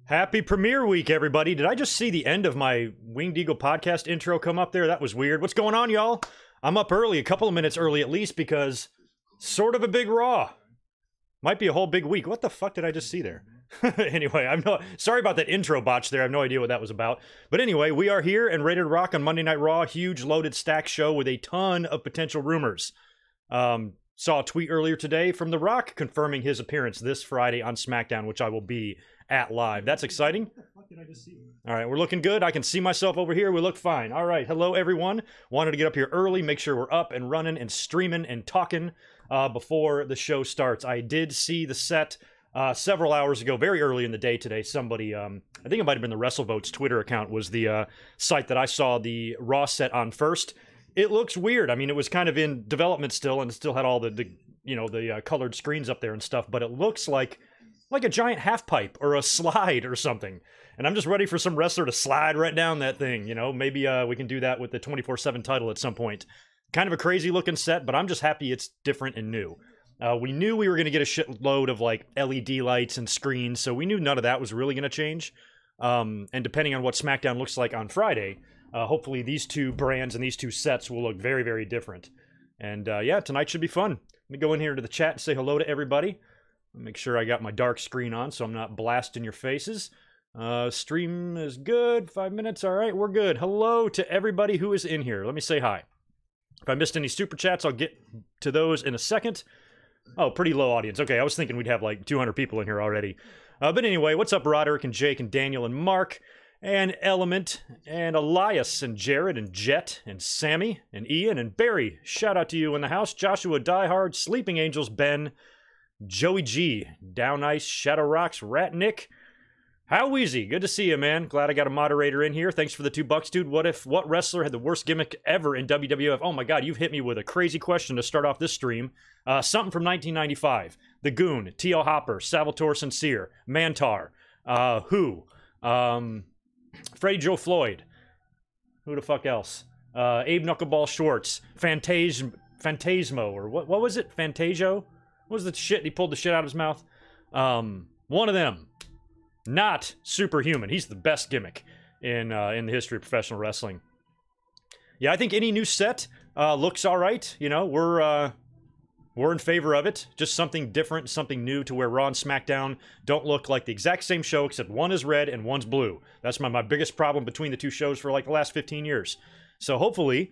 Happy premiere week, everybody. Did I just see the end of my Winged Eagle podcast intro come up there? That was weird. What's going on, y'all? I'm up early, a couple of minutes early at least, because sort of a big Raw. Might be a whole big week. What the fuck did I just see there? Anyway, sorry about that intro botch there. I have no idea what that was about. But anyway, we are here and ready to rock on Monday Night Raw. Huge loaded stack show with a ton of potential rumors. Saw a tweet earlier today from The Rock confirming his appearance this Friday on SmackDown, which I will be at live. That's exciting. What the fuck did I just see? All right, we're looking good. I can see myself over here. We look fine. All right, hello everyone. Wanted to get up here early, make sure we're up and running and streaming and talking before the show starts. I did see the set several hours ago, very early in the day today. Somebody, I think it might have been the WrestleVotes Twitter account, was the site that I saw the Raw set on first. It looks weird. I mean, it was kind of in development still, and it still had all the colored screens up there and stuff. But it looks like a giant half pipe or a slide or something. And I'm just ready for some wrestler to slide right down that thing. You know, maybe we can do that with the 24/7 title at some point. Kind of a crazy looking set, but I'm just happy it's different and new. We knew we were going to get a shitload of like LED lights and screens, so we knew none of that was really going to change. And depending on what SmackDown looks like on Friday, hopefully these two brands and these two sets will look very, very different. And yeah, tonight should be fun. Let me go in here to the chat and say hello to everybody. Make sure I got my dark screen on so I'm not blasting your faces. Stream is good. 5 minutes. All right, we're good. Hello to everybody who is in here. Let me say hi. If I missed any super chats, I'll get to those in a second. Oh, pretty low audience. Okay, I was thinking we'd have like 200 people in here already. But anyway, what's up, Roderick and Jake and Daniel and Mark and Element and Elias and Jared and Jet and Sammy and Ian and Barry. Shout out to you in the house. Joshua Diehard, Sleeping Angels, Ben, Joey G, Down Ice, Shadow Rocks, Rat Nick. How easy. Good to see you, man. Glad I got a moderator in here. Thanks for the $2, dude. What wrestler had the worst gimmick ever in WWF? Oh my god, you've hit me with a crazy question to start off this stream. Something from 1995. The Goon, T.L. Hopper, Salvatore Sincere, Mantar, Who, Freddie Joe Floyd. Who the fuck else? Abe Knuckleball Schwartz, Phantasmo, or what was it? Fantasio? What was the shit? He pulled the shit out of his mouth. One of them. Not superhuman. He's the best gimmick in the history of professional wrestling. Yeah, I think any new set looks all right. You know, we're in favor of it. Just something different, something new, to where Raw and SmackDown don't look like the exact same show, except one is red and one's blue. That's my biggest problem between the two shows for like the last 15 years. So hopefully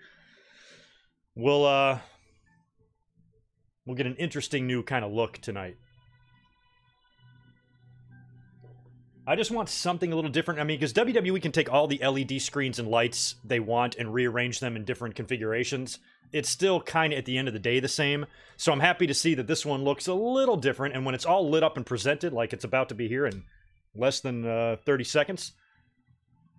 we'll get an interesting new kind of look tonight. I just want something a little different. I mean, because WWE can take all the LED screens and lights they want and rearrange them in different configurations. It's still kind of, at the end of the day, the same. So I'm happy to see that this one looks a little different. And when it's all lit up and presented like it's about to be here in less than 30 seconds,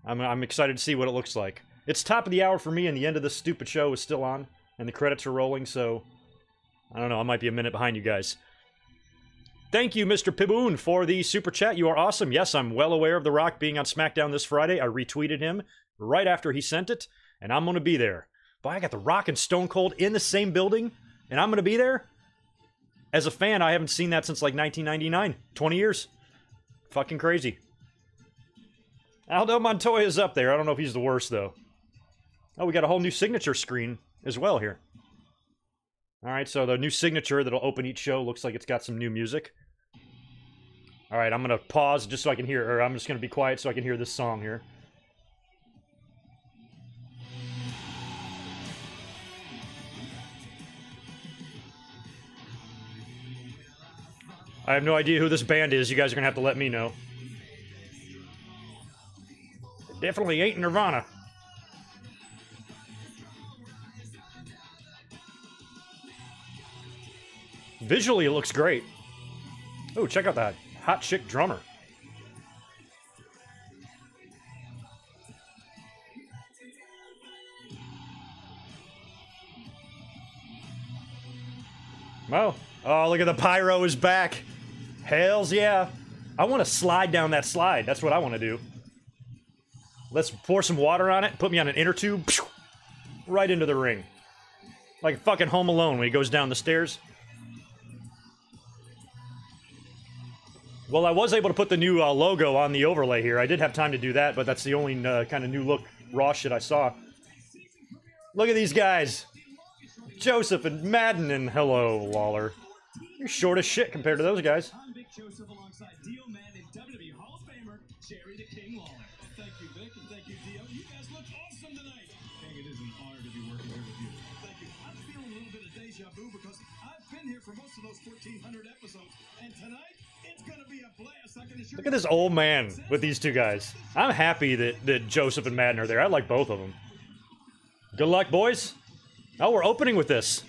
I'm excited to see what it looks like. It's top of the hour for me, and the end of this stupid show is still on, and the credits are rolling, so I don't know, I might be a minute behind you guys. Thank you, Mr. Piboon, for the super chat. You are awesome. Yes, I'm well aware of The Rock being on SmackDown this Friday. I retweeted him right after he sent it, and I'm going to be there. But I got The Rock and Stone Cold in the same building, and I'm going to be there? As a fan, I haven't seen that since like 1999. 20 years. Fucking crazy. Aldo Montoya is up there. I don't know if he's the worst, though. Oh, we got a whole new signature screen as well here. Alright, so the new signature that'll open each show looks like it's got some new music. Alright, I'm gonna pause just so I can hear, or I'm just gonna be quiet so I can hear this song here. I have no idea who this band is. You guys are gonna have to let me know. It definitely ain't Nirvana. Visually, it looks great. Oh, check out that hot chick drummer. Well, oh, look at the pyro is back. Hells yeah. I want to slide down that slide. That's what I want to do. Let's pour some water on it, put me on an inner tube, right into the ring. Like fucking Home Alone when he goes down the stairs. Well, I was able to put the new logo on the overlay here. I did have time to do that, but that's the only kind of new look Raw shit I saw. Look at these guys. Joseph and Madden, and hello, Lawler. You're short as shit compared to those guys. I'm Vic Joseph alongside Dio Madden and WWE Hall of Famer Jerry the King Lawler. Thank you, Vic, and thank you, Dio. You guys look awesome tonight. King, it is an honor to be working here with you. Thank you. I'm feeling a little bit of deja vu because I've been here for most of those 1,400 episodes, and tonight it's going to be a blast. I can assure you. Look at this old man with these two guys. I'm happy that Joseph and Madden are there. I like both of them. Good luck, boys. Oh, we're opening with this.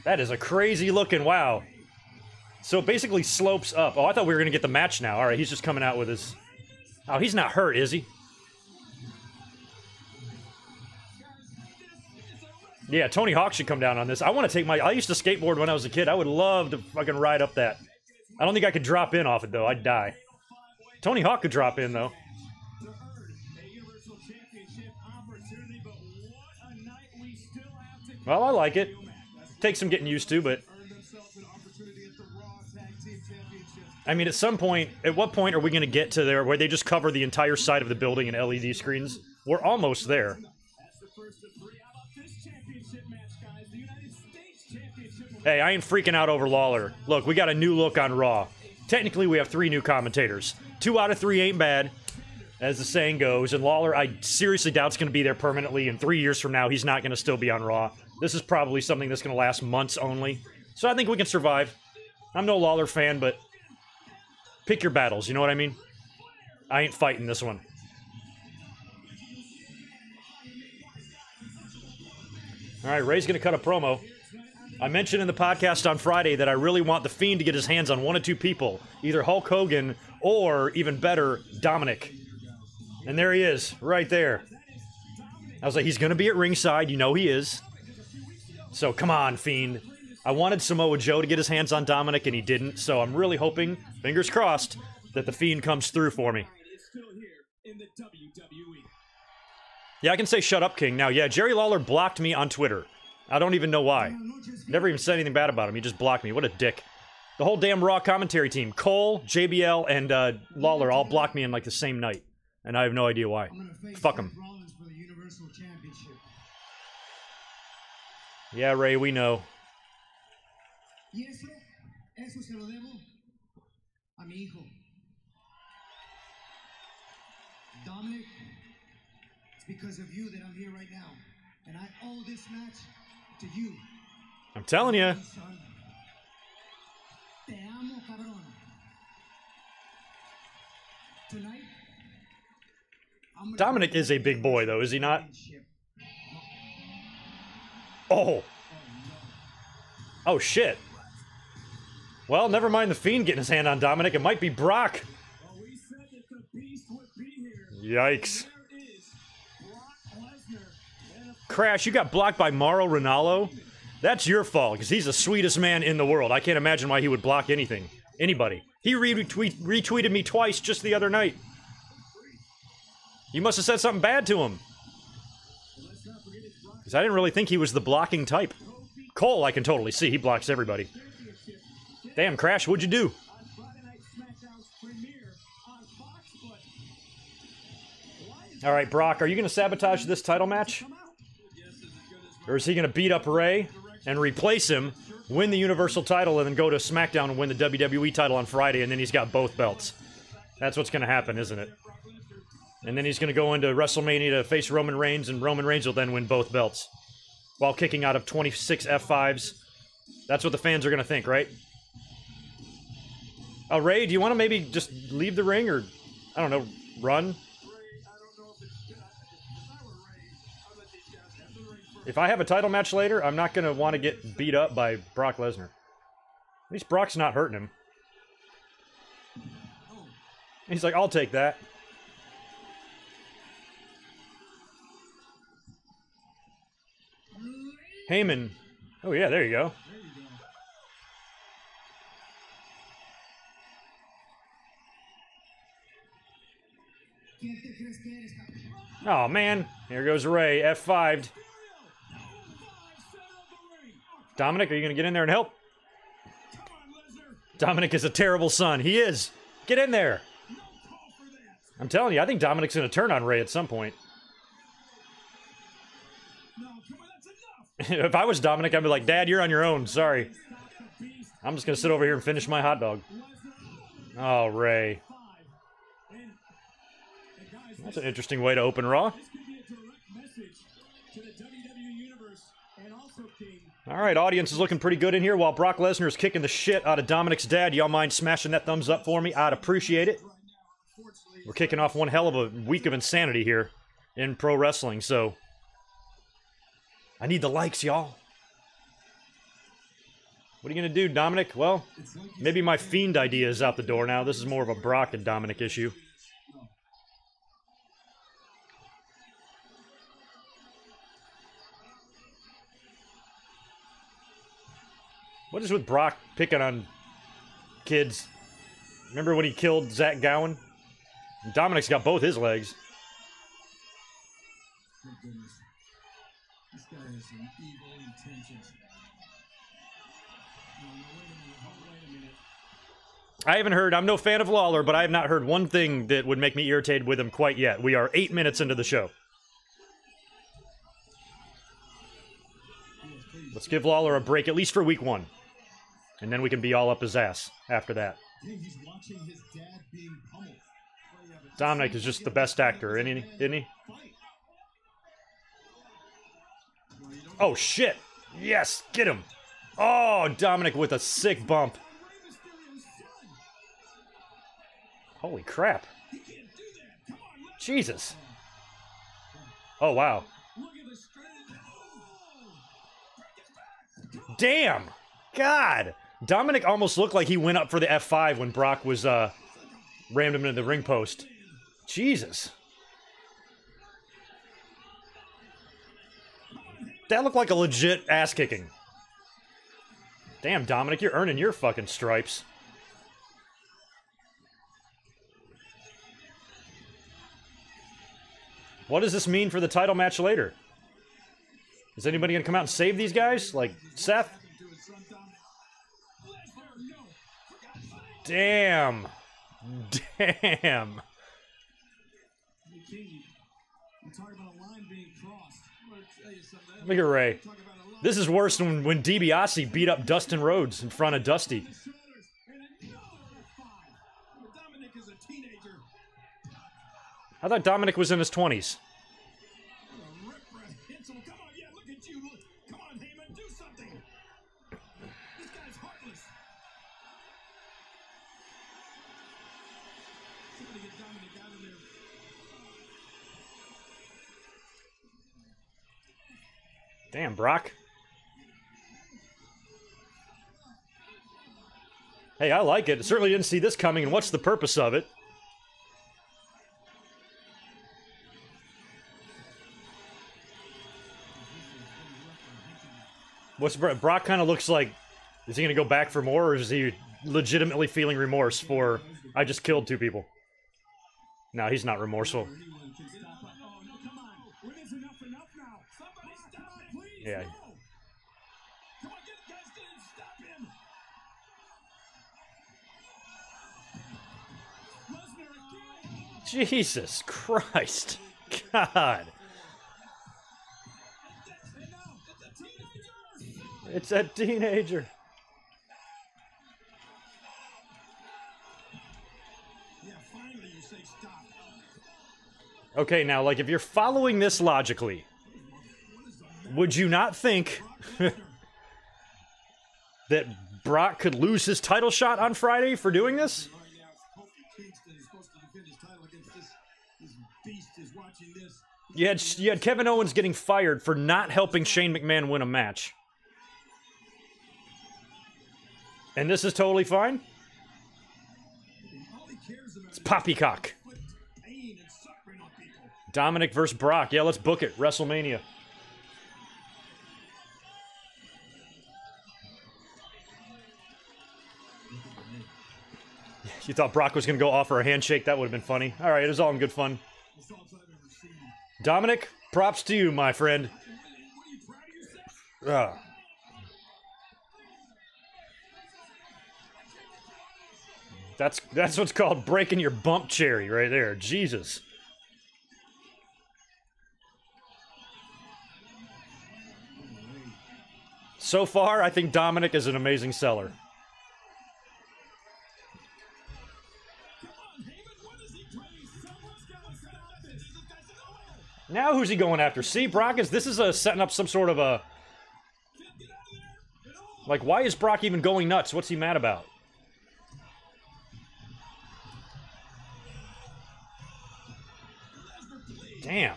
That is a crazy looking, wow. So it basically slopes up. Oh, I thought we were going to get the match now. All right, he's just coming out with his... Oh, he's not hurt, is he? Yeah, Tony Hawk should come down on this. I want to take my... I used to skateboard when I was a kid. I would love to fucking ride up that. I don't think I could drop in off it, though. I'd die. Tony Hawk could drop in, though. Well, I like it. Takes some getting used to, but... I mean, at some point... At what point are we going to get to there where they just cover the entire side of the building in LED screens? We're almost there. Hey, I ain't freaking out over Lawler. Look, we got a new look on Raw. Technically, we have 3 new commentators. 2 out of 3 ain't bad, as the saying goes. And Lawler, I seriously doubt is going to be there permanently. And 3 years from now, he's not going to still be on Raw. This is probably something that's going to last months only. So I think we can survive. I'm no Lawler fan, but pick your battles, you know what I mean? I ain't fighting this one. Alright, Ray's going to cut a promo. I mentioned in the podcast on Friday that I really want The Fiend to get his hands on 1 of 2 people. Either Hulk Hogan or, even better, Dominic. And there he is, right there. I was like, he's going to be at ringside. You know he is. So, come on, Fiend. I wanted Samoa Joe to get his hands on Dominic, and he didn't. So, I'm really hoping, fingers crossed, that The Fiend comes through for me. Yeah, I can say shut up, King. Now, yeah, Jerry Lawler blocked me on Twitter. I don't even know why. Never even said anything bad about him. He just blocked me. What a dick. The whole damn Raw commentary team, Cole, JBL, and Lawler all blocked me in like the same night. And I have no idea why. Fuck them. Yeah, Ray, we know. Dominic, it's because of you that I'm here right now. And I owe this match to you. I'm telling you. Tonight, Dominic is a big boy, though, is he not? Oh. Oh, shit. Well, never mind the Fiend getting his hand on Dominic. It might be Brock. Yikes. Crash, you got blocked by Mauro Ranallo? That's your fault, because he's the sweetest man in the world. I can't imagine why he would block anything. Anybody. He retweeted me twice just the other night. You must have said something bad to him. Because I didn't really think he was the blocking type. Cole, I can totally see. He blocks everybody. Damn, Crash, what'd you do? Alright, Brock, are you going to sabotage this title match? Or is he going to beat up Ray and replace him, win the Universal title, and then go to SmackDown and win the WWE title on Friday, and then he's got both belts? That's what's going to happen, isn't it? And then he's going to go into WrestleMania to face Roman Reigns, and Roman Reigns will then win both belts. While kicking out of 26 F5s. That's what the fans are going to think, right? Oh, Ray, do you want to maybe just leave the ring, or, I don't know, run? If I have a title match later, I'm not going to want to get beat up by Brock Lesnar. At least Brock's not hurting him. He's like, I'll take that. Heyman. Oh yeah, there you go. Oh man, here goes Ray, F5'd. Dominic, are you going to get in there and help? Dominic is a terrible son. He is. Get in there. I'm telling you, I think Dominic's going to turn on Ray at some point. If I was Dominic, I'd be like, Dad, you're on your own. Sorry. I'm just going to sit over here and finish my hot dog. Oh, Ray. That's an interesting way to open Raw. All right, audience is looking pretty good in here while Brock Lesnar is kicking the shit out of Dominic's dad. Y'all mind smashing that thumbs up for me? I'd appreciate it. We're kicking off one hell of a week of insanity here in pro wrestling, so I need the likes, y'all. What are you going to do, Dominic? Well, maybe my Fiend idea is out the door now. This is more of a Brock and Dominic issue. What is with Brock picking on kids? Remember when he killed Zach Gowen? Dominic's got both his legs. Thank goodness. This guy has some evil intentions. No, wait a minute. I haven't heard, I'm no fan of Lawler, but I have not heard one thing that would make me irritated with him quite yet. We are 8 minutes into the show. Let's give Lawler a break, at least for week 1. And then we can be all up his ass after that. He's watching his dad being pummeled. Dominic is just the best actor, isn't he? Oh, shit! Yes! Get him! Oh, Dominic with a sick bump. Holy crap. Jesus. Oh, wow. Damn! God! Dominic almost looked like he went up for the F5 when Brock was, rammed him into the ring post. Jesus. That looked like a legit ass-kicking. Damn, Dominic, you're earning your fucking stripes. What does this mean for the title match later? Is anybody gonna come out and save these guys? Like, Seth? Damn. Damn. Look at Ray. This is worse than when DiBiase beat up Dustin Rhodes in front of Dusty. I thought Dominic was in his 20s. Damn, Brock. Hey, I like it. Certainly didn't see this coming, and what's the purpose of it? What's Brock kind of looks like? Is he going to go back for more, or is he legitimately feeling remorse for, I just killed 2 people? No, he's not remorseful. Yeah. Jesus Christ. God. It's a teenager. Okay, now, like, if you're following this logically, would you not think that Brock could lose his title shot on Friday for doing this? You had Kevin Owens getting fired for not helping Shane McMahon win a match. And this is totally fine? It's poppycock. Dominic versus Brock. Yeah, let's book it. WrestleMania. You thought Brock was going to go offer a handshake? That would have been funny. All right, it was all in good fun. Dominic, props to you, my friend. That's what's called breaking your bump cherry right there. Jesus. So far, I think Dominic is an amazing seller. Now who's he going after? See, Brock this is setting up some sort of a... Like, why is Brock even going nuts? What's he mad about? Damn.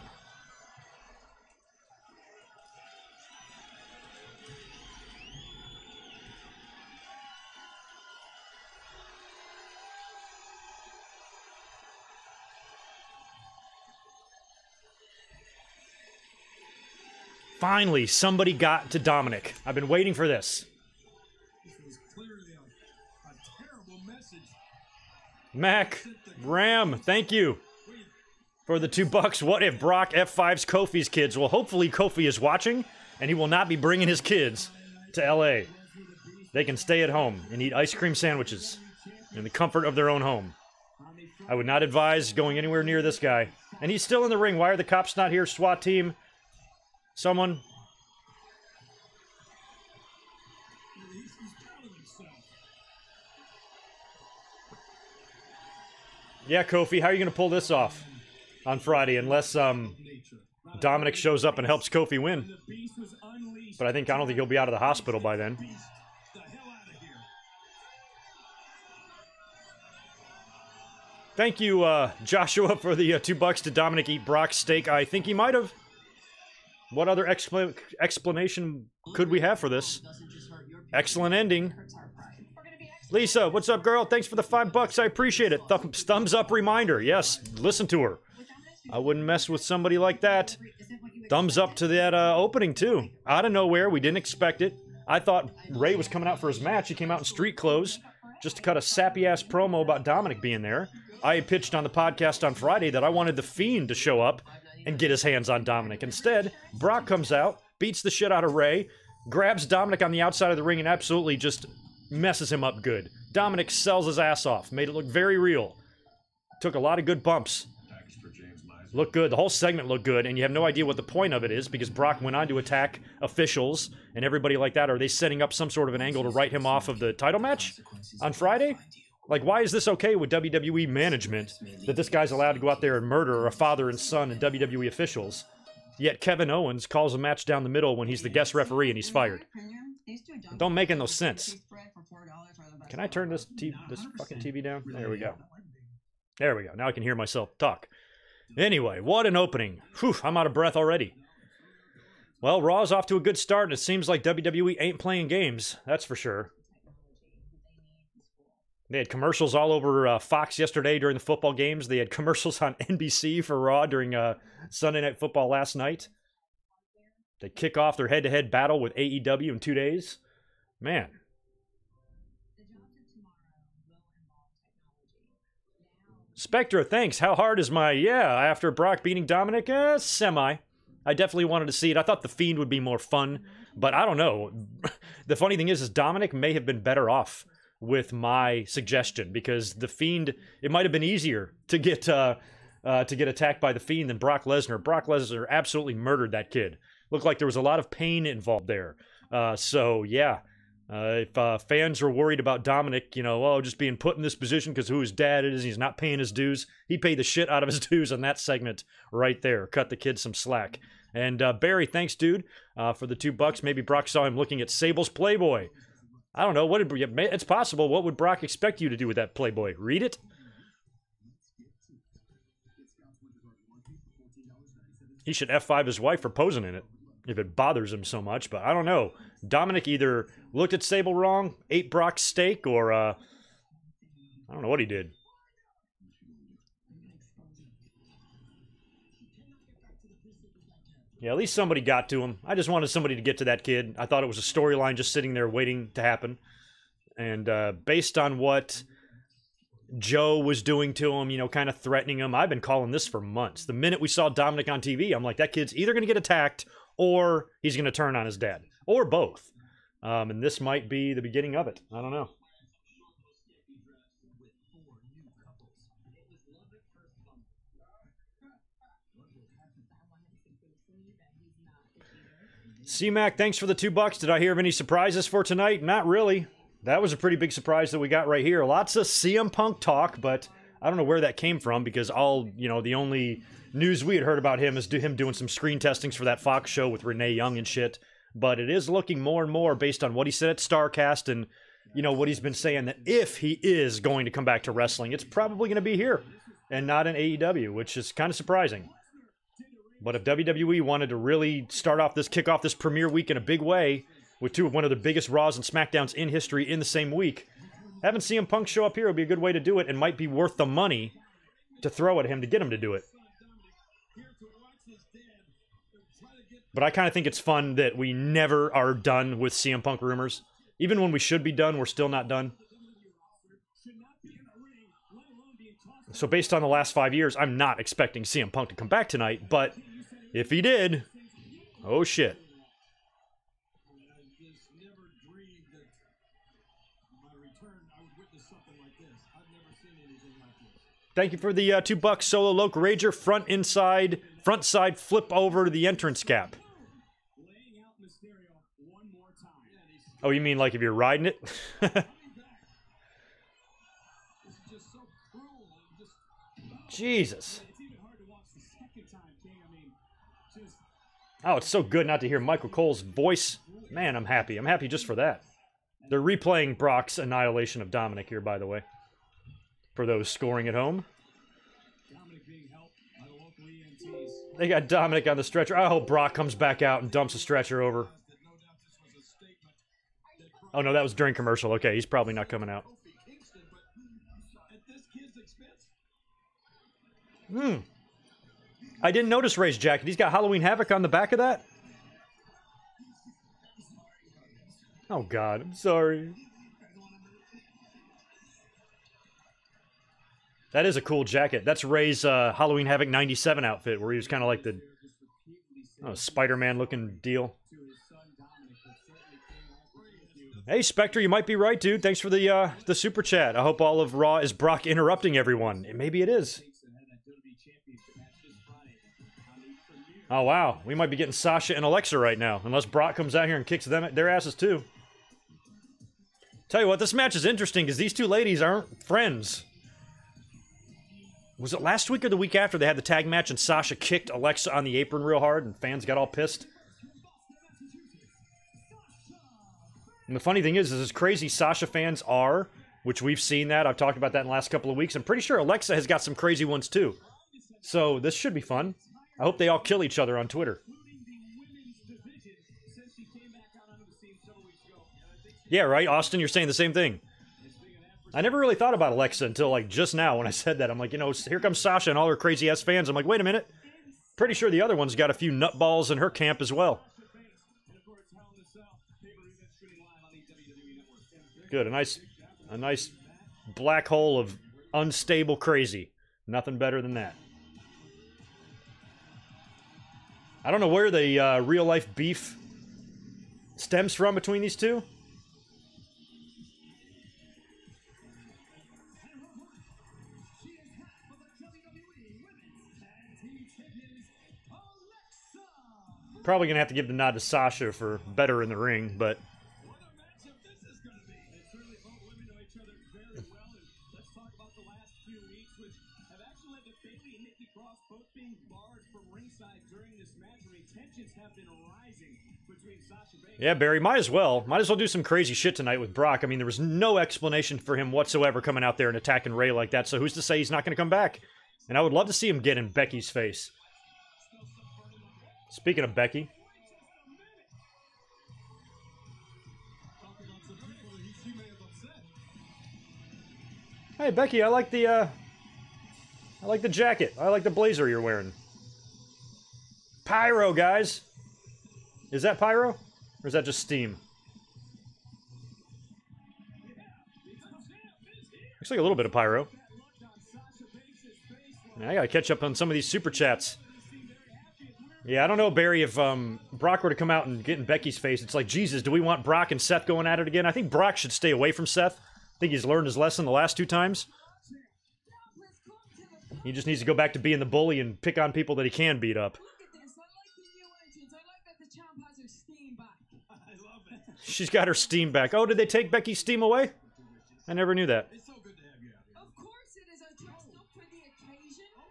Finally, somebody got to Dominic. I've been waiting for this. This was clearly a terrible message. Mac, Ram, thank you for the $2. What if Brock F5's Kofi's kids? Well, hopefully Kofi is watching, and he will not be bringing his kids to LA. They can stay at home and eat ice cream sandwiches in the comfort of their own home. I would not advise going anywhere near this guy. And he's still in the ring. Why are the cops not here? SWAT team. Someone. He's proud of himself. Yeah, Kofi, how are you going to pull this off on Friday unless Dominic shows up and helps Kofi win? The beast was unleashed. But I don't think he'll be out of the hospital by then. The hell out of here. Thank you, Joshua, for the $2 to Dominic eat Brock's steak. I think he might have. What other explanation could we have for this? Excellent ending. Lisa, what's up, girl? Thanks for the $5. I appreciate it. Thumbs up reminder. Yes, listen to her. I wouldn't mess with somebody like that. Thumbs up to that opening, too. Out of nowhere. We didn't expect it. I thought Ray was coming out for his match. He came out in street clothes just to cut a sappy-ass promo about Dominic being there. I had pitched on the podcast on Friday that I wanted The Fiend to show up and get his hands on Dominic. Instead, Brock comes out, beats the shit out of Ray, grabs Dominic on the outside of the ring, and absolutely just messes him up good. Dominic sells his ass off, made it look very real. Took a lot of good bumps. Looked good. The whole segment looked good, and you have no idea what the point of it is because Brock went on to attack officials and everybody like that. Are they setting up some sort of an angle to write him off of the title match on Friday? Like, why is this okay with WWE management that this guy's allowed to go out there and murder a father and son and WWE officials? Yet Kevin Owens calls a match down the middle when he's the guest referee and he's fired. Don't make no sense. Can I turn this fucking TV down? There we go. There we go. Now I can hear myself talk. Anyway, what an opening. Whew, I'm out of breath already. Well, Raw's off to a good start, and it seems like WWE ain't playing games. That's for sure. They had commercials all over Fox yesterday during the football games. They had commercials on NBC for Raw during Sunday Night Football last night. They kick off their head-to-head battle with AEW in 2 days. Man. Spectra, thanks. How hard is my... Yeah, after Brock beating Dominic? Semi. I definitely wanted to see it. I thought The Fiend would be more fun, but I don't know. The funny thing is Dominic may have been better off with my suggestion because The Fiend, it might have been easier to get attacked by The Fiend than Brock Lesnar. Brock Lesnar absolutely murdered that kid. Looked like there was a lot of pain involved there. So yeah, if fans are worried about Dominic, just being put in this position because who his dad is, he's not paying his dues. He paid the shit out of his dues on that segment right there. Cut the kid some slack. And Barry, thanks, dude, for the $2. Maybe Brock saw him looking at Sable's Playboy. I don't know. It's possible. What would Brock expect you to do with that Playboy? Read it? He should F5 his wife for posing in it, if it bothers him so much. But I don't know. Dominic either looked at Sable wrong, ate Brock's steak, or I don't know what he did. Yeah, at least somebody got to him. I just wanted somebody to get to that kid. I thought it was a storyline just sitting there waiting to happen. And based on what Joe was doing to him, kind of threatening him, I've been calling this for months. The minute we saw Dominic on TV, I'm like, that kid's either going to get attacked or he's going to turn on his dad. Or both. And this might be the beginning of it. I don't know. C-Mac, thanks for the $2. Did I hear of any surprises for tonight? Not really. That was a pretty big surprise that we got right here. Lots of CM Punk talk, but I don't know where that came from because the only news we had heard about him is him doing some screen testings for that Fox show with Renee Young and shit. But it is looking more and more based on what he said at StarCast and, what he's been saying that if he is going to come back to wrestling, it's probably going to be here and not in AEW, which is kind of surprising. But if WWE wanted to really kick off this premiere week in a big way, with one of the biggest Raws and SmackDowns in history in the same week, having CM Punk show up here would be a good way to do it and might be worth the money to throw at him to get him to do it. But I kind of think it's fun that we never are done with CM Punk rumors. Even when we should be done, we're still not done. So based on the last 5 years, I'm not expecting CM Punk to come back tonight, but if he did, oh shit. Thank you for the $2 Solo Loc Rager front side flip over to the entrance cap. Oh, you mean like if you're riding it? Jesus. Oh, it's so good not to hear Michael Cole's voice. Man, I'm happy. I'm happy just for that. They're replaying Brock's annihilation of Dominic here, by the way. For those scoring at home. They got Dominic on the stretcher. I hope Brock comes back out and dumps a stretcher over. Oh, no, that was during commercial. Okay, he's probably not coming out. I didn't notice Ray's jacket. He's got Halloween Havoc on the back of that? Oh, God. I'm sorry. That is a cool jacket. That's Ray's Halloween Havoc 97 outfit, where he was kind of like the Spider-Man looking deal. Hey, Spectre, you might be right, dude. Thanks for the super chat. I hope all of Raw is Brock interrupting everyone. Maybe it is. Oh, wow. We might be getting Sasha and Alexa right now, unless Brock comes out here and kicks their asses, too. Tell you what, this match is interesting, because these two ladies aren't friends. Was it last week or the week after they had the tag match and Sasha kicked Alexa on the apron real hard and fans got all pissed? And the funny thing is as crazy Sasha fans are, which we've seen that, I've talked about that in the last couple of weeks, I'm pretty sure Alexa has got some crazy ones too. So this should be fun. I hope they all kill each other on Twitter. Yeah, right, Austin, you're saying the same thing. I never really thought about Alexa until, like, just now when I said that. I'm like, here comes Sasha and all her crazy-ass fans. I'm like, wait a minute. Pretty sure the other one's got a few nutballs in her camp as well. Good, a nice black hole of unstable crazy. Nothing better than that. I don't know where the real-life beef stems from between these two. Probably going to have to give the nod to Sasha for better in the ring, but... Yeah, Barry, might as well. Might as well do some crazy shit tonight with Brock. I mean, there was no explanation for him whatsoever coming out there and attacking Ray like that, so who's to say he's not going to come back? And I would love to see him get in Becky's face. Speaking of Becky. Hey, Becky, I like the jacket. I like the blazer you're wearing. Pyro, guys. Is that pyro? Or is that just steam? Looks like a little bit of pyro. I gotta catch up on some of these super chats. Yeah, I don't know, Barry, if Brock were to come out and get in Becky's face, it's like, Jesus, do we want Brock and Seth going at it again? I think Brock should stay away from Seth. I think he's learned his lesson the last 2 times. He just needs to go back to being the bully and pick on people that he can beat up. She's got her steam back. Oh, did they take Becky's steam away? I never knew that. It's so good to have you out here. Of course it is. I dressed up for the occasion. I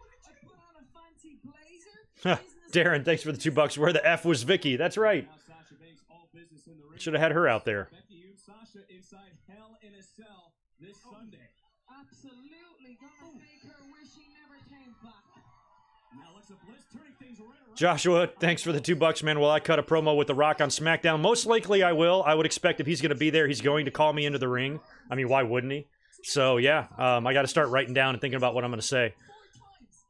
put on a fancy blazer. Darren, thanks for the $2. Where the F was Vicky? That's right. Now Sasha Banks, all business in the ring. Should have had her out there. Becky and Sasha inside Hell in a Cell this Sunday. Absolutely. Gonna make her wish she never came back. Now Alexa Bliss turning things right around. Joshua, thanks for the $2, man. Will I cut a promo with The Rock on SmackDown? Most likely I will. I would expect if he's going to be there, he's going to call me into the ring. I mean, why wouldn't he? So, yeah, I got to start writing down and thinking about what I'm going to say.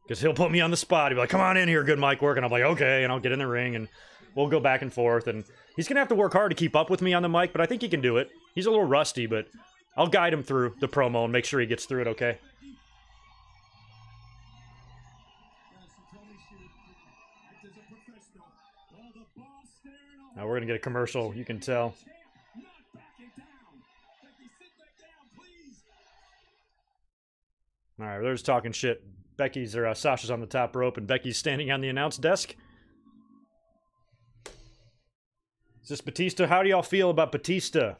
Because he'll put me on the spot. He'll be like, come on in here, GoodMicWork. And I'm like, okay. And I'll get in the ring and we'll go back and forth. And he's going to have to work hard to keep up with me on the mic, but I think he can do it. He's a little rusty, but I'll guide him through the promo and make sure he gets through it okay. Now we're going to get a commercial, you can tell. All right, they're just talking shit. Sasha's on the top rope, and Becky's standing on the announce desk. Is this Batista? How do y'all feel about Batista?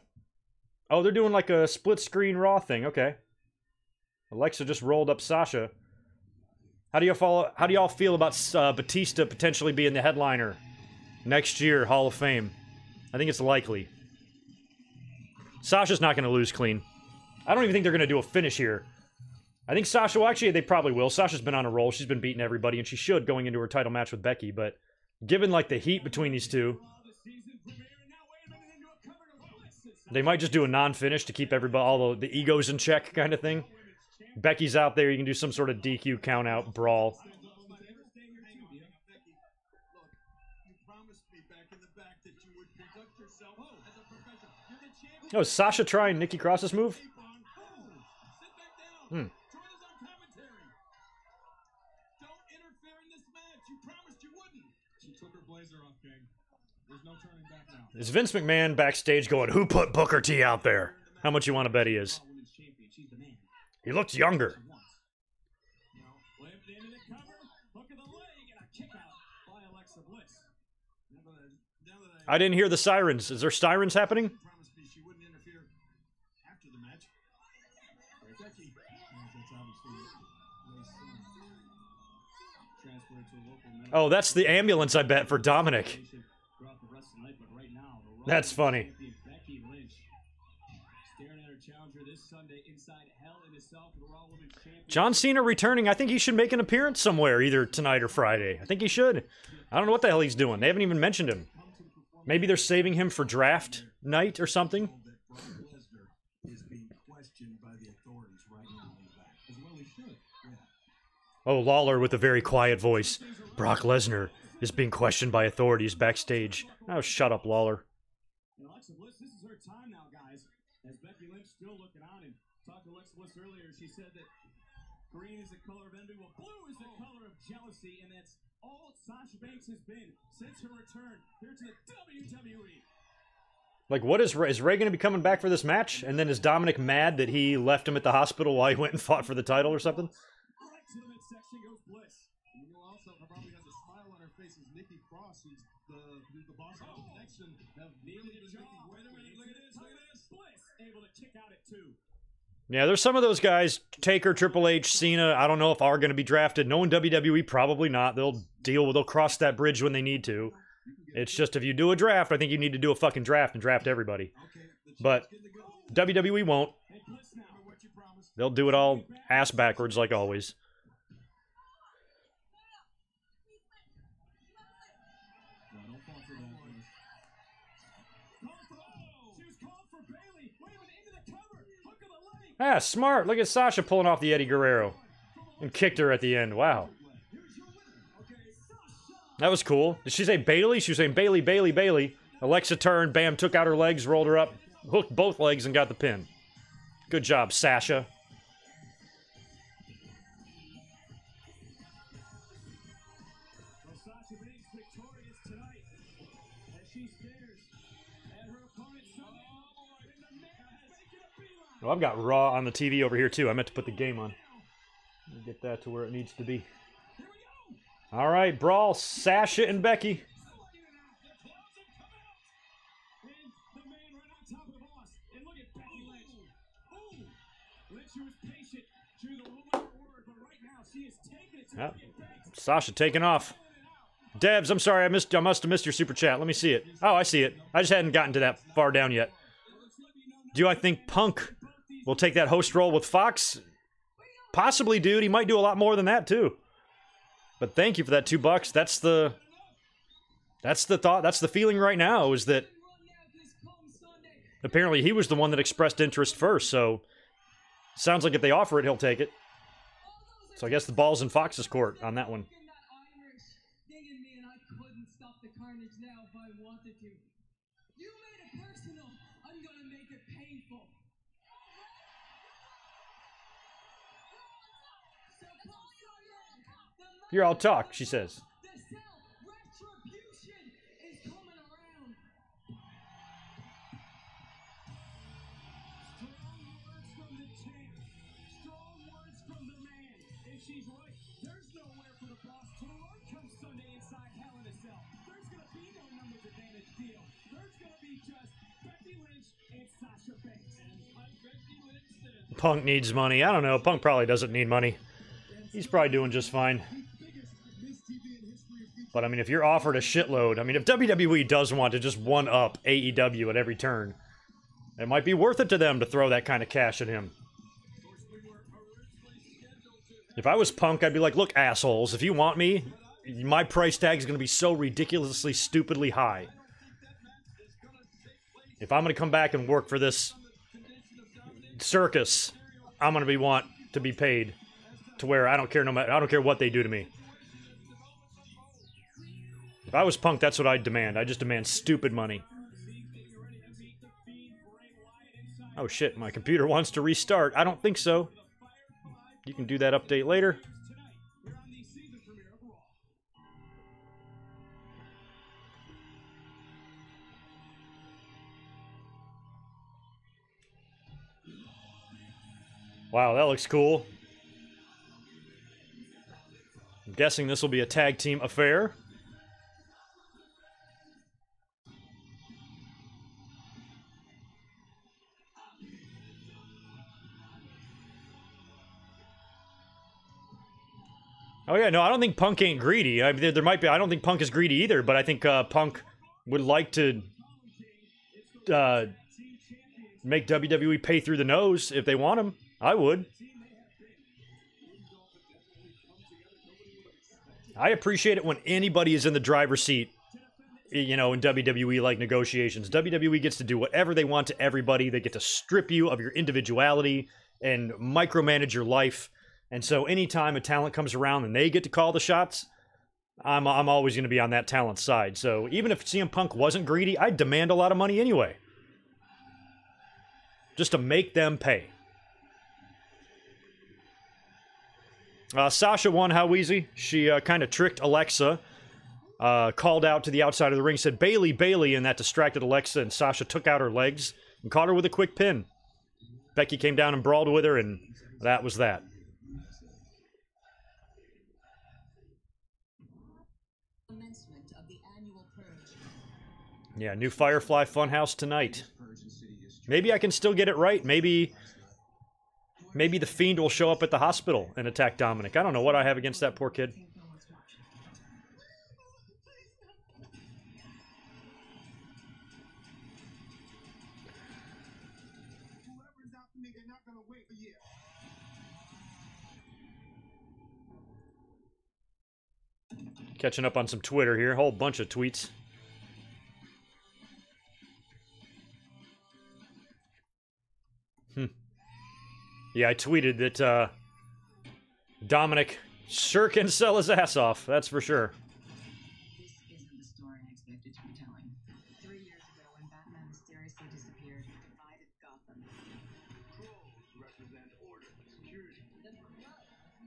Oh, they're doing like a split-screen Raw thing. Okay. Alexa just rolled up Sasha. How do y'all feel about Batista potentially being the headliner next year, Hall of Fame? I think it's likely. Sasha's not going to lose clean. I don't even think they're going to do a finish here. I think Sasha, well, actually, they probably will. Sasha's been on a roll. She's been beating everybody, and she should going into her title match with Becky. But given, like, the heat between these two, they might just do a non-finish to keep everybody, all the egos in check kind of thing. Becky's out there. You can do some sort of DQ count-out brawl. Oh, is Sasha trying Nikki Cross's move? Hmm. Is Vince McMahon backstage going, who put Booker T out there? How much you want to bet he is? He looks younger. I didn't hear the sirens. Is there sirens happening? Oh, that's the ambulance, I bet, for Dominic. That's funny. John Cena returning. I think he should make an appearance somewhere, either tonight or Friday. I think he should. I don't know what the hell he's doing. They haven't even mentioned him. Maybe they're saving him for draft night or something. Oh, Lawler with a very quiet voice. Brock Lesnar is being questioned by authorities backstage. Oh, shut up, Lawler. Alexa Bliss, this is her time now, guys. As Becky Lynch still looking on and talked to Alexa Bliss earlier, she said that green is the color of envy, well, blue is the color of jealousy, and that's all Sasha Banks has been since her return here to the WWE. Like, what is Ray going to be coming back for this match? And then is Dominic mad that he left him at the hospital while he went and fought for the title or something? Right to the midsection goes Bliss. And you know, also probably has a smile on her face is Nikki Cross, who's the boss of the connection. Wait a minute, look at this. Bliss able to kick out at 2. Yeah, there's some of those guys, Taker, Triple H, Cena, I don't know if are going to be drafted. Knowing WWE, probably not. They'll cross that bridge when they need to. It's just if you do a draft, I think you need to do a fucking draft and draft everybody. But WWE won't. They'll do it all ass backwards like always. Ah, smart. Look at Sasha pulling off the Eddie Guerrero. And kicked her at the end. Wow. That was cool. Did she say Bailey? She was saying Bailey, Bailey, Bailey. Alexa turned, bam, took out her legs, rolled her up, hooked both legs, and got the pin. Good job, Sasha. Oh, I've got Raw on the TV over here, too. I meant to put the game on. Let me get that to where it needs to be. All right, brawl, Sasha and Becky. Yeah. Sasha taking off. Debs, I'm sorry, I must have missed your super chat. Let me see it. Oh, I see it. I just hadn't gotten to that far down yet. Do I think Punk will take that host role with Fox? Possibly, dude. He might do a lot more than that, too. But thank you for that $2. That's the thought. That's the feeling right now, is that apparently he was the one that expressed interest first, so sounds like if they offer it, he'll take it. So I guess the ball's in Fox's court on that one. You're all talk, she says. Punk needs money. I don't know. Punk probably doesn't need money. He's probably doing just fine. But, I mean, if you're offered a shitload... I mean, if WWE does want to just one-up AEW at every turn, it might be worth it to them to throw that kind of cash at him. If I was Punk, I'd be like, look, assholes, if you want me, my price tag is going to be so ridiculously, stupidly high. If I'm going to come back and work for this circus, I'm going to want to be paid to where I don't care I don't care what they do to me. If I was Punk, that's what I'd demand. I just demand stupid money. Oh shit, my computer wants to restart. I don't think so. You can do that update later. Wow, that looks cool. I'm guessing this will be a tag team affair. Oh yeah, no, I don't think Punk ain't greedy. I mean, there might be. I don't think Punk is greedy either, but I think Punk would like to make WWE pay through the nose if they want him. I would. I appreciate it when anybody is in the driver's seat, you know, in WWE, like negotiations. WWE gets to do whatever they want to everybody. They get to strip you of your individuality and micromanage your life. And so anytime a talent comes around and they get to call the shots, I'm always going to be on that talent's side. So even if CM Punk wasn't greedy, I'd demand a lot of money anyway. Just to make them pay. Sasha won, how easy? She kind of tricked Alexa, called out to the outside of the ring, said, Bailey, Bailey, and that distracted Alexa, and Sasha took out her legs and caught her with a quick pin. Becky came down and brawled with her, and that was that. Yeah, new Firefly Funhouse tonight. Maybe I can still get it right. Maybe the Fiend will show up at the hospital and attack Dominic. I don't know what I have against that poor kid. Catching up on some Twitter here. A whole bunch of tweets. Yeah, I tweeted that Dominic sure can sell his ass off. That's for sure. This isn't the story I expected to be telling. 3 years ago, when Batman mysteriously disappeared, he divided Gotham. Crows represent order, security. The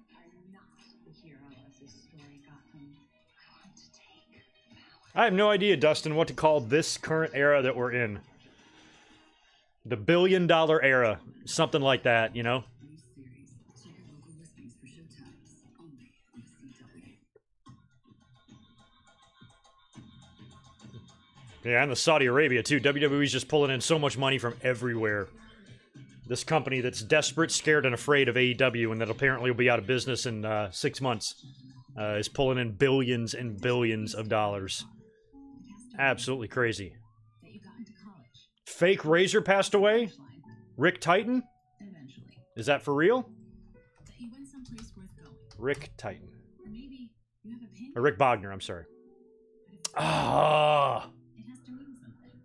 Crows are not the hero of this story, Gotham. I want to take power. I have no idea, Dustin, what to call this current era that we're in. The $1 billion era. Something like that, you know? New series. Check your local listings for show times. Only on CW. Yeah, and the Saudi Arabia, too. WWE's just pulling in so much money from everywhere. This company that's desperate, scared, and afraid of AEW, and that apparently will be out of business in 6 months, is pulling in billions and billions of dollars. Absolutely crazy. That you got into college. Fake Razor passed away? Rick Titan? Eventually. Is that for real? That you went someplace worth going. Rick Titan. Or maybe you have a pin. Or Rick Bogner, I'm sorry. But if Ah. it has to mean something.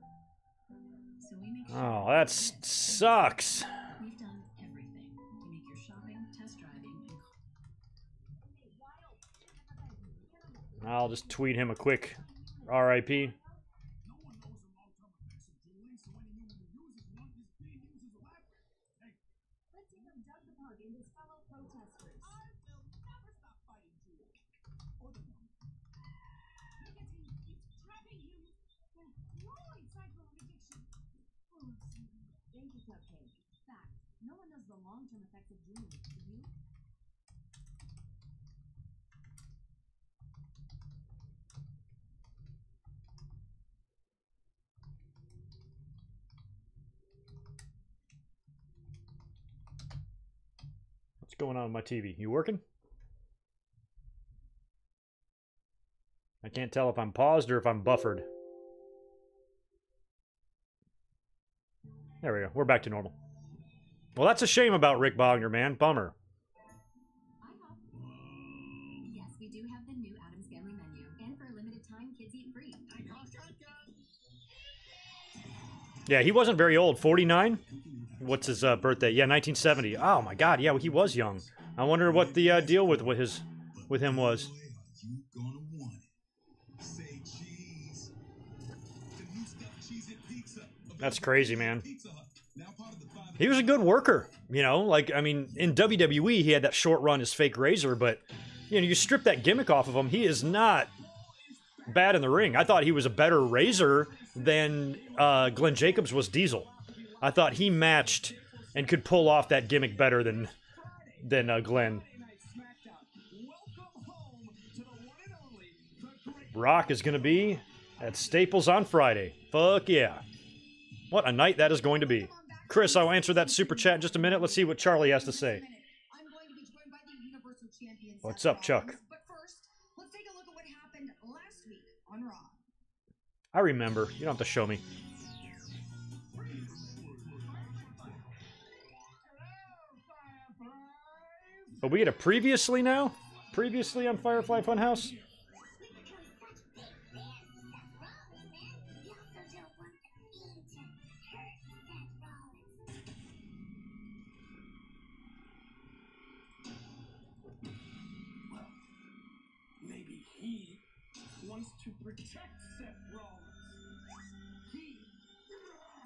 So we make sure Oh, that sucks. we've done everything to make your shopping, test driving, and I'll just tweet him a quick RIP. No one knows the long-term effects of doing it. Do you? What's going on with my TV? You working? I can't tell if I'm paused or if I'm buffered. There we go. We're back to normal. Well, that's a shame about Rick Bogner, man. Bummer. yes, we do have the new Addams Family menu. And for a limited time, kids eat free. Yeah, he wasn't very old. 49? What's his birthday? Yeah, 1970. Oh my God, yeah, he was young. I wonder what the deal with him was. You gonna want it. Say cheese. The new stuffed cheese and pizza. That's crazy, man. Pizza Hut. Now part of the five. He was a good worker, you know? Like, I mean, in WWE, he had that short run as Fake Razor, but, you know, you strip that gimmick off of him, he is not bad in the ring. I thought he was a better Razor than Glenn Jacobs was Diesel. I thought he matched and could pull off that gimmick better than Glenn. Rock is going to be at Staples on Friday. Fuck yeah. What a night that is going to be. Chris, I'll answer that super chat in just a minute. Let's see what Charlie has to say. I'm going to be joined by the Universal Champion. What's Seth up, Chuck? Rollins. But first, let's take a look at what happened last week on Raw. I remember. You don't have to show me. But we get a previously now? Previously on Firefly Funhouse? Maybe he wants to protect Seth Rollins. He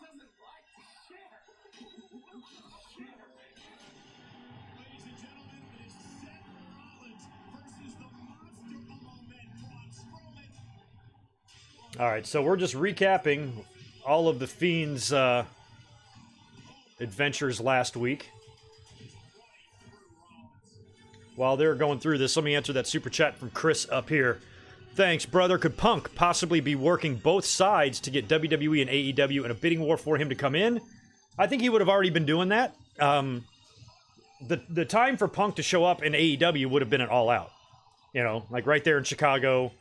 doesn't like to share. Ladies and gentlemen, it is Seth Rollins versus the monster of all men, Braun Strowman. All right, so we're just recapping all of the Fiend's adventures last week. While they're going through this, let me answer that super chat from Chris up here. Thanks, brother. Could Punk possibly be working both sides to get WWE and AEW in a bidding war for him to come in? I think he would have already been doing that. The time for Punk to show up in AEW would have been an All Out. You know, like right there in Chicago.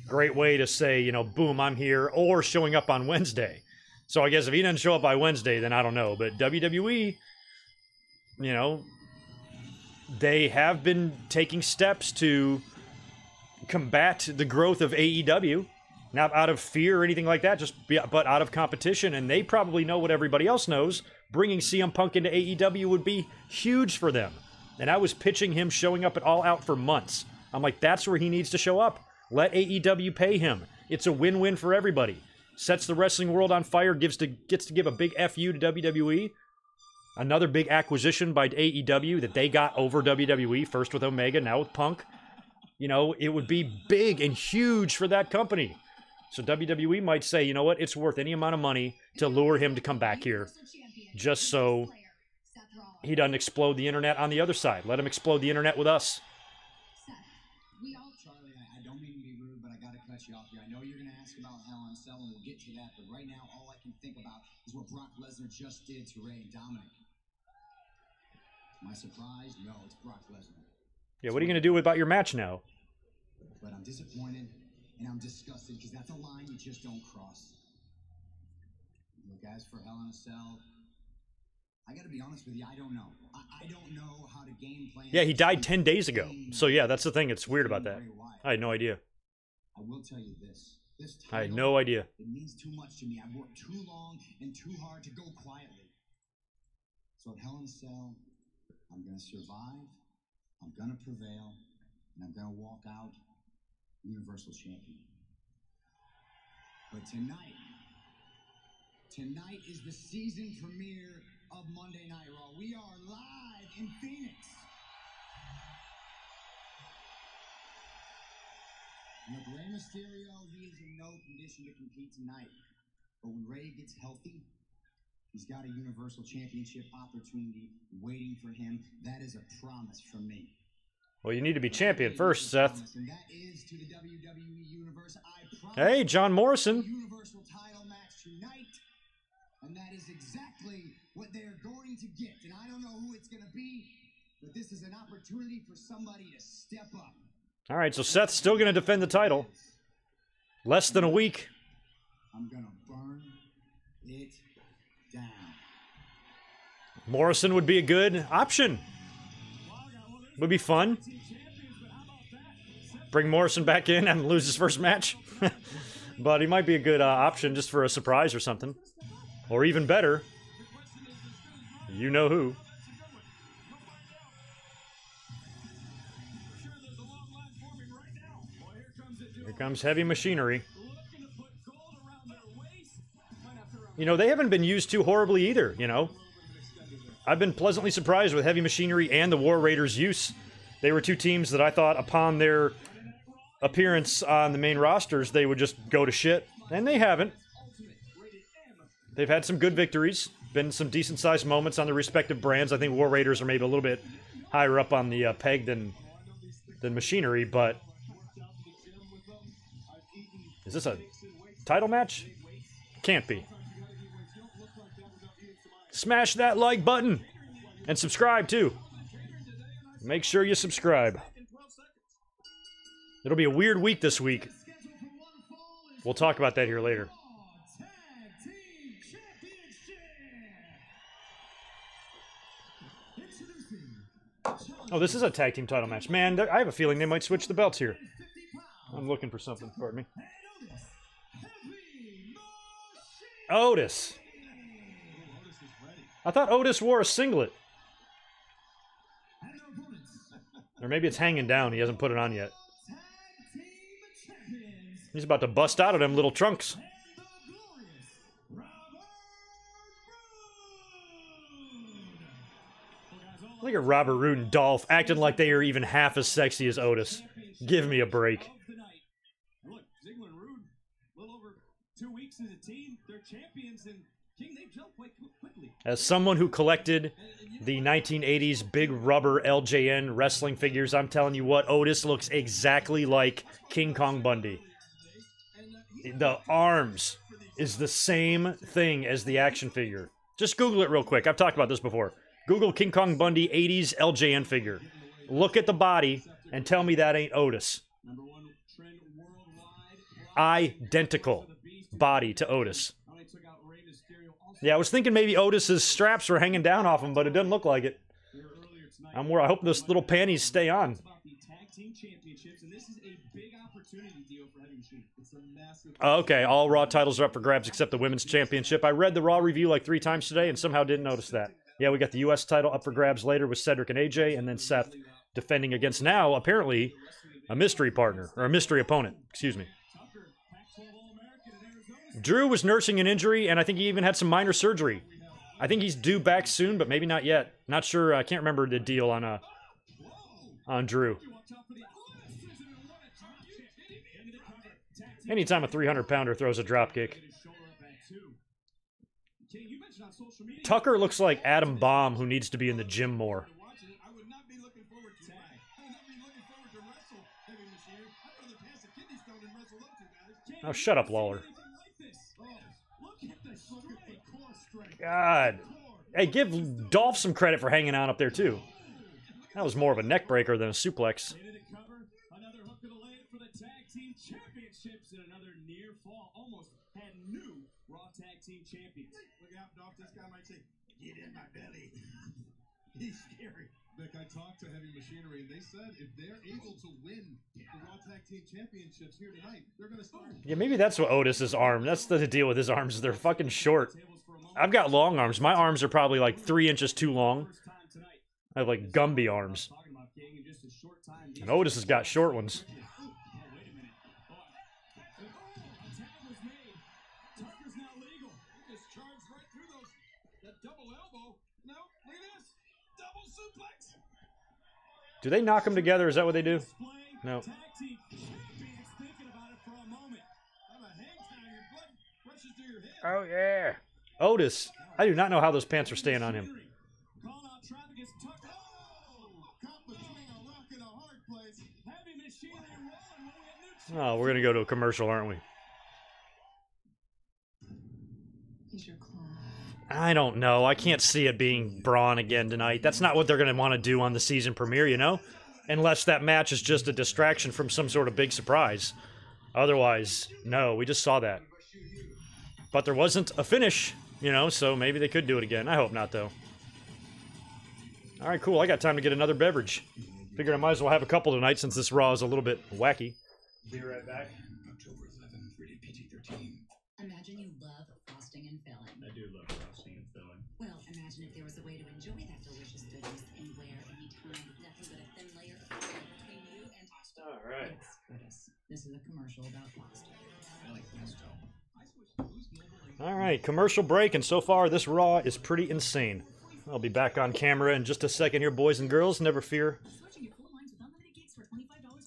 Great way to say, you know, boom, I'm here. Or showing up on Wednesday. So I guess if he doesn't show up by Wednesday, then I don't know. But WWE, you know, they have been taking steps to combat the growth of AEW. Not out of fear or anything like that, but out of competition. And they probably know what everybody else knows. Bringing CM Punk into AEW would be huge for them. And I was pitching him showing up at All Out for months. I'm like, that's where he needs to show up. Let AEW pay him. It's a win-win for everybody. Sets the wrestling world on fire, gets to give a big FU to WWE. Another big acquisition by AEW that they got over WWE, first with Omega, now with Punk. You know, it would be big and huge for that company. So WWE might say, you know what, it's worth any amount of money to lure him to come back here, just so he doesn't explode the internet on the other side. Let him explode the internet with us. Charlie, I don't mean to be rude, but I got to cut you off here. I know you're going to ask about Hell in a Cell, and we'll get to that. But right now, all I can think about is what Brock Lesnar just did to Ray and Dominic. My surprise? No, it's Brock Lesnar. Yeah, what are you going to do about your match now? But I'm disappointed and I'm disgusted because that's a line you just don't cross. Look, as for Hell in a Cell, I got to be honest with you, I don't know. I don't know how to game plan. Yeah, he died 10 days ago. So yeah, that's the thing. It's weird about that. I had no idea. I will tell you this. I had no idea. It means too much to me. I've worked too long and too hard to go quietly. So at Hell in a Cell, I'm going to survive, I'm going to prevail, and I'm going to walk out Universal Champion. But tonight is the season premiere of Monday Night Raw. We are live in Phoenix. Look, Rey Mysterio, he is in no condition to compete tonight. But when Rey gets healthy, he's got a Universal Championship opportunity waiting for him. That is a promise from me. Well, you need to be champion first, Seth. And that is to the WWE Universe. I promise Hey, John Morrison. Universal title match tonight. And that is exactly what they're going to get. And I don't know who it's going to be, but this is an opportunity for somebody to step up. All right, so Seth's still going to defend the title. Less than a week. I'm going to burn it down. Morrison would be a good option. Would be fun. Bring Morrison back in and lose his first match. But he might be a good option just for a surprise or something. Or even better, you know who. Here comes Heavy Machinery. You know, they haven't been used too horribly either, you know. I've been pleasantly surprised with Heavy Machinery and the War Raiders' use. They were two teams that I thought upon their appearance on the main rosters, they would just go to shit. And they haven't. They've had some good victories. Been some decent-sized moments on the respective brands. I think War Raiders are maybe a little bit higher up on the peg than Machinery, but... Is this a title match? Can't be. Smash that like button and subscribe too. Make sure you subscribe. It'll be a weird week this week. We'll talk about that here later. Oh, this is a tag team title match. Man, I have a feeling they might switch the belts here. I'm looking for something. Pardon me. Otis. I thought Otis wore a singlet. Or maybe it's hanging down. He hasn't put it on yet. He's about to bust out of them little trunks. Look at Robert Roode and Dolph acting like they are even half as sexy as Otis. Give me a break. Look, Ziggler and Roode, a little over 2 weeks as a team, they're champions, and King, they jump quite quickly. As someone who collected the 1980s big rubber LJN wrestling figures, I'm telling you what, Otis looks exactly like King Kong Bundy. The arms is the same thing as the action figure. Just Google it real quick. I've talked about this before. Google King Kong Bundy 80s LJN figure. Look at the body and tell me that ain't Otis. Identical body to Otis. Yeah, I was thinking maybe Otis's straps were hanging down off him, but it doesn't look like it. I hope those little panties stay on. Okay, all Raw titles are up for grabs except the Women's Championship. I read the Raw review like 3 times today and somehow didn't notice that. Yeah, we got the U.S. title up for grabs later with Cedric and AJ, and then Seth defending against now, apparently, a mystery partner, or a mystery opponent, excuse me. Drew was nursing an injury, and I think he even had some minor surgery. I think he's due back soon, but maybe not yet. Not sure, I can't remember the deal on Drew. Anytime a 300-pounder throws a dropkick. Tucker looks like Adam Bomb, who needs to be in the gym more. Oh, shut up, Lawler. God. Hey, give Dolph some credit for hanging on up there, too. That was more of a neck breaker than a suplex. Another hook to the leg for the tag team championships and another near fall. Almost had new Raw tag team champions. Look out, Dolph. This guy might say, "Get in my belly." He's scary. Vic, I talked to Heavy Machinery, and they said if they're able to win the Raw tag team championships here tonight, they're going to start. Yeah, maybe that's what Otis's arm. That's the deal with his arms. They're fucking short. I've got long arms. My arms are probably like 3 inches too long. I have like Gumby arms. And Otis has got short ones. Do they knock them together? Is that what they do? No. Oh, yeah. Otis. I do not know how those pants are staying on him. Oh, we're going to go to a commercial, aren't we? I don't know. I can't see it being Braun again tonight. That's not what they're going to want to do on the season premiere, you know? Unless that match is just a distraction from some sort of big surprise. Otherwise, no, we just saw that. But there wasn't a finish, you know, so maybe they could do it again. I hope not, though. All right, cool. I got time to get another beverage. Figured I might as well have a couple tonight since this Raw is a little bit wacky. Be right back. October 11th, rated PG-13. Imagine you love frosting and filling. I do love frosting and filling. Well, imagine if there was a way to enjoy that delicious goodness anywhere, anytime, with nothing but a thin layer of filling between you and... All right. Yes, Curtis. This is a commercial about pasta. I like pesto. All right, commercial break, and so far this Raw is pretty insane. I'll be back on camera in just a second here, boys and girls. Never fear.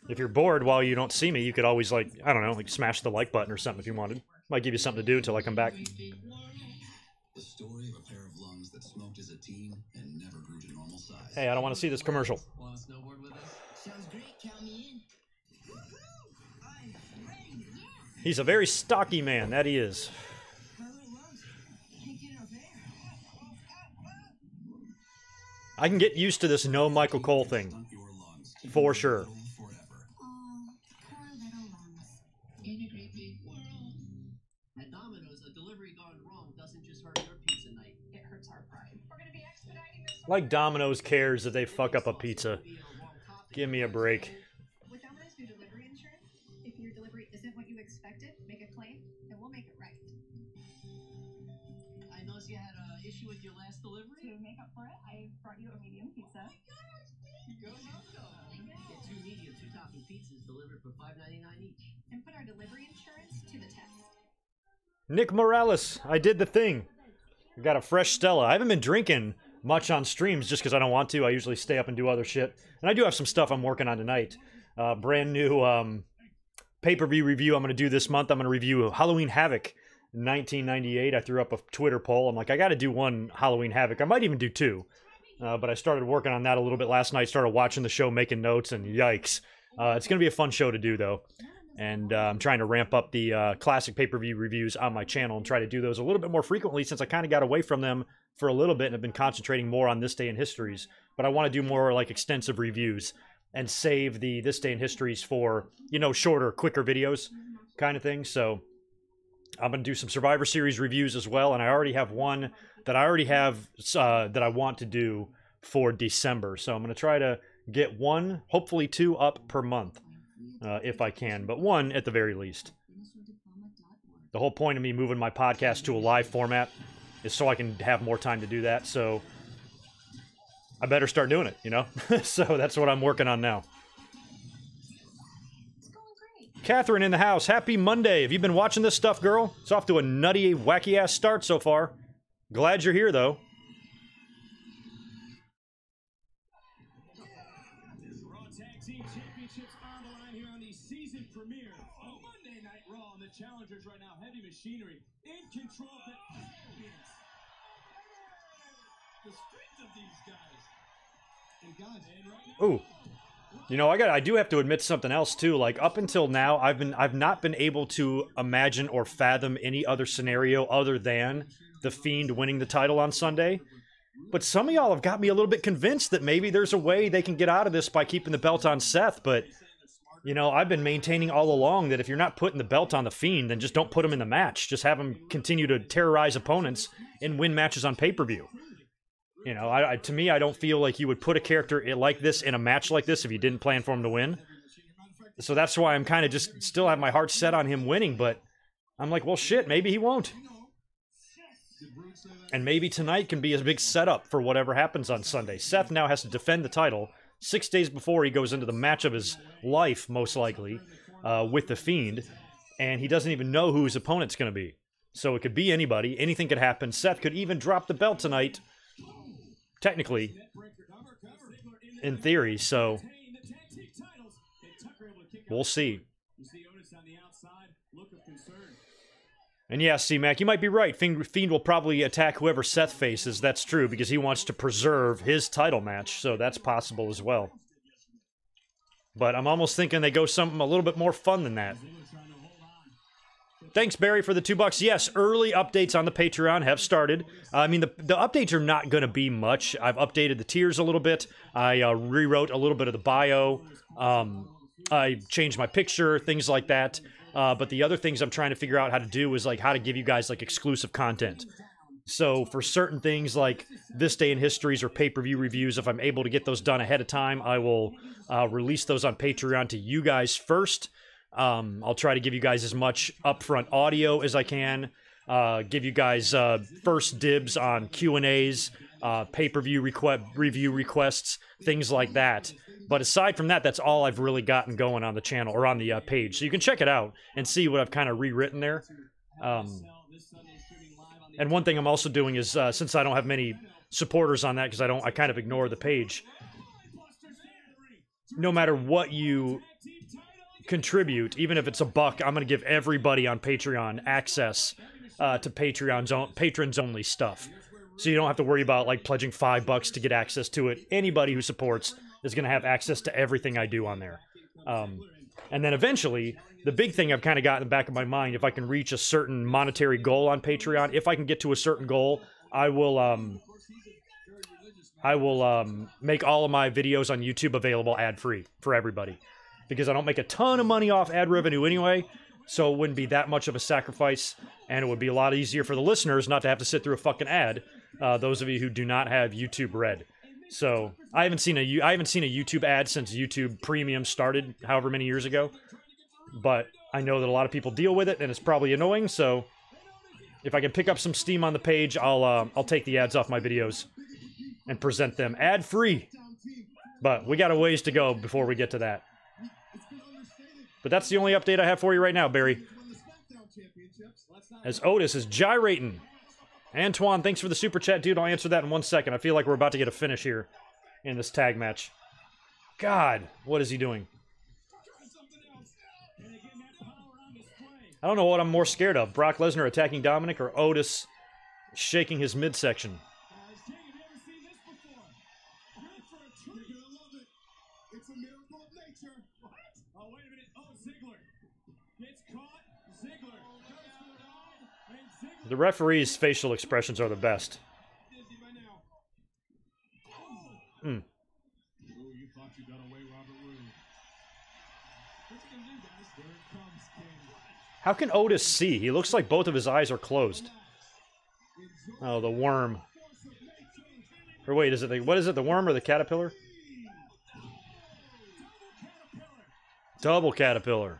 If you're bored while you don't see me, you could always, like, I don't know, like smash the like button or something if you wanted. Might give you something to do until I come back. The story of a pair of lungs that smoked as a teen and never grew to normal size. Hey, I don't want to see this commercial. Want to snowboard with us? Sounds great. Count me in. I'm ready. Yeah. He's a very stocky man, that he is. My little lungs can't get enough air. I can get used to this no Michael Cole thing. Stunt your lungs. Keep For them sure. full forever. Oh, poor little lungs. In a great big world. At Domino's, a delivery gone wrong doesn't just hurt your pizza night. It hurts our pride. We're gonna be expediting this. Like Domino's cares if they fuck up a pizza. Give me a break. With Domino's new delivery insurance, if your delivery isn't what you expected, make a claim, and we'll make it right. I noticed you had an issue with your last To delivery. make up for it, I brought you a medium pizza. Get 2 medium, 2 topping pizzas delivered for $5.99 each. And put our delivery insurance to the test. Nick Morales, I did the thing. I got a fresh Stella. I haven't been drinking much on streams just because I don't want to. I usually stay up and do other shit. And I do have some stuff I'm working on tonight. Brand new pay-per-view review I'm going to do this month. I'm going to review Halloween Havoc 1998. I threw up a Twitter poll. I'm like, I got to do one Halloween Havoc. I might even do 2. But I started working on that a little bit last night. Started watching the show, making notes, and yikes. It's going to be a fun show to do, though. And I'm trying to ramp up the classic pay-per-view reviews on my channel and try to do those a little bit more frequently since I kind of got away from them for a little bit and have been concentrating more on This Day in Histories. But I want to do more like extensive reviews and save the This Day in Histories for, you know, shorter, quicker videos kind of thing. So I'm going to do some Survivor Series reviews as well. And I already have one that I want to do for December. So I'm going to try to get 1, hopefully 2 up per month. If I can, but 1 at the very least. The whole point of me moving my podcast to a live format is so I can have more time to do that, so I better start doing it, you know? So that's what I'm working on now. It's going great. Catherine in the house, happy Monday. Have you been watching this stuff, girl? It's off to a nutty, wacky-ass start so far. Glad you're here, though. Raw Tag Team Championships on the line here on the season premiere of Monday Night Raw. And the challengers right now, Heavy Machinery, in control of the audience. The strength of these guys. Hey guys, And right now, Ooh. You know, I do have to admit something else too. Like up until now, I've not been able to imagine or fathom any other scenario other than the Fiend winning the title on Sunday. But some of y'all have got me a little bit convinced that maybe there's a way they can get out of this by keeping the belt on Seth. But, you know, I've been maintaining all along that if you're not putting the belt on The Fiend, then just don't put him in the match. Just have him continue to terrorize opponents and win matches on pay-per-view. You know, to me, I don't feel like you would put a character like this in a match like this if you didn't plan for him to win. So that's why I'm kind of just still have my heart set on him winning, but I'm like, well, shit, maybe he won't. And maybe tonight can be a big setup for whatever happens on Sunday. Seth now has to defend the title 6 days before he goes into the match of his life, most likely, with The Fiend. And he doesn't even know who his opponent's going to be. So it could be anybody. Anything could happen. Seth could even drop the belt tonight. Technically. In theory, so we'll see. And yeah, C-Mac, you might be right. Fiend will probably attack whoever Seth faces. That's true, because he wants to preserve his title match, so that's possible as well. But I'm almost thinking they go something a little bit more fun than that. Thanks, Barry, for the $2. Yes, early updates on the Patreon have started. I mean, the updates are not going to be much. I've updated the tiers a little bit. I rewrote a little bit of the bio. I changed my picture, things like that. But the other things I'm trying to figure out how to do is like how to give you guys like exclusive content. So for certain things like This Day in Histories or pay-per-view reviews, if I'm able to get those done ahead of time, I will release those on Patreon to you guys first. I'll try to give you guys as much upfront audio as I can. Give you guys first dibs on Q&As, pay-per-view review requests, things like that. But aside from that, that's all I've really gotten going on the channel, or on the page. So you can check it out and see what I've kind of rewritten there. And one thing I'm also doing is, since I don't have many supporters on that, because I kind of ignore the page, no matter what you contribute, even if it's $1, I'm going to give everybody on Patreon access to patrons only stuff. So you don't have to worry about like pledging $5 to get access to it. Anybody who supports is going to have access to everything I do on there. And then eventually, the big thing I've kind of got in the back of my mind, if I can reach a certain monetary goal on Patreon, if I can get to a certain goal, I will make all of my videos on YouTube available ad-free for everybody. Because I don't make a ton of money off ad revenue anyway, so it wouldn't be that much of a sacrifice, and it would be a lot easier for the listeners not to have to sit through a fucking ad, those of you who do not have YouTube Red. So, I haven't seen a YouTube ad since YouTube Premium started however many years ago, but I know that a lot of people deal with it, and it's probably annoying, so if I can pick up some steam on the page, I'll take the ads off my videos and present them ad-free. But we got a ways to go before we get to that. But that's the only update I have for you right now, Barry. As Otis is gyrating. Antoine, thanks for the super chat, dude. I'll answer that in 1 second. I feel like we're about to get a finish here in this tag match. God, what is he doing? I don't know what I'm more scared of. Brock Lesnar attacking Dominic or Otis shaking his midsection. The referee's facial expressions are the best. How can Otis see? He looks like both of his eyes are closed. Oh, the worm. Or wait, what is it, the worm or the caterpillar? Double caterpillar.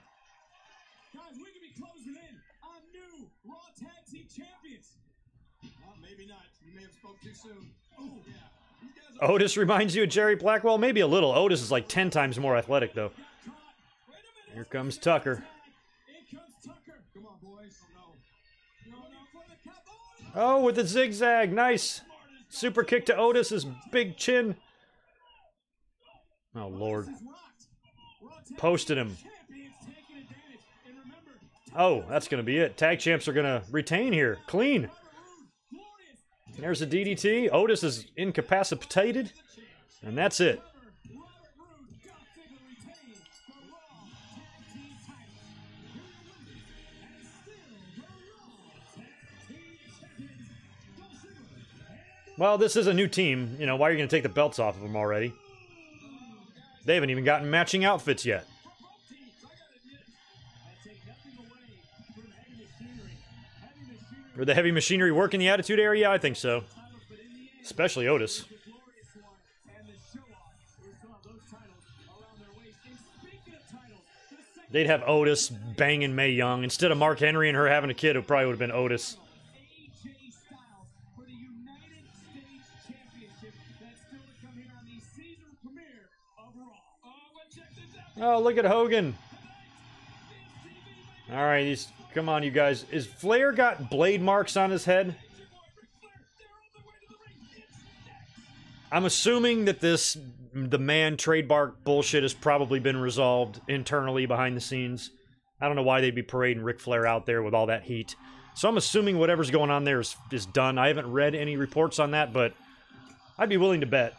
Otis reminds you of Jerry Blackwell? Maybe a little. Otis is like 10 times more athletic, though. Here comes Tucker. Oh, with the zigzag. Nice. Super kick to Otis's big chin. Oh, Lord. Posted him. Oh, that's going to be it. Tag champs are going to retain here. Clean. There's a DDT. Otis is incapacitated. And that's it. Well, this is a new team. You know, why are you going to take the belts off of them already? They haven't even gotten matching outfits yet. Are the heavy machinery working the Attitude Era? I think so. Especially Otis. They'd have Otis banging Mae Young. Instead of Mark Henry and her having a kid, it probably would have been Otis. Oh, look at Hogan. All right, come on, you guys. Is Flair got blade marks on his head? I'm assuming that the man trademark bullshit has probably been resolved internally behind the scenes. I don't know why they'd be parading Ric Flair out there with all that heat. So I'm assuming whatever's going on there is done. I haven't read any reports on that, but I'd be willing to bet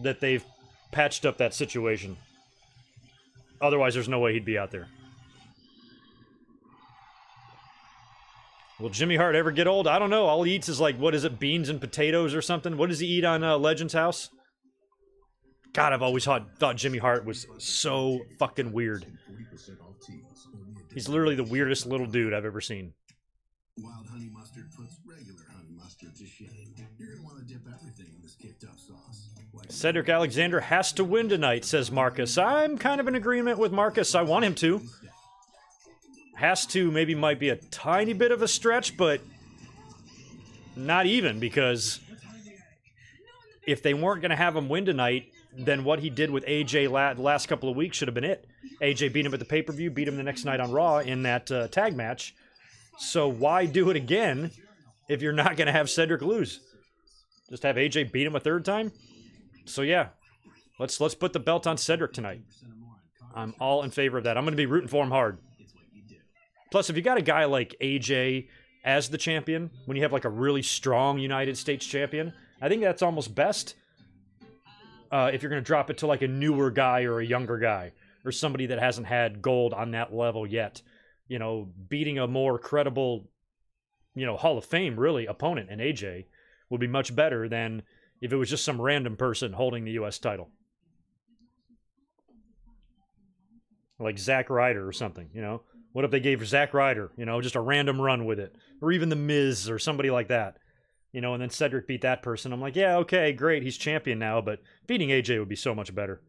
that they've patched up that situation. Otherwise, there's no way he'd be out there. Will Jimmy Hart ever get old? I don't know. All he eats is like, what is it, beans and potatoes or something? What does he eat on Legends House? God, I've always thought Jimmy Hart was so fucking weird. He's literally the weirdest little dude I've ever seen. Wild honey mustard puts regular honey mustard to shame. You're gonna want to dip everything in this kicked up sauce. Cedric Alexander has to win tonight, says Marcus. I'm kind of in agreement with Marcus. I want him to. Has to maybe might be a tiny bit of a stretch, but not even, because if they weren't going to have him win tonight, then what he did with AJ the last couple of weeks should have been it. AJ beat him at the pay-per-view, beat him the next night on Raw in that tag match. So why do it again if you're not going to have Cedric lose? Just have AJ beat him a third time? So yeah, let's put the belt on Cedric tonight. I'm all in favor of that. I'm going to be rooting for him hard. Plus, if you got a guy like AJ as the champion, when you have like a really strong United States champion, I think that's almost best if you're going to drop it to like a newer guy or a younger guy or somebody that hasn't had gold on that level yet. You know, beating a more credible, you know, Hall of Fame, really, opponent in AJ would be much better than if it was just some random person holding the U.S. title. Like Zack Ryder or something, you know? What if they gave Zack Ryder, you know, just a random run with it? Or even The Miz or somebody like that. You know, and then Cedric beat that person. I'm like, yeah, okay, great, he's champion now, but beating AJ would be so much better.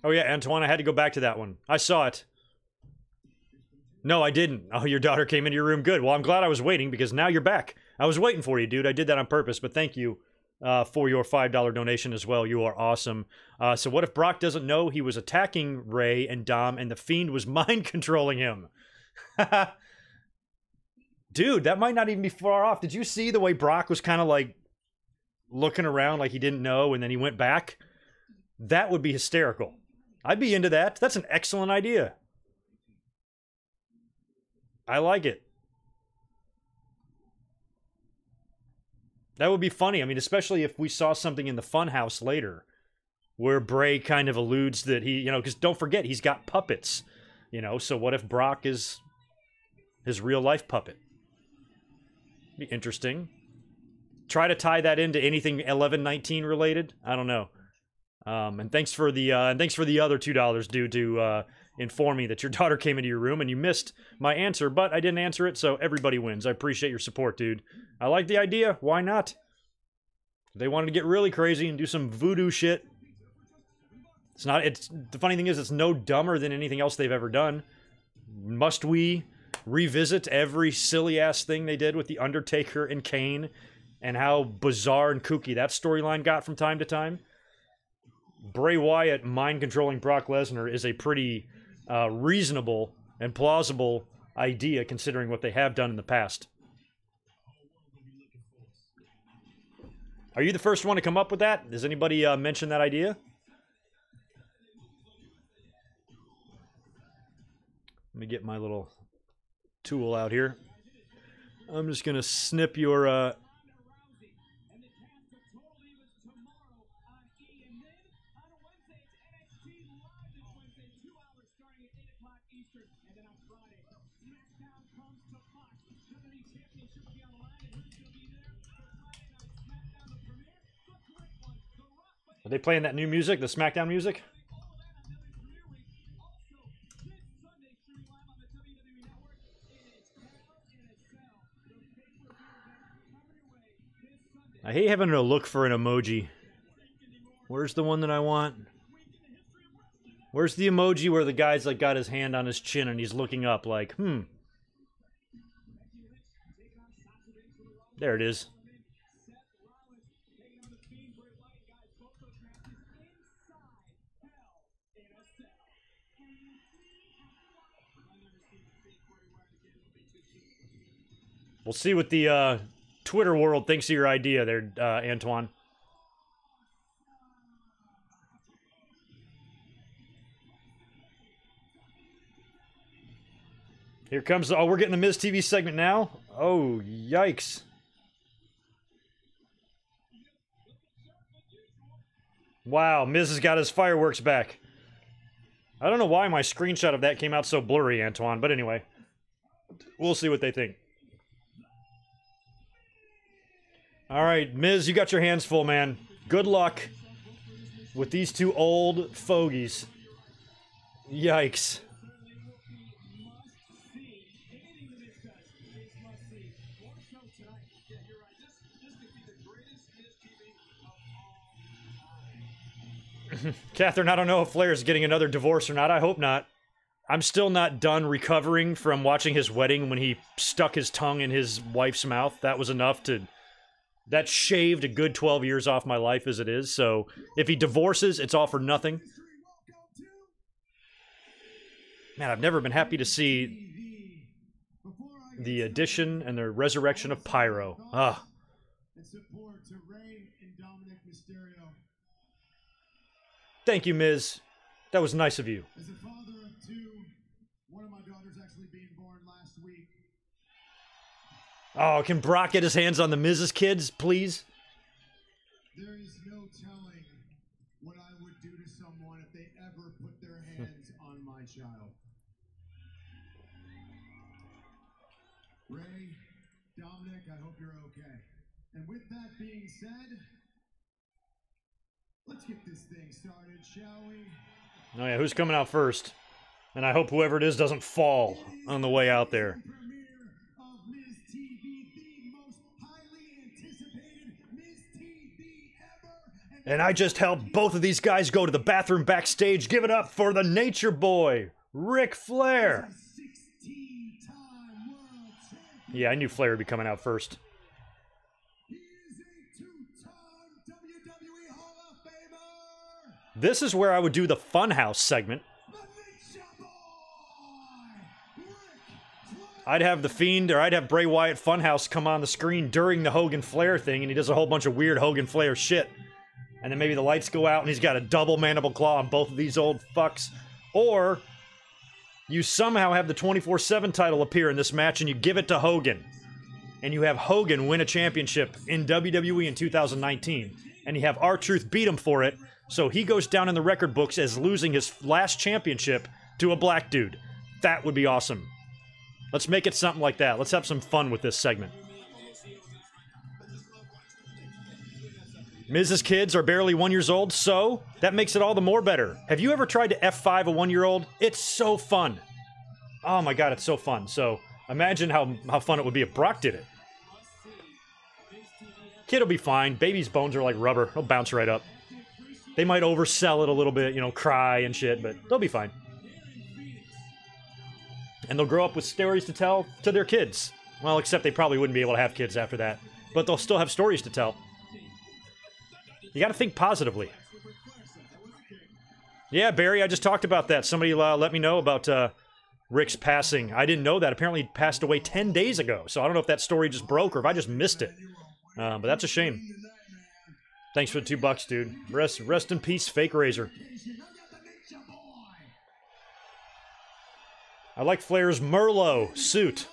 Oh yeah, Antoine, I had to go back to that one. I saw it. No, I didn't. Oh, your daughter came into your room. Good. Well, I'm glad I was waiting because now you're back. I was waiting for you, dude. I did that on purpose, but thank you for your $5 donation as well. You are awesome. So what if Brock doesn't know he was attacking Ray and Dom and the Fiend was mind controlling him? Dude, that might not even be far off. Did you see the way Brock was kind of like looking around like he didn't know and then he went back? That would be hysterical. I'd be into that. That's an excellent idea. I like it. That would be funny. I mean, especially if we saw something in the Funhouse later where Bray kind of alludes that he, you know, because don't forget, he's got puppets, you know, so what if Brock is his real life puppet? Be interesting. Try to tie that into anything 1119 related. I don't know. And thanks for the other $2, dude, to inform me that your daughter came into your room and you missed my answer, but I didn't answer it, so everybody wins. I appreciate your support, dude. I like the idea. Why not? If they wanted to get really crazy and do some voodoo shit. The funny thing is, it's no dumber than anything else they've ever done. Must we revisit every silly-ass thing they did with The Undertaker and Kane and how bizarre and kooky that storyline got from time to time? Bray Wyatt mind-controlling Brock Lesnar is a pretty reasonable and plausible idea considering what they have done in the past. Are you the first one to come up with that? Does anybody mention that idea? Let me get my little tool out here. I'm just gonna snip your Are they playing that new music, the SmackDown music? I hate having to look for an emoji. Where's the one that I want? Where's the emoji where the guy's like got his hand on his chin and he's looking up like, There it is. We'll see what the Twitter world thinks of your idea there, Antoine. Here comes... Oh, we're getting the Miz TV segment now? Oh, yikes. Wow, Miz has got his fireworks back. I don't know why my screenshot of that came out so blurry, Antoine, but anyway. We'll see what they think. Alright, Miz, you got your hands full, man. Good luck with these two old fogies. Yikes. Catherine, I don't know if Flair's getting another divorce or not. I hope not. I'm still not done recovering from watching his wedding when he stuck his tongue in his wife's mouth. That was enough to... That shaved a good 12 years off my life as it is, so if he divorces, it's all for nothing. Man, I've never been happy to see the addition and the resurrection of Pyro. Ah. Thank you, Miz. That was nice of you. As a father of two, one of my daughters actually being born last week. Oh, can Brock get his hands on the Miz's kids, please? There is no telling what I would do to someone if they ever put their hands on my child. Ray, Dominic, I hope you're okay. And with that being said, let's get this thing started, shall we? Oh yeah, who's coming out first? And I hope whoever it is doesn't fall on the way out there. And I just helped both of these guys go to the bathroom backstage. Give it up for the Nature Boy, Ric Flair. Yeah, I knew Flair would be coming out first. This is where I would do the Funhouse segment. I'd have The Fiend, or I'd have Bray Wyatt Funhouse come on the screen during the Hogan Flair thing, and he does a whole bunch of weird Hogan Flair shit. And then maybe the lights go out and he's got a double mandible claw on both of these old fucks. Or you somehow have the 24/7 title appear in this match and you give it to Hogan. And you have Hogan win a championship in WWE in 2019. And you have R-Truth beat him for it, so he goes down in the record books as losing his last championship to a black dude. That would be awesome. Let's make it something like that. Let's have some fun with this segment. Miz's kids are barely 1 year old, so that makes it all the more better. Have you ever tried to F5 a 1 year old? It's so fun. Oh my god, it's so fun. So imagine how fun it would be if Brock did it. Kid will be fine. Baby's bones are like rubber. He'll bounce right up. They might oversell it a little bit, you know, cry and shit, but they'll be fine. And they'll grow up with stories to tell to their kids. Well, except they probably wouldn't be able to have kids after that. But they'll still have stories to tell. You gotta think positively. Yeah, Barry, I just talked about that. Somebody let me know about Rick's passing. I didn't know that. Apparently he passed away 10 days ago. So I don't know if that story just broke or if I just missed it. But that's a shame. Thanks for the $2, dude. Rest in peace, Fake Razor. I like Flair's Merlot suit.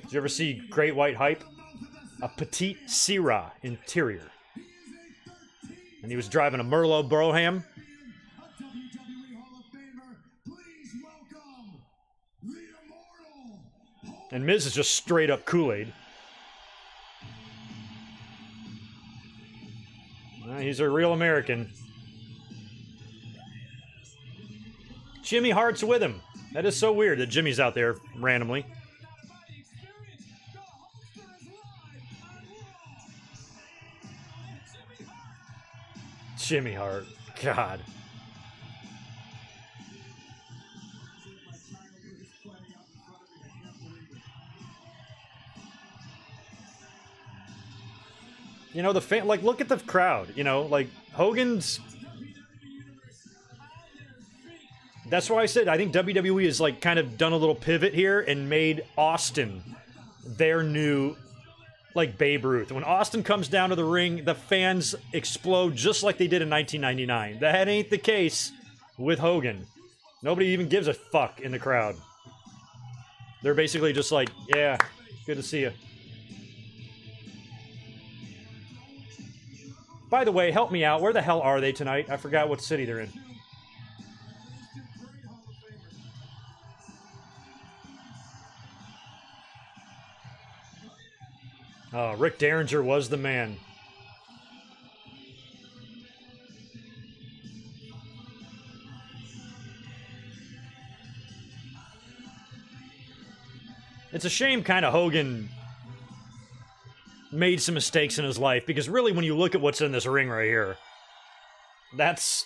Did you ever see Great White Hype? A Petite Syrah interior. And he was driving a Merlot Broham. A WWE Hall of Famer. Please welcome the immortal. And Miz is just straight up Kool-Aid. He's a real American. Jimmy Hart's with him. That is so weird that Jimmy's out there randomly. Jimmy Hart. God. You know, the fan, like, look at the crowd. You know, like, Hogan's. That's why I said I think WWE has, like, kind of done a little pivot here and made Austin their new, like, Babe Ruth. When Austin comes down to the ring, the fans explode just like they did in 1999. That ain't the case with Hogan. Nobody even gives a fuck in the crowd. They're basically just like, yeah, good to see you. By the way, help me out. Where the hell are they tonight? I forgot what city they're in. Oh, Rick Derringer was the man. It's a shame kind of Hogan made some mistakes in his life, because really when you look at what's in this ring right here, that's...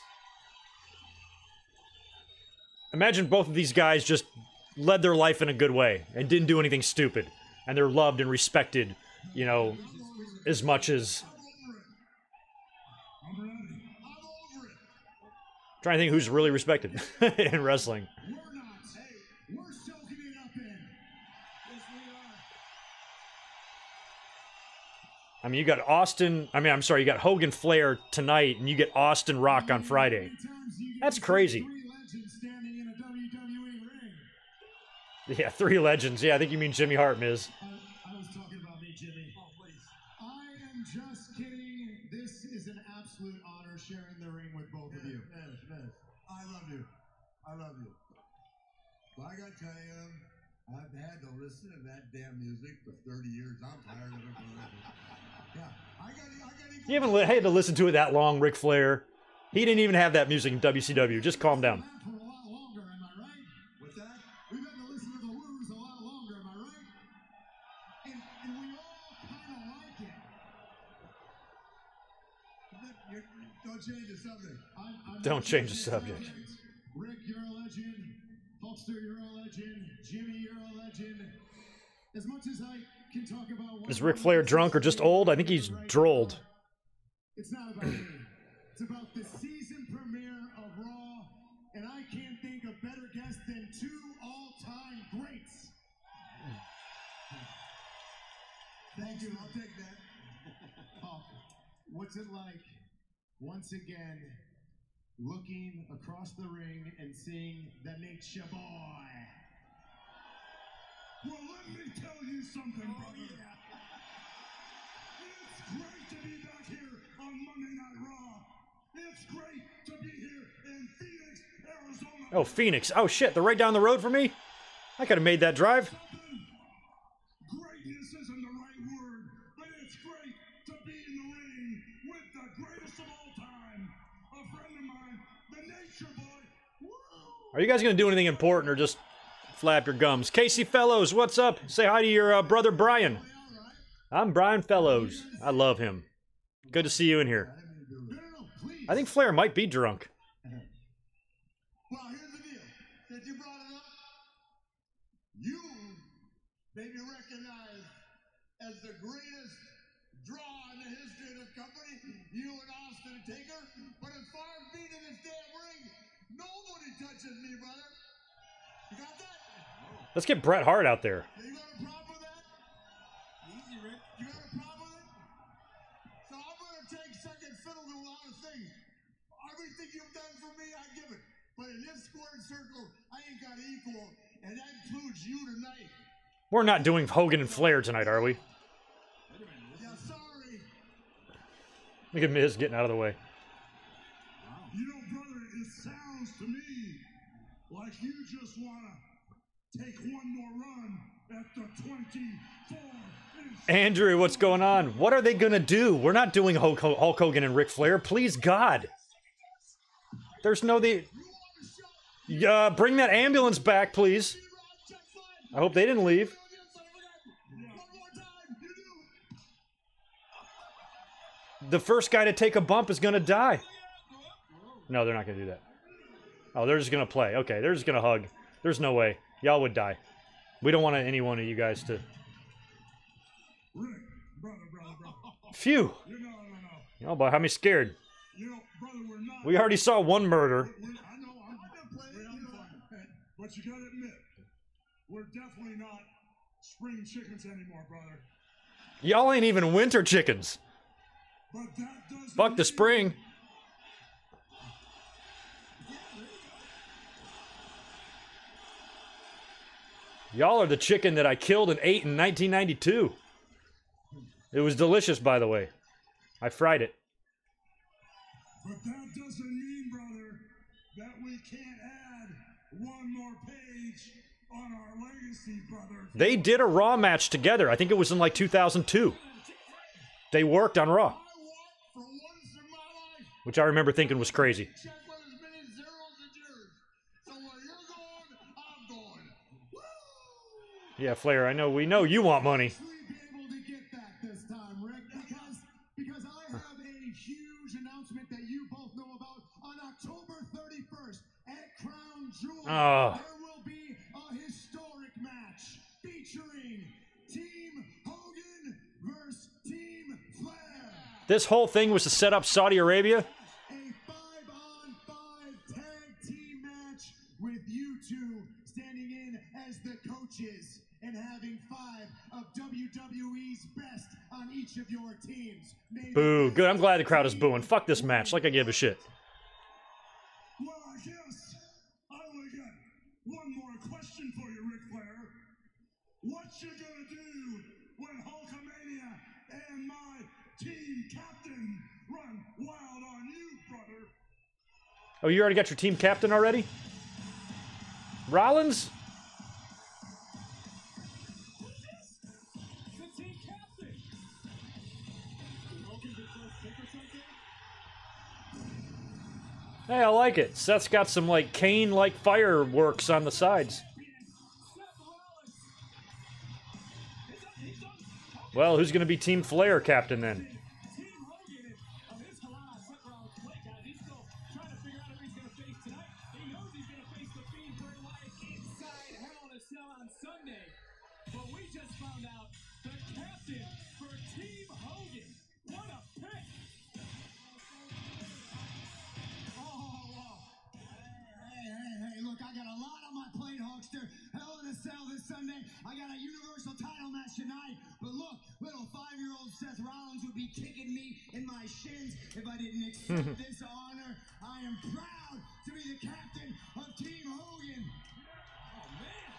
Imagine both of these guys just led their life in a good way and didn't do anything stupid, and they're loved and respected, you know, as much as... Trying to think who's really respected in wrestling. I mean, you got Austin... I'm sorry, you got Hogan Flair tonight, and you get Austin Rock on Friday. That's crazy. Yeah, 3 legends. Yeah, I think you mean Jimmy Hart, Miz. I was talking about me, Jimmy. Oh, please. I am just kidding. This is an absolute honor sharing the ring with both of you. Miz. I love you. I love you. Well, I gotta tell you, I've had to listen to that damn music for 30 years. I'm tired of it forever. Yeah, I got. You haven't had to listen to it that long, Ric Flair. He didn't even have that music in WCW. Just calm down. For a lot longer, am I right? What's that? We've had to listen to the Woos a lot longer, am I right? And we all kind of like it. Don't change the subject. Don't change the subject. Rick, you're a legend. Hulkster, you're a legend. Jimmy, you're a legend. As much as I can talk about... Is Ric Flair drunk or just old? I think he's drolled. It's not about me. It's about the season premiere of Raw, and I can't think of better guests than 2 all-time greats. Thank you. I'll take that. Oh, what's it like, once again, looking across the ring and seeing the Nature Boy? Well, let me tell you something, brother. Yeah. It's great to be back here on Monday Night Raw. It's great to be here in Phoenix, Arizona. Oh, Phoenix. Oh, shit. They're right down the road from me? I could have made that drive. Greatness isn't the right word, but it's great to be in the ring with the greatest of all time. A friend of mine, the Nature Boy. Woo! Are you guys going to do anything important or just flap your gums? Casey Fellows, what's up? Say hi to your brother Brian. I'm Brian Fellows. I love him. Good to see you in here. I think Flair might be drunk. Well, here's the deal. Since you brought it up, you may be recognized as the greatest draw in the history of this company. You and Austin Taker. But as far as being in this damn ring, nobody touches me, brother. You got that? Let's get Bret Hart out there. You got a problem with that? Easy, Rick. You got a problem with it? So I'm going to take second fiddle to a lot of things. Everything you've done for me, I give it. But in this squared circle, I ain't got equal, and that includes you tonight. We're not doing Hogan and Flair tonight, are we? Yeah, sorry. Look at Miz getting out of the way. You know, brother, it sounds to me like you just want to take one more run at the 24-inch. Andrew, what's going on? What are they gonna do? We're not doing Hulk Hogan and Ric Flair. Please, God. There's no the. Bring that ambulance back, please. I hope they didn't leave. The first guy to take a bump is gonna die. No, they're not gonna do that. Oh, they're just gonna play. Okay, they're just gonna hug. There's no way. Y'all would die. We don't want any one of you guys to. Rick, brother. Phew. No. Oh, boy, how me scared. You know, brother, we're not. We already saw one murder. I know, I'm not playing, but you gotta admit, we're definitely not spring chickens anymore, brother. Y'all ain't even winter chickens. But that doesn't Fuck the mean- spring. Y'all are the chicken that I killed and ate in 1992. It was delicious, by the way. I fried it. But that doesn't mean, brother, that we can't add one more page on our legacy, brother. They did a Raw match together. I think it was in like 2002. They worked on Raw, I want, for once in my life, which I remember thinking was crazy. check with as many zeros as yours. So where you're going, I'm going. Woo! Yeah, Flair, I know. We know you want money. Actually be able to get that this time, Rick, because I have a huge announcement that you both know about. On October 31st at Crown Jewel, Oh. there will be a historic match featuring Team Hogan versus Team Flair. This whole thing was to set up Saudi Arabia. A 5-on-5 tag team match with you two standing in as the coaches and having 5 of WWE's best on each of your teams. Maybe Boo. best Good. I'm glad the crowd is team booing. Fuck this match. Like I give a shit. Well, I guess I only got one more question for you, Ric Flair. What you gonna do when Hulkamania and my team captain run wild on you, brother? Oh, you already got your team captain already? Rollins? The team captain. Did Hogan get first pick or something? Hey, I like it. Seth's got some, like, Kane-like fireworks on the sides. Seth Rollins. He's done. Well, who's going to be Team Flair captain then? Team Hogan and his collide. Seth Rollins play, guys. He's still trying to figure out if he's going to face tonight. He knows he's going to face the Fiend Bray Wyatt inside Hell in a Cell on Sunday. But we just found out the captain for Team Hogan. What a pick! Hey, look, I got a lot on my plate, Hulkster. Hell in a Cell this Sunday. I got a Universal title match tonight. But look, little 5-year-old Seth Rollins would be kicking me in my shins if I didn't accept this honor. I am proud to be the captain of Team Hogan. Oh, man.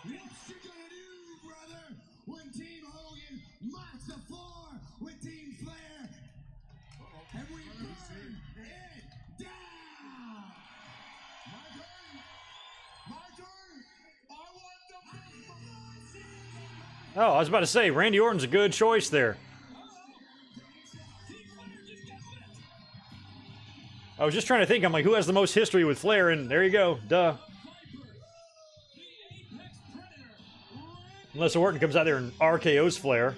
What you gonna do, brother, when Team Hogan mops the floor with Team Flair? And we burn it down! My turn! My turn! I want the best. Oh, I was about to say, Randy Orton's a good choice there. I was just trying to think. I'm like, who has the most history with Flair? And there you go. Duh. Unless Orton comes out there and RKO's Flair.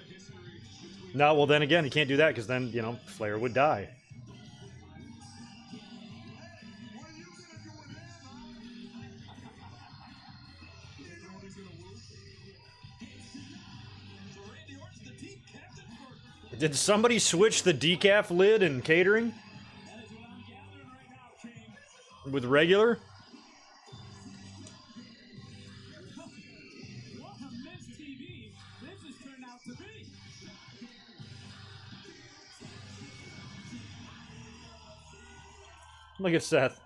No, well then again, he can't do that because then, you know, Flair would die. What are you gonna do with him? You know he's gonna whoop. So Randy Orton's the team captain for. Did somebody switch the decaf lid in catering That is what I'm gathering right now, King. with regular? What a missed TV this has turned out to be. Look at Seth.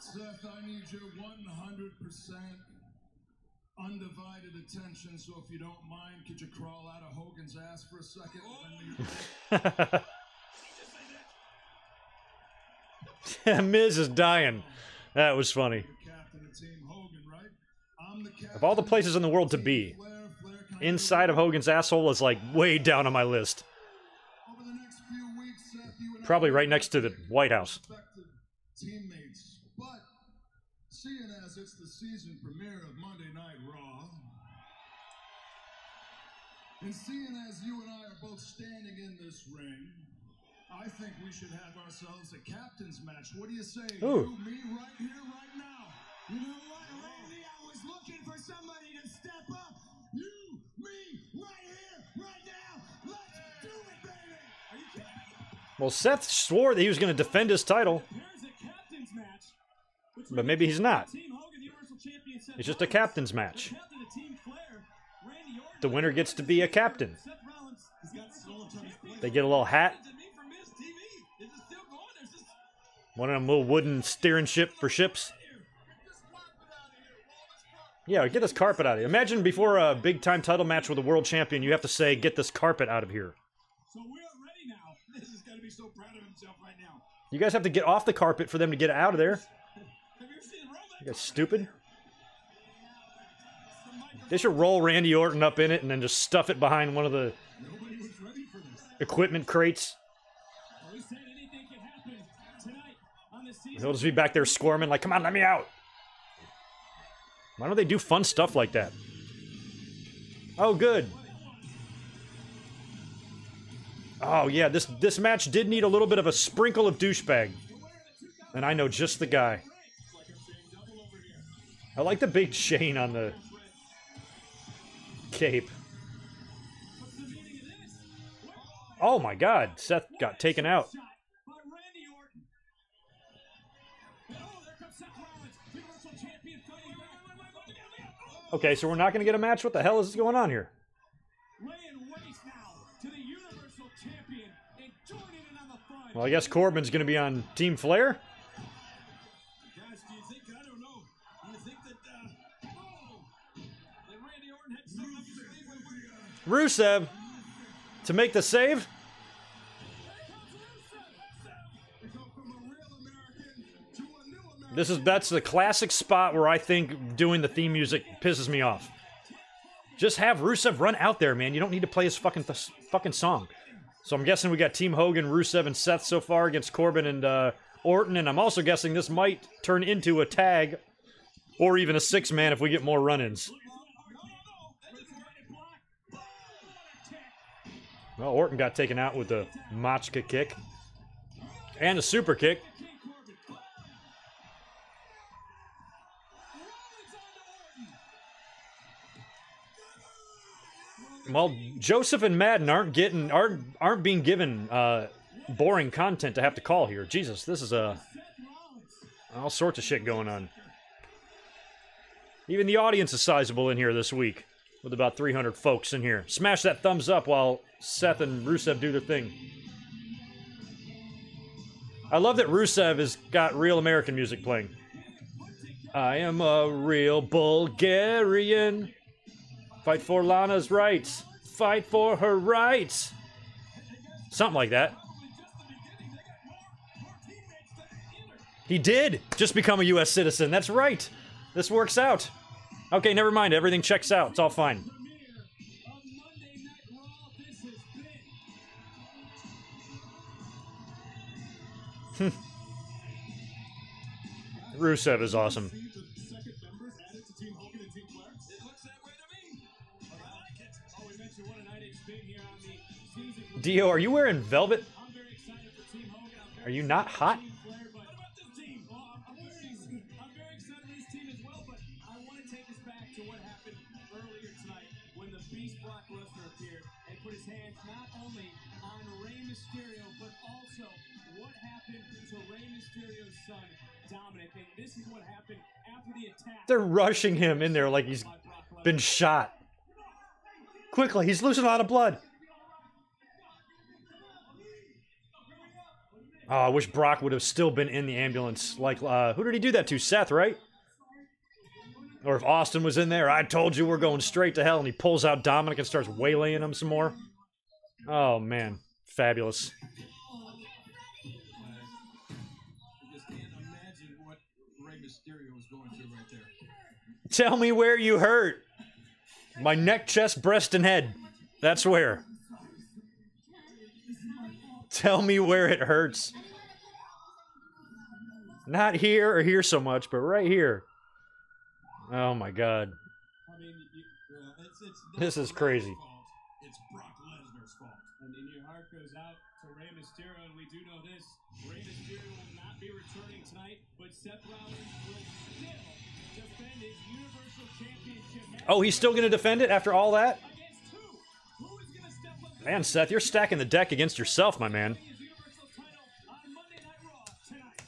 Seth, I need your 100% undivided attention, so if you don't mind, could you crawl out of Hogan's ass for a second? Miz is dying. That was funny. Captain of Team Hogan, right? I'm the captain Of all the places in the world to be, inside of Hogan's asshole is like way down on my list. Over the next few weeks, Seth, you and I Probably will right next to the White House. respected teammates. But seeing as it's the season premiere of Monday Night Raw, and seeing as you and I are both standing in this ring, I think we should have ourselves a captain's match. What do you say? Ooh. You, me, right here, right now. You know what, Randy? I was looking for somebody to step up. You, me, right here, right now. Let's do it, baby. Are you kidding me? Well, Seth swore that he was going to defend his title, There's a captain's match. but maybe he's not. Team Hogan, Universal Champion Seth It's just a Rollins, captain's match. the captain of Team Flair, Randy Orton. The winner gets to be a captain. Seth Rollins has got stolen from his place. They get a little hat, To me from Miz TV. Is it still going? There's just one of them little wooden steering ship for ships. Yeah, get this carpet out of here. Imagine before a big-time title match with a world champion, you have to say, get this carpet out of here. so we're ready now. This is gonna be so proud of himself right now. You guys have to get off the carpet for them to get out of there. Have you ever seen Roman? You guys stupid? They should roll Randy Orton up in it and then just stuff it behind one of the Nobody was ready for this. equipment crates. Well, we said anything can happen tonight on the season. He'll just be back there squirming like, come on, let me out. Why don't they do fun stuff like that? Oh, good. Oh, yeah, this match did need a little bit of a sprinkle of douchebag. And I know just the guy. I like the big chain on the cape. Oh my god, Seth got taken out. By Randy Orton. Oh, there comes Seth Rollins, Universal Champion fighting back. Okay, so we're not going to get a match? What the hell is going on here? Laying waste now to the Universal Champion and joining in on the fun. Well, I guess Corbin's going to be on Team Flair? Guys, do you think, I don't know, do you think that, that Randy Orton had something up his sleeve when Rusev to make the save? That's the classic spot where I think doing the theme music pisses me off. Just have Rusev run out there, man. You don't need to play his fucking song. So I'm guessing we got Team Hogan, Rusev, and Seth so far against Corbin and Orton, and I'm also guessing this might turn into a tag or even a six-man if we get more run-ins. Well, Orton got taken out with the Machka kick and a super kick. Well, Joseph and Madden aren't being given boring content to have to call here. Jesus, this is all sorts of shit going on. Even the audience is sizable in here this week, with about 300 folks in here. Smash that thumbs up while Seth and Rusev do their thing. I love that Rusev has got real American music playing. I am a real Bulgarian. Fight for Lana's rights. Fight for her rights. Something like that. He did just become a U.S. citizen. That's right. This works out. Okay, never mind. Everything checks out. It's all fine. Rusev is awesome. Dio, are you wearing velvet? Are you not hot? I'm very excited for this team as well, but I want to take us back to what happened earlier tonight when the Beast Brock Lesnar appeared and put his hands not only on Rey Mysterio, but also what happened to Rey Mysterio's son, Dominic. And this is what happened after the attack. They're rushing him in there like he's been shot. Quickly, he's losing a lot of blood. Oh, I wish Brock would have still been in the ambulance. Like, who did he do that to? Seth, right? Or if Austin was in there, I told you we're going straight to hell, and he pulls out Dominic and starts waylaying him some more. Oh, man. Fabulous. I just can't imagine what Rey Mysterio was going through right there. Tell me where you hurt. My neck, chest, breast, and head. That's where. Tell me where it hurts. Not here or here so much, but right here. Oh my God. I mean, it's This is crazy. fault. It's Brock Lesnar's fault. And your heart goes out to Rey Mysterio, and we do know this. Rey Mysterio will not be returning tonight, but Seth Rollins will still defend his Universal Championship. Oh, he's still going to defend it after all that? Against who? Who is going to step up Man, Seth, you're stacking the deck against yourself, my man. his Universal title on Monday Night Raw tonight?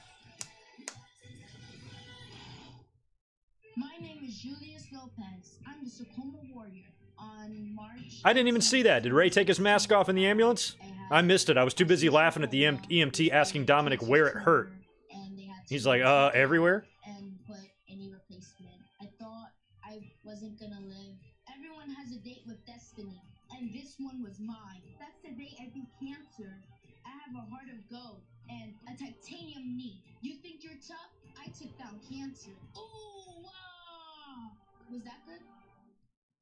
My name is Julius Lopez. I'm the Tacoma Warrior. On March... I didn't even see that. Did Ray take his mask off in the ambulance? I missed it. I was too busy laughing at the EMT asking Dominic where it hurt. And they had to He's like, everywhere? and put any replacement. I thought I wasn't gonna live. Everyone has a date with destiny, and this one was mine. That's the day I beat cancer. I have a heart of gold and a titanium knee. You think you're tough? I took down cancer. Ooh, wow! Was that good?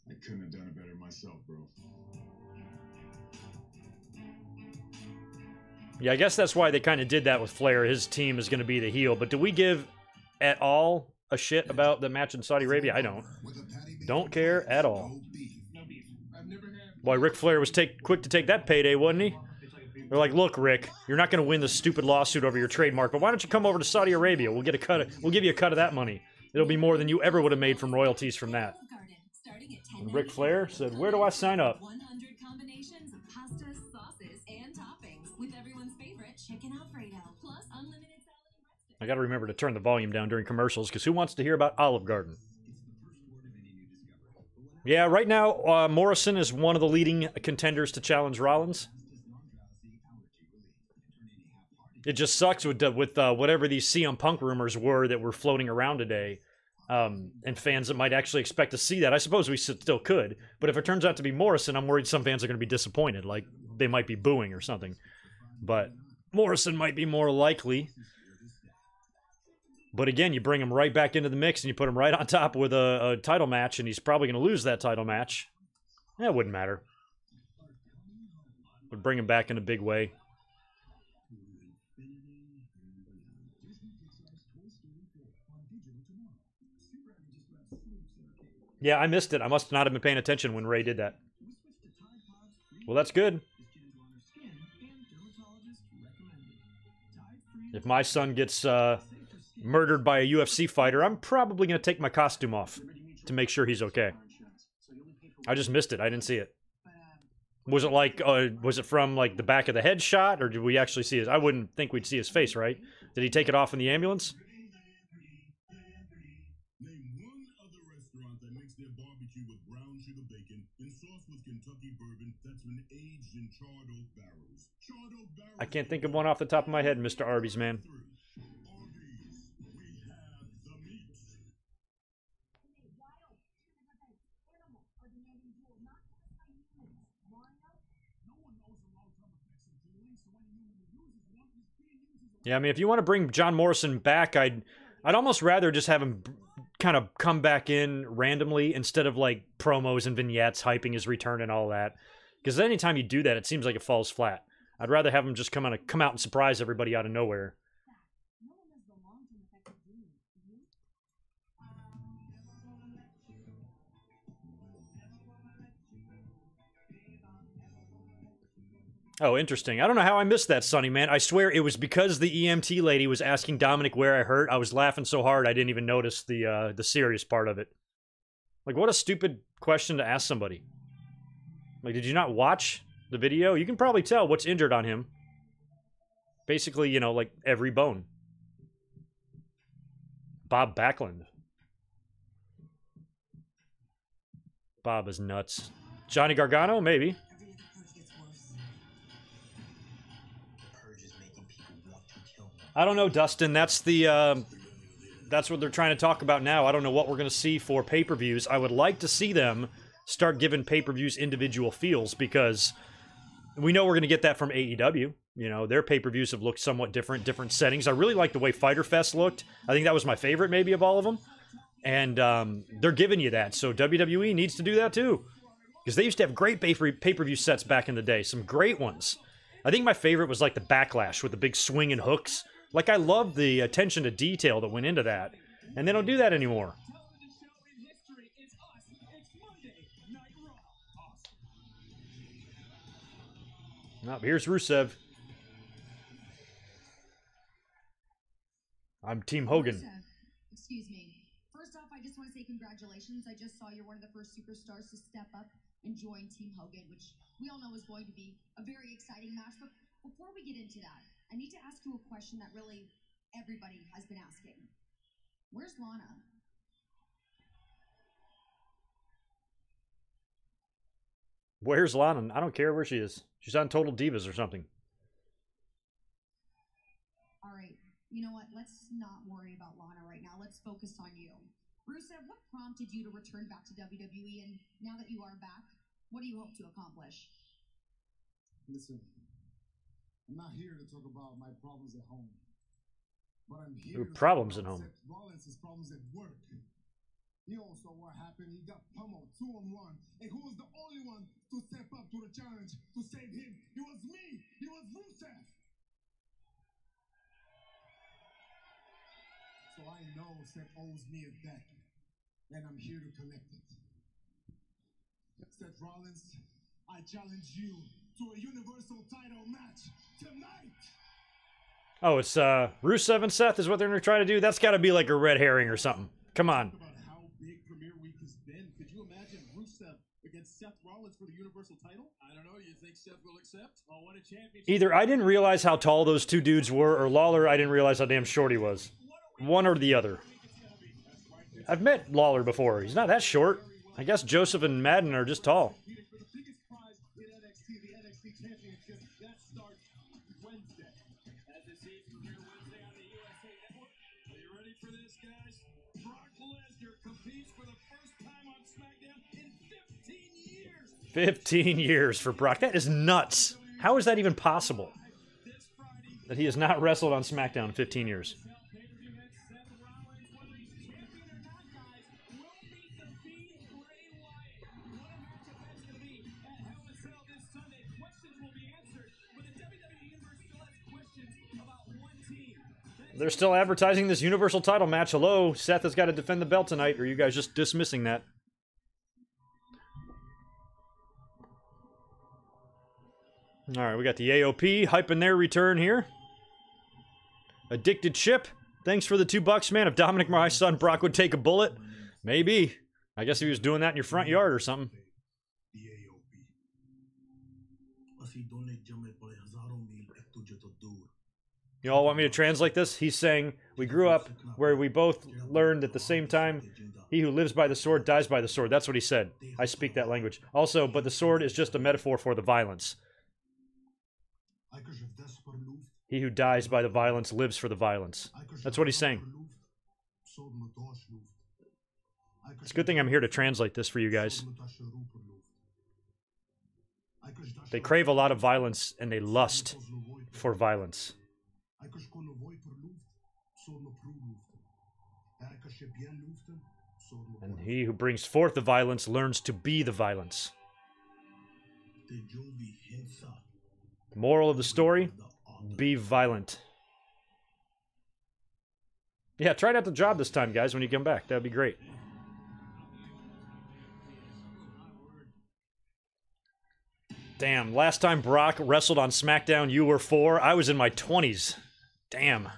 I couldn't have done it better myself, bro. Yeah, I guess that's why they kind of did that with Flair. His team is going to be the heel. But do we give at all a shit about the match in Saudi Arabia? I don't. Don't care at all. Boy, Ric Flair was quick to take that payday, wasn't he? They're like, look, Rick, you're not going to win the stupid lawsuit over your trademark, but why don't you come over to Saudi Arabia? We'll give you a cut of that money. It'll be more than you ever would have made from royalties from that. And Ric Flair said, where do I sign up? 100 combinations of pastas, sauces, and toppings with everyone's favorite chicken Alfredo, plus unlimited salad and breadsticks. I got to remember to turn the volume down during commercials, because who wants to hear about Olive Garden? Yeah, right now, Morrison is one of the leading contenders to challenge Rollins. It just sucks with whatever these CM Punk rumors were that were floating around today. And fans that might actually expect to see that. I suppose we still could. But if it turns out to be Morrison, I'm worried some fans are going to be disappointed. Like, they might be booing or something. But Morrison might be more likely. But again, you bring him right back into the mix and you put him right on top with a title match, and he's probably going to lose that title match. It wouldn't matter. Would bring him back in a big way. Yeah, I missed it. I must not have been paying attention when Ray did that. Well, that's good. If my son gets murdered by a UFC fighter, I'm probably going to take my costume off to make sure he's okay. I just missed it. I didn't see it. Was it like, was it from like the back of the head shot, or did we actually see his? I wouldn't think we'd see his face, right? Did he take it off in the ambulance? I can't think of one off the top of my head, Mr. Arby's, man. Yeah, I mean, if you want to bring John Morrison back, I'd almost rather just have him kind of come back in randomly instead of like promos and vignettes hyping his return and all that. Because anytime you do that, it seems like it falls flat. I'd rather have him just come out and surprise everybody out of nowhere. Oh, interesting. I don't know how I missed that, Sonny, man. I swear it was because the EMT lady was asking Dominic where I hurt. I was laughing so hard I didn't even notice the serious part of it. Like, what a stupid question to ask somebody. Like, did you not watch the video? You can probably tell what's injured on him. Basically, you know, like every bone. Bob Backlund. Bob is nuts. Johnny Gargano? Maybe. Purge is making people want to I don't know, Dustin. That's what they're trying to talk about now. I don't know what we're going to see for pay-per-views. I would like to see them start giving pay-per-views individual feels, because we know we're going to get that from AEW. You know, their pay-per-views have looked somewhat different settings. I really like the way Fyter Fest looked. I think that was my favorite maybe of all of them. And they're giving you that. So WWE needs to do that too. Because they used to have great pay-per-view sets back in the day. Some great ones. I think my favorite was like the Backlash with the big swing and hooks. Like, I love the attention to detail that went into that. And they don't do that anymore. Oh, here's Rusev. I'm Team Hogan. Rusev, excuse me. First off, I just want to say congratulations. I just saw you're one of the first superstars to step up and join Team Hogan, which we all know is going to be a very exciting match. But before we get into that, I need to ask you a question that really everybody has been asking. Where's Lana? Where's Lana? I don't care where she is. She's on Total Divas or something. All right. You know what? Let's not worry about Lana right now. Let's focus on you. Rusev, what prompted you to return back to WWE? And now that you are back, what do you hope to accomplish? Listen, I'm not here to talk about my problems at home. But I'm here to problems talk at about home. Seth Rollins' problems at work. You all saw what happened. He got pummeled 2-on-1. And who was the only one to step up to the challenge to save him? It was me. It was Rusev. So I know Seth owes me a debt. And I'm here to collect it. Seth Rollins, I challenge you to a Universal title match tonight. Oh, it's Rusev and Seth is what they're going to try to do? That's got to be like a red herring or something. Come on. About how big Premier Week has been. Could you imagine Rusev against Seth Rollins for the Universal title? I don't know. You think Seth will accept? Oh, what a championship. Either I didn't realize how tall those two dudes were, or Lawler, I didn't realize how damn short he was. One or the other. I've met Lawler before. He's not that short. I guess Joseph and Madden are just tall. For the biggest prize in NXT, the NXT Championship, that starts Wednesday. As it sees premiere Wednesday on the USA Network. Are you ready for this, guys? Brock Lesnar competes for the first time on SmackDown in 15 years. 15 years for Brock. That is nuts. How is that even possible? That he has not wrestled on SmackDown in 15 years. They're still advertising this Universal title match. Hello, Seth has got to defend the belt tonight, or are you guys just dismissing that? Alright, we got the AOP hyping their return here. Addicted Chip, thanks for the $2, man. If Dominic, my son Brock, would take a bullet, maybe. I guess if he was doing that in your front yard or something. You all want me to translate this? He's saying, we grew up where we both learned at the same time, he who lives by the sword dies by the sword. That's what he said. I speak that language. Also, but the sword is just a metaphor for the violence. He who dies by the violence lives for the violence. That's what he's saying. It's a good thing I'm here to translate this for you guys. They crave a lot of violence and they lust for violence. And he who brings forth the violence learns to be the violence. Moral of the story, be violent. Yeah, try out the job this time, guys, when you come back. That'd be great. Damn, last time Brock wrestled on SmackDown, you were 4. I was in my 20s. Damn.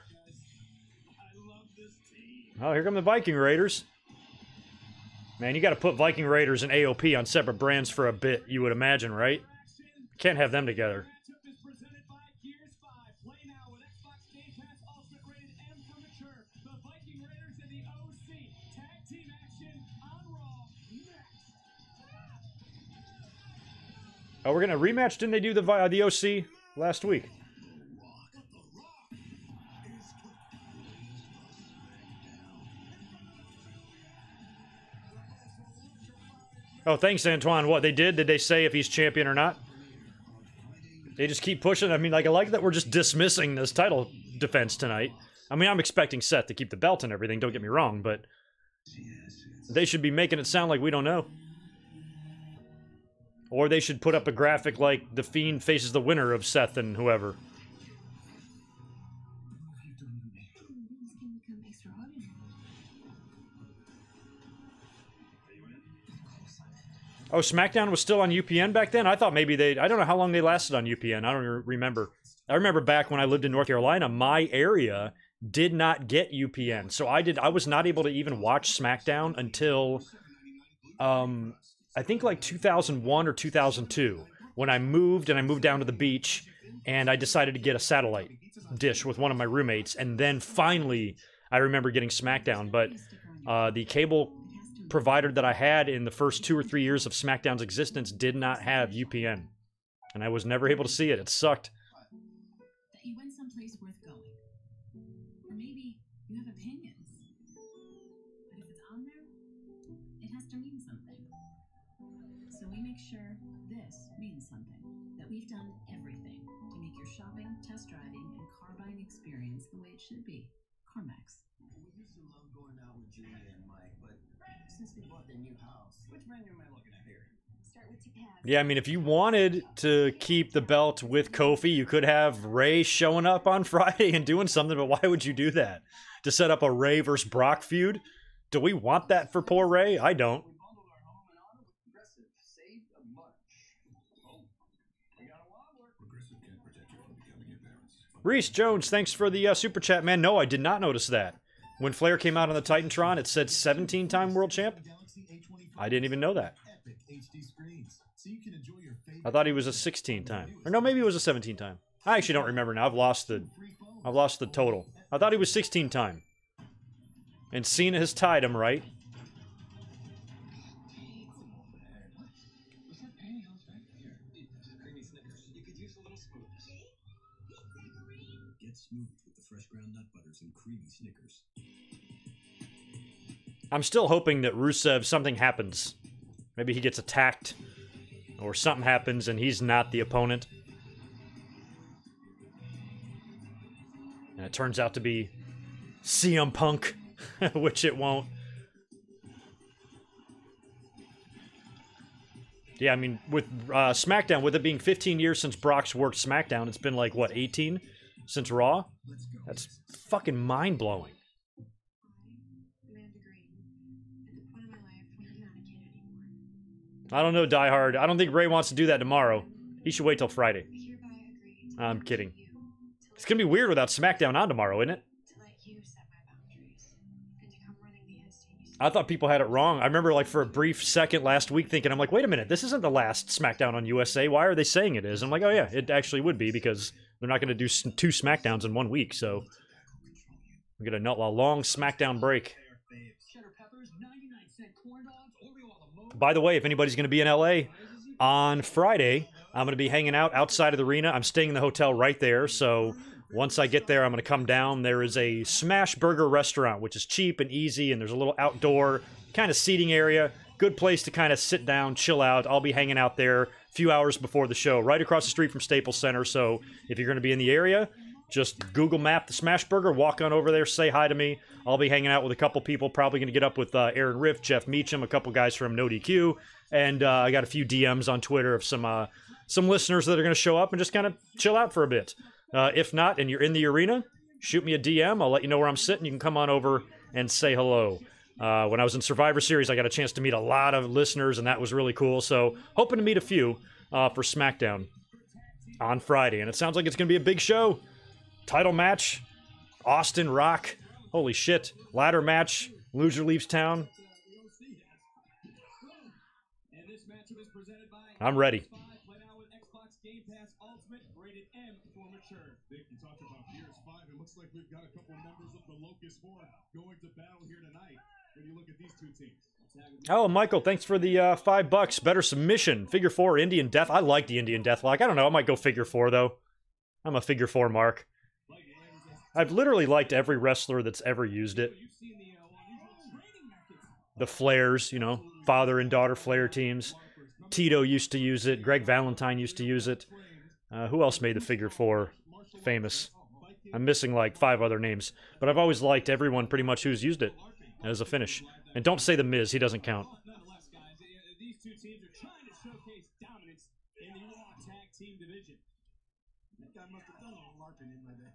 Oh, here come the Viking Raiders. Man, you got to put Viking Raiders and AOP on separate brands for a bit, you would imagine, right? Can't have them together. Oh, we're gonna rematch. Didn't they do the OC last week? The Rock is Oh, thanks, Antoine. What they did? Did they say if he's champion or not? They just keep pushing. I mean, like, I like that we're just dismissing this title defense tonight. I mean, I'm expecting Seth to keep the belt and everything, don't get me wrong, but they should be making it sound like we don't know. Or they should put up a graphic like The Fiend faces the winner of Seth and whoever. Oh, SmackDown was still on UPN back then? I thought maybe they... I don't know how long they lasted on UPN. I don't remember. I remember back when I lived in North Carolina, my area did not get UPN. So I was not able to even watch SmackDown until... I think like 2001 or 2002, when I moved down to the beach, and I decided to get a satellite dish with one of my roommates, and then finally I remember getting SmackDown. But the cable provider that I had in the first 2 or 3 years of SmackDown's existence did not have UPN, and I was never able to see it. It sucked. That you went someplace worth going, or maybe you have opinions, but if it's on there, it has to mean something. So we make sure this means something, that we've done everything to make your shopping, test driving, and car buying experience the way it should be. CarMax. We used to love going out with Julia and Mike, but since they bought their new house, which menu am I looking at here? Start with Topaz. Yeah, I mean, if you wanted to keep the belt with Kofi, you could have Ray showing up on Friday and doing something, but why would you do that? To set up a Ray versus Brock feud? Do we want that for poor Ray? I don't. We bundled our home and auto with Progressive. Saved a bunch. Oh, we got a wobbler. Progressive can't protect you from becoming embarrassed. Reese Jones, thanks for the super chat, man. No, I did not notice that. When Flair came out on the Titantron, it said 17-time world champ. I didn't even know that. I thought he was a 16-time. Or no, maybe it was a 17-time. I actually don't remember now. I've lost the total. I thought he was 16-time. And Cena has tied him, right? Creamy Snickers. You could use a little smoothness. Get smooth with the fresh ground nut butters and creamy Snickers. I'm still hoping that Rusev, something happens. Maybe he gets attacked. Or something happens and he's not the opponent. And it turns out to be CM Punk. Which it won't. Yeah, I mean, with SmackDown, with it being 15 years since Brock's worked SmackDown, it's been like, what, 18 since Raw? That's fucking mind-blowing. Amanda Green. At the point of my life when I'm not a kid anymore. I don't know, Die Hard. I don't think Ray wants to do that tomorrow. He should wait till Friday. I hereby agree to I'm kidding. you It's gonna be weird without SmackDown on tomorrow, isn't it? to let you set my boundaries and to come running the head state you I thought people had it wrong. I remember, like, for a brief second last week thinking, I'm like, wait a minute, this isn't the last SmackDown on USA. Why are they saying it is? I'm like, oh yeah, it actually would be, because they're not going to do 2 SmackDowns in 1 week, so we get a long SmackDown break. Cheddar peppers, 99-cent corn dogs, Oreo a la mode. By the way, if anybody's going to be in LA on Friday, I'm going to be hanging out outside of the arena. I'm staying in the hotel right there, so once I get there, I'm going to come down. There is a Smash Burger restaurant, which is cheap and easy, and there's a little outdoor kind of seating area. Good place to kind of sit down, chill out. I'll be hanging out there a few hours before the show, right across the street from Staples Center. So if you're going to be in the area, just Google map the Smash Burger, walk on over there, say hi to me. I'll be hanging out with a couple people, probably going to get up with Aaron Riff, Jeff Meacham, a couple guys from No DQ, and I got a few DMs on Twitter of some listeners that are going to show up and just kind of chill out for a bit. If not, and you're in the arena, shoot me a DM. I'll let you know where I'm sitting. You can come on over and say hello. When I was in Survivor Series, I got a chance to meet a lot of listeners, and that was really cool. So, hoping to meet a few for SmackDown on Friday. And it sounds like it's going to be a big show. Title match, Austin Rock. Holy shit. Ladder match, loser leaves town. And this matchup is presented by I'm ready. Play now with Xbox Game Pass Ultimate, rated M for mature. Vic, you talked about PS5. It looks like we've got a couple members of the Locust Horde going to battle here tonight. When you look at these two teams. Oh, Michael, thanks for the $5. Better submission. Figure 4, Indian Death. I like the Indian Deathlock. I don't know. I might go figure 4, though. I'm a figure 4 mark. I've literally liked every wrestler that's ever used it. You've seen the training methods the Flairs, you know, father and daughter Flair teams. Tito used to use it. Greg Valentine used to use it. Who else made the figure 4 famous? I'm missing like 5 other names. But I've always liked everyone pretty much who's used it as a finish. And don't say the Miz, he doesn't count. Nonetheless, guys, these two teams are trying to showcase dominance in the Raw Tag Team division. That guy must have done a little LARPing in my day.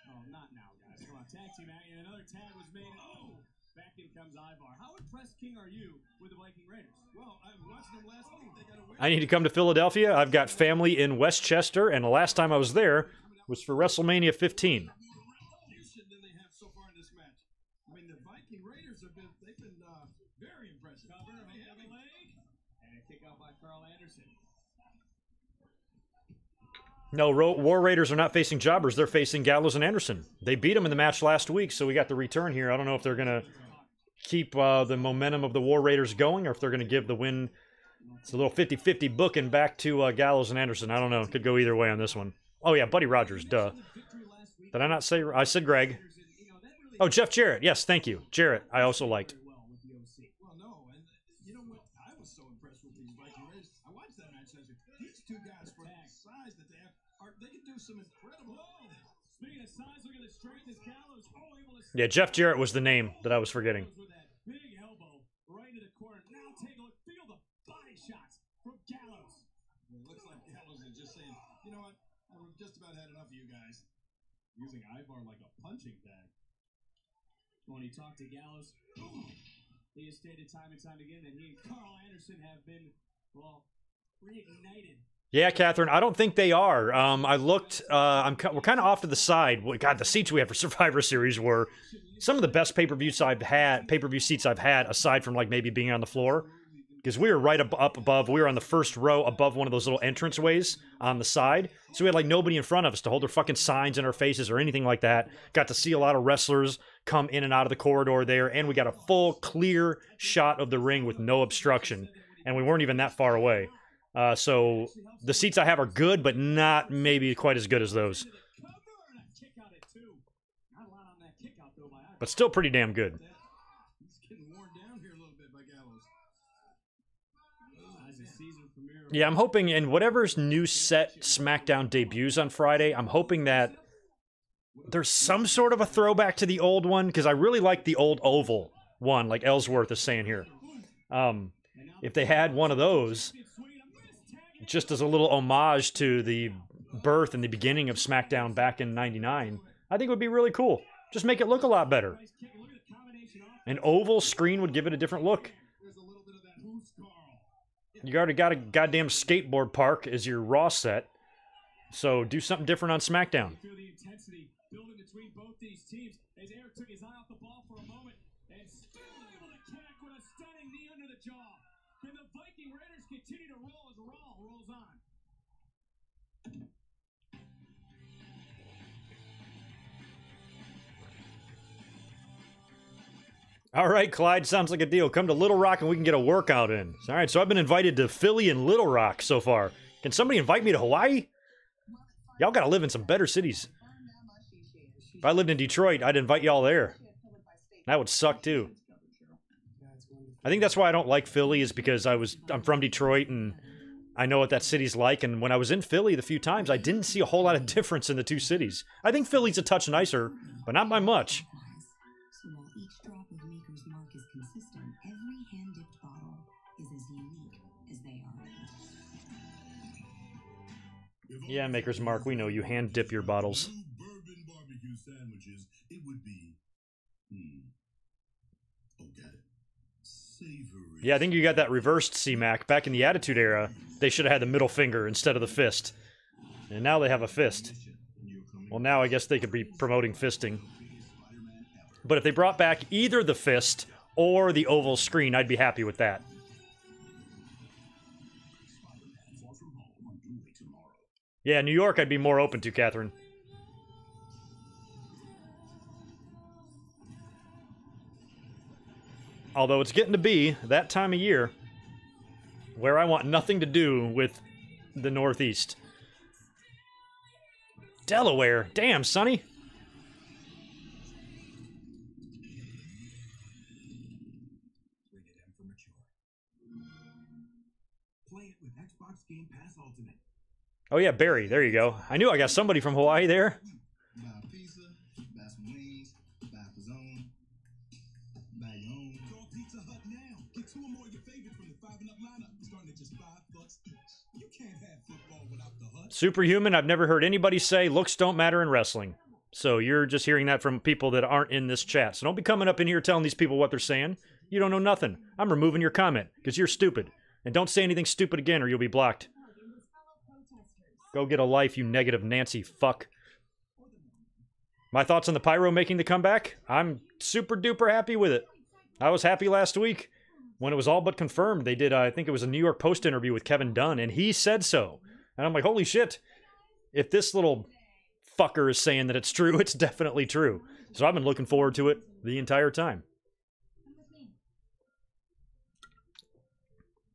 Oh, not now, guys. Come on, tag team action. Another tag was made. Oh, back in comes Ivar. How impressed, King, are you with the Viking Raiders? Well, I watched them last week. They got a win. I need to come to Philadelphia. I've got family in Westchester, and the last time I was there was for WrestleMania 15. Than they have so far in this match. I mean, the Viking Raiders they've been very impressive. Cover, they have a leg, and a kick out by Carl Anderson. No, War Raiders are not facing jobbers. They're facing Gallows and Anderson. They beat them in the match last week, so we got the return here. I don't know if they're going to keep the momentum of the War Raiders going or if they're going to give the win. It's a little 50-50 booking back to Gallows and Anderson. I don't know. It could go either way on this one. Oh, yeah, Buddy Rogers, duh. Did I not say? I said Greg. Oh, Jeff Jarrett. Yes, thank you. Jarrett, I also liked. Well, no, and you know what? I was so impressed with these Viking Raiders. I watched that match. I said, these two guys, for the size that they have, they can do some incredible. Speaking of size, look at the strength as Gallows. Oh, able to. Yeah, Jeff Jarrett was the name that I was forgetting. With that big elbow right into the corner. Now take a look. Feel the body shots from Gallows. It looks like Gallows is just saying, you know what? I've just about had enough of you guys. Using Ivar like a punching bag. When he talked to Gallows, he has stated time and time again that he and Carl Anderson have been, well, reignited. Yeah, Catherine, I don't think they are. I looked, we're kind of off to the side. God, the seats we have for Survivor Series were some of the best pay-per-view seats I've had, aside from like maybe being on the floor. Because we were right up above, we were on the first row above one of those little entranceways on the side. So we had like nobody in front of us to hold their fucking signs in our faces or anything like that. Got to see a lot of wrestlers come in and out of the corridor there. And we got a full, clear shot of the ring with no obstruction. And we weren't even that far away. So the seats I have are good, but not maybe quite as good as those. But still pretty damn good. Yeah, I'm hoping in whatever's new set SmackDown debuts on Friday, I'm hoping that there's some sort of a throwback to the old one, because I really like the old oval one, like Ellsworth is saying here. If they had one of those, just as a little homage to the birth and the beginning of SmackDown back in '99, I think it would be really cool. Just make it look a lot better. An oval screen would give it a different look. You already got a goddamn skateboard park as your Raw set, so do something different on SmackDown. Feel the intensity building between both these teams as Eric took his eye off the ball for a moment and still able to connect with a stunning knee under the jaw. Can the Viking Raiders continue to roll as Raw rolls on? All right, Clyde, sounds like a deal. Come to Little Rock and we can get a workout in. All right, so I've been invited to Philly and Little Rock so far. Can somebody invite me to Hawaii? Y'all got to live in some better cities. If I lived in Detroit, I'd invite y'all there. That would suck too. I think that's why I don't like Philly, is because I'm from Detroit and I know what that city's like. And when I was in Philly the few times, I didn't see a whole lot of difference in the two cities. I think Philly's a touch nicer, but not by much. So while each drop of Maker's Mark is consistent, every hand-dipped bottle is as unique as they are. Yeah, Maker's Mark, we know you hand dip your bottles. Bourbon barbecue sandwiches, it would be, okay, savory. Yeah, I think you got that reversed, C-Mac. Back in the Attitude Era, they should have had the middle finger instead of the fist. And now they have a fist. Well, now I guess they could be promoting fisting. But if they brought back either the fist or the oval screen, I'd be happy with that. Yeah, New York I'd be more open to, Catherine. Although it's getting to be that time of year where I want nothing to do with the Northeast. Delaware. Damn, Sonny. with Xbox Game Pass Ultimate. Oh yeah, Barry. There you go. I knew I got somebody from Hawaii there. Buy a pizza, buy some wings, buy a Pizzone, buy your own. Call Pizza Hut now. Get 2 or more of your favorites from the 5 and up lineup, starting at just $5 each. You can't have football without the Hut. Superhuman. I've never heard anybody say looks don't matter in wrestling. So you're just hearing that from people that aren't in this chat. So don't be coming up in here telling these people what they're saying. You don't know nothing. I'm removing your comment because you're stupid. And don't say anything stupid again or you'll be blocked. Go get a life, you negative Nancy fuck. My thoughts on the Pyro making the comeback? I'm super duper happy with it. I was happy last week when it was all but confirmed. They did, I think it was a New York Post interview with Kevin Dunn, and he said so. And I'm like, holy shit. If this little fucker is saying that it's true, it's definitely true. So I've been looking forward to it the entire time.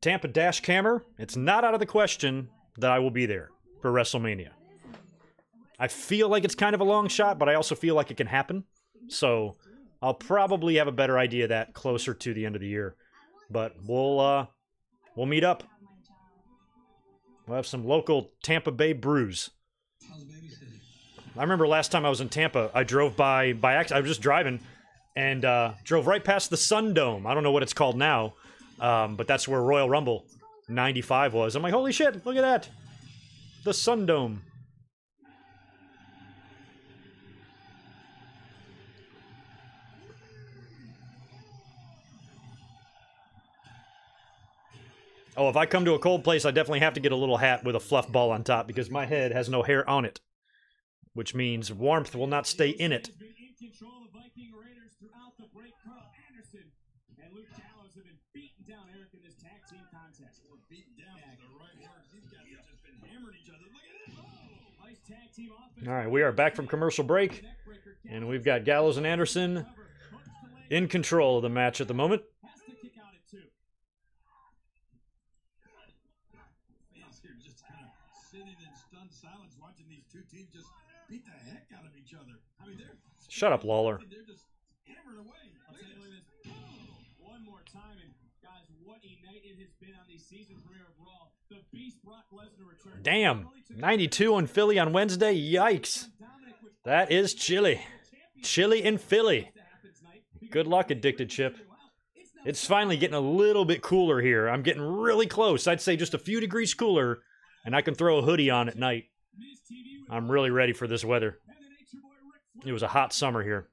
Tampa Dash Cammer, it's not out of the question that I will be there for WrestleMania. I feel like it's kind of a long shot, but I also feel like it can happen. So I'll probably have a better idea of that closer to the end of the year. But we'll meet up. We'll have some local Tampa Bay brews. I remember last time I was in Tampa, I drove by accident. I was just driving and drove right past the Sun Dome. I don't know what it's called now, but that's where Royal Rumble 95 was. I'm like, holy shit, look at that. The Sun Dome. Oh, if I come to a cold place, I definitely have to get a little hat with a fluff ball on top because my head has no hair on it. Which means warmth will not stay in it. Alright, we are back from commercial break. And we've got Gallows and Anderson in control of the match at the moment. Silence watching these two teams just beat the heck out of each other. I mean, shut up, Lawler. They're just hammered away. I'll tell you this. One more time, and guys, what a night it has been on the season premiere of Raw. The Beast Brock Lesnar return. Damn, 92 in Philly on Wednesday. Yikes, that is chilly. Chilly in Philly. Good luck, Addicted Chip. It's finally getting a little bit cooler here. I'm getting really close. I'd say just a few degrees cooler. And I can throw a hoodie on at night. I'm really ready for this weather. It was a hot summer here.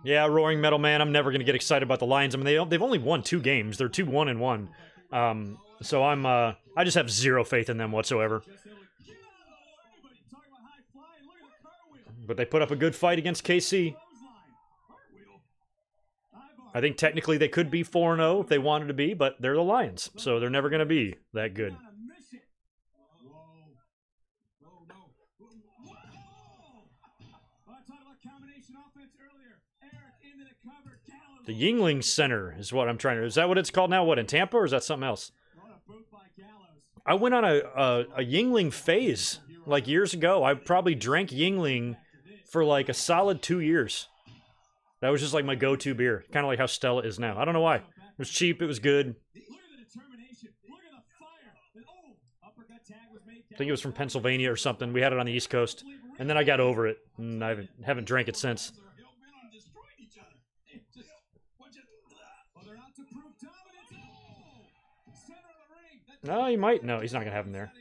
Yeah, Roaring Metal Man. I'm never going to get excited about the Lions. I mean, they've only won 2 games. They're 2-1-1. So I just have zero faith in them whatsoever. But they put up a good fight against KC. I think technically they could be 4-0 if they wanted to be, but they're the Lions, so they're never going to be that good. The Yingling Center is what I'm trying to... Is that what it's called now? What, in Tampa, or is that something else? I went on a Yingling phase, like, years ago. I probably drank Yingling for, like, a solid 2 years. That was just like my go-to beer. Kind of like how Stella is now. I don't know why. It was cheap. It was good. I think it was from Pennsylvania or something. We had it on the East Coast. And then I got over it. And I haven't drank it since. No, he might. No, he's not going to have him there.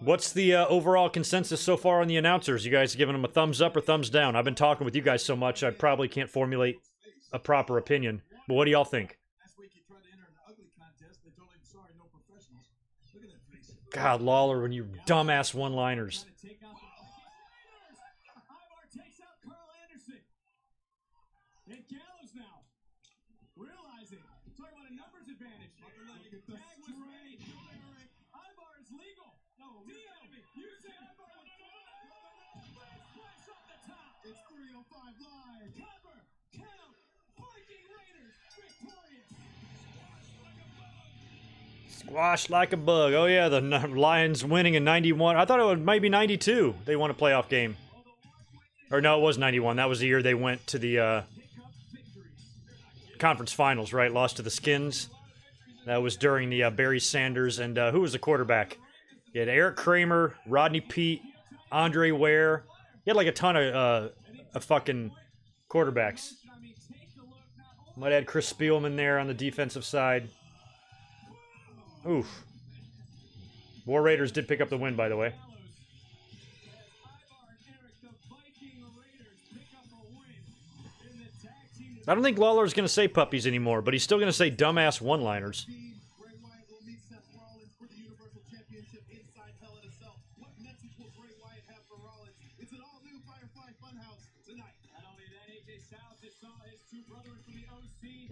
What's the overall consensus so far on the announcers? You guys giving them a thumbs up or thumbs down? I've been talking with you guys so much, I probably can't formulate a proper opinion. But what do y'all think? God, Lawler, when you dumbass one-liners. Squashed like a bug. Oh, yeah, the Lions winning in 91. I thought it was maybe 92. They won a playoff game. Or no, it was 91. That was the year they went to the conference finals, right? Lost to the Skins. That was during the Barry Sanders and who was the quarterback? You had Eric Kramer, Rodney Peete, Andre Ware. He had like a ton of fucking quarterbacks. Might add Chris Spielman there on the defensive side. Oof. War Raiders did pick up the win, by the way. I don't think Lawler's going to say puppies anymore, but he's still going to say dumbass one-liners.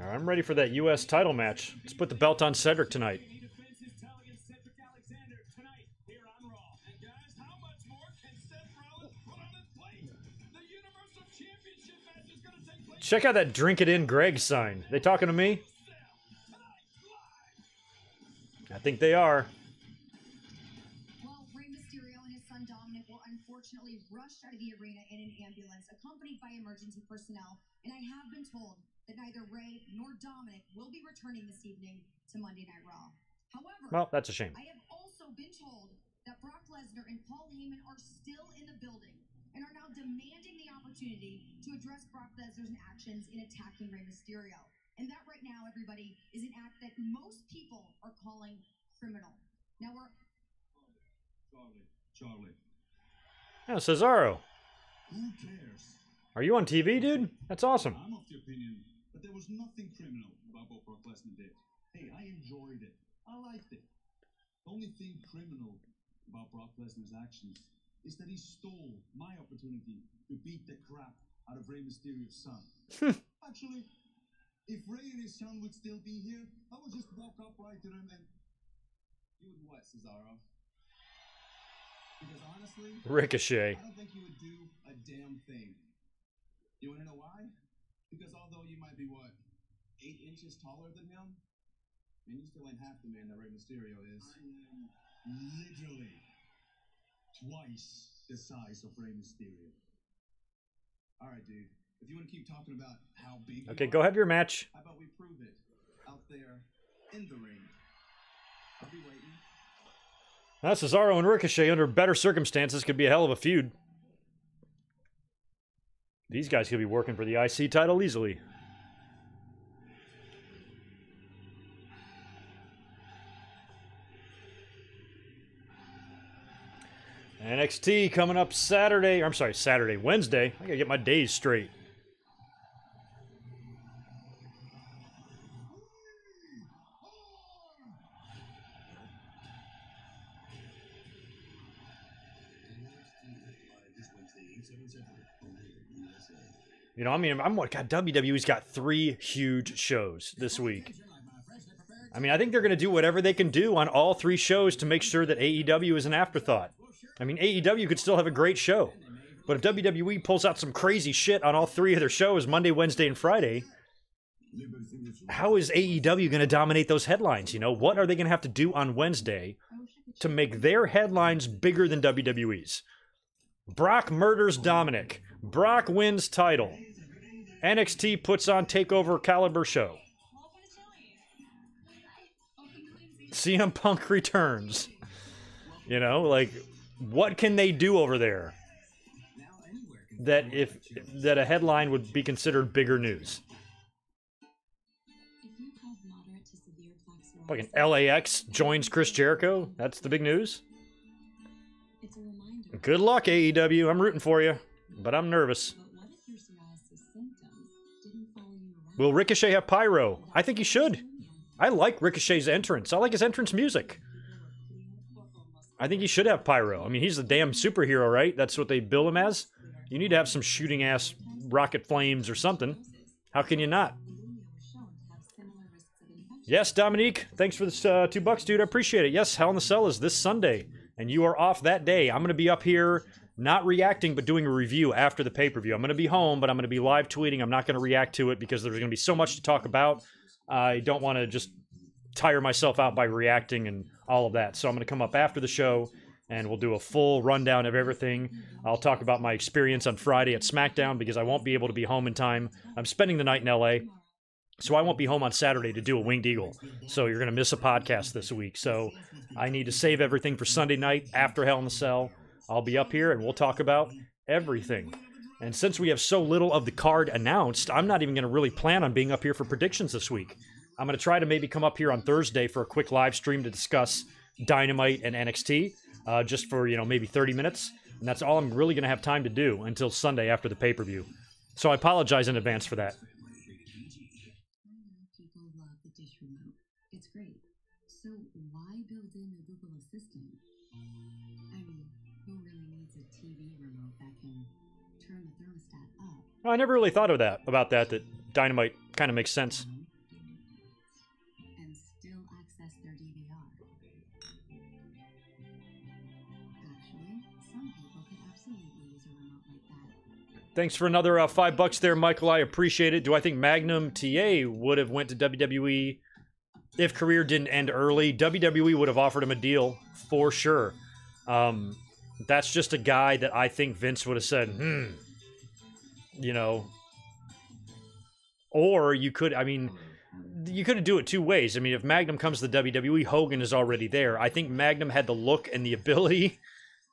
All right, I'm ready for that U.S. title match. Let's put the belt on Cedric tonight. Check out that Drink It In Greg sign. They talking to me? I think they are. Well, Rey Mysterio and his son Dominic were unfortunately rushed out of the arena in an ambulance, accompanied by emergency personnel. And I have been told that neither Rey nor Dominic will be returning this evening to Monday Night Raw. However, well, that's a shame. I have also been told that Brock Lesnar and Paul Heyman are still in the building and are now demanding the opportunity to address Brock Lesnar's actions in attacking Rey Mysterio. And that right now, everybody, is an act that most people are calling criminal. Now we're... Charlie. Yeah, Cesaro. Who cares? Are you on TV, dude? That's awesome. I'm of the opinion that there was nothing criminal about what Brock Lesnar did. Hey, I enjoyed it. I liked it. The only thing criminal about Brock Lesnar's actions is that he stole my opportunity to beat the crap out of Rey Mysterio's son. Actually, if Rey and his son would still be here, I would just walk up right to them and... You would what, Cesaro? Because honestly... Ricochet. I don't think you would do a damn thing. You want to know why? Because although you might be, what, 8 inches taller than him, man, you still ain't half the man that Rey Mysterio is. I am literally twice the size of Rey Mysterio. All right, dude. If you want to keep talking about how big Okay, you go are, have your match. how about we prove it out there in the ring? I'll be waiting. Now, Cesaro and Ricochet, under better circumstances, could be a hell of a feud. These guys could be working for the IC title easily. NXT coming up Saturday. I'm sorry, Wednesday. I gotta get my days straight. You know, I mean, God, WWE's got 3 huge shows this week. I mean, I think they're going to do whatever they can do on all 3 shows to make sure that AEW is an afterthought. I mean, AEW could still have a great show. But if WWE pulls out some crazy shit on all 3 of their shows, Monday, Wednesday, and Friday, how is AEW going to dominate those headlines? You know, what are they going to have to do on Wednesday to make their headlines bigger than WWE's? Brock murders Dominic. Brock wins title. NXT puts on Takeover Caliber show. CM Punk returns. You know, like, what can they do over there that that a headline would be considered bigger news? Fucking LAX joins Chris Jericho. That's the big news. Good luck, AEW. I'm rooting for you, but I'm nervous. Will Ricochet have pyro? I think he should. I like Ricochet's entrance. I like his entrance music. I think he should have pyro. I mean, he's a damn superhero, right? That's what they bill him as. You need to have some shooting-ass rocket flames or something. How can you not? Yes, Dominique. Thanks for this $2, dude. I appreciate it. Yes, Hell in the Cell is this Sunday, and you are off that day. I'm going to be up here, not reacting, but doing a review after the pay-per-view. I'm going to be home, but I'm going to be live tweeting. I'm not going to react to it because there's going to be so much to talk about. I don't want to just tire myself out by reacting and all of that. So I'm going to come up after the show, and we'll do a full rundown of everything. I'll talk about my experience on Friday at SmackDown because I won't be able to be home in time. I'm spending the night in LA, so I won't be home on Saturday to do a Winged Eagle. So you're going to miss a podcast this week. So I need to save everything for Sunday night after Hell in the Cell. I'll be up here, and we'll talk about everything. And since we have so little of the card announced, I'm not even going to really plan on being up here for predictions this week. I'm going to try to maybe come up here on Thursday for a quick live stream to discuss Dynamite and NXT, just for, maybe 30 minutes. And that's all I'm really going to have time to do until Sunday after the pay-per-view. So I apologize in advance for that. People love the dish remote. It's great. So why build in a Google Assistant? I mean, who really needs a TV remote that can turn the thermostat up? I never really thought of that Dynamite kind of makes sense. And still access their DVR. Actually, some people could absolutely use a remote like that. Thanks for another $5 there, Michael. I appreciate it. Do I think Magnum TA would have went to WWE if career didn't end early? WWE would have offered him a deal for sure. That's just a guy that I think Vince would have said, Or you could, you could do it two ways. If Magnum comes to the WWE, Hogan is already there. I think Magnum had the look and the ability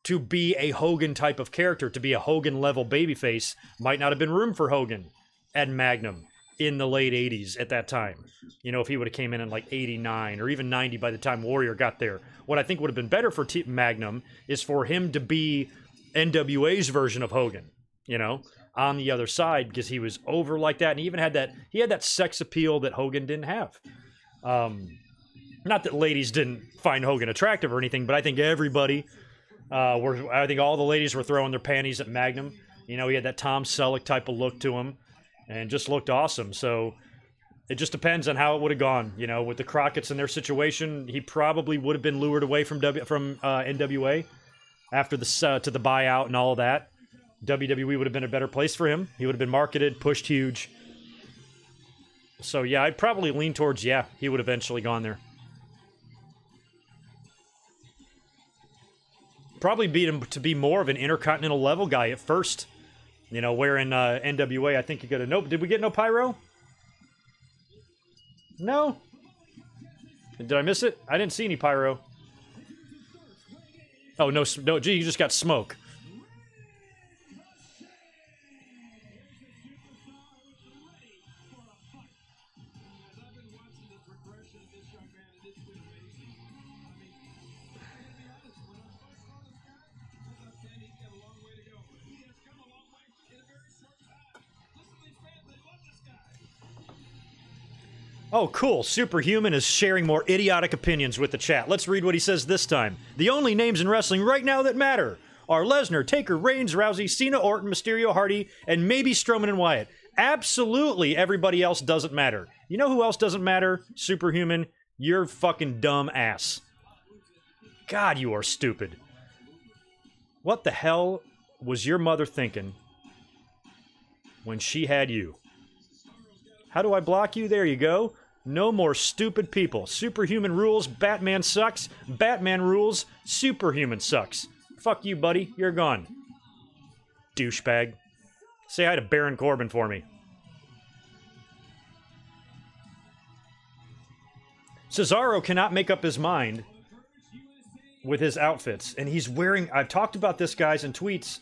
to be a Hogan type of character, to be a Hogan-level babyface. Might not have been room for Hogan at Magnum in the late 80s at that time. If he would have came in like 89 or even 90 by the time Warrior got there. What I think would have been better for Magnum is for him to be NWA's version of Hogan, on the other side, because he was over like that, and he even had that sex appeal that Hogan didn't have. Not that ladies didn't find Hogan attractive or anything, but I think everybody I think all the ladies were throwing their panties at Magnum. He had that Tom Selleck type of look to him, and just looked awesome. So it just depends on how it would have gone. With the Crockett's in their situation, he probably would have been lured away from NWA after to the buyout and all of that. WWE would have been a better place for him. He would have been marketed, pushed huge. So yeah, I'd probably lean towards, he would have eventually gone there. Probably beat him to be more of an intercontinental level guy at first. Where in NWA, I think you got a nope. Did we get no pyro? No? Did I miss it? I didn't see any pyro. Oh, no, gee, you just got smoke. Oh, cool. Superhuman is sharing more idiotic opinions with the chat. Let's read what he says this time. The only names in wrestling right now that matter are Lesnar, Taker, Reigns, Rousey, Cena, Orton, Mysterio, Hardy, and maybe Strowman and Wyatt. Absolutely everybody else doesn't matter. You know who else doesn't matter? Superhuman. You're fucking dumb ass. God, you are stupid. What the hell was your mother thinking when she had you? How do I block you? There you go. No more stupid people. Superhuman rules, Batman sucks. Batman rules, Superhuman sucks. Fuck you, buddy. You're gone. Douchebag. Say hi to Baron Corbin for me. Cesaro cannot make up his mind with his outfits. And he's wearing... I've talked about this, guys, in tweets.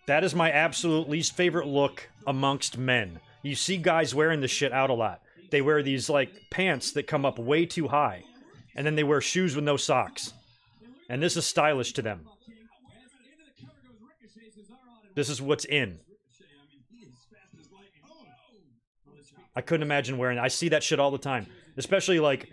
That is my absolute least favorite look amongst men. You see guys wearing this shit out a lot. They wear these, like, pants that come up way too high. And then they wear shoes with no socks. And this is stylish to them. This is what's in. I couldn't imagine wearing that. I see that shit all the time. Especially, like,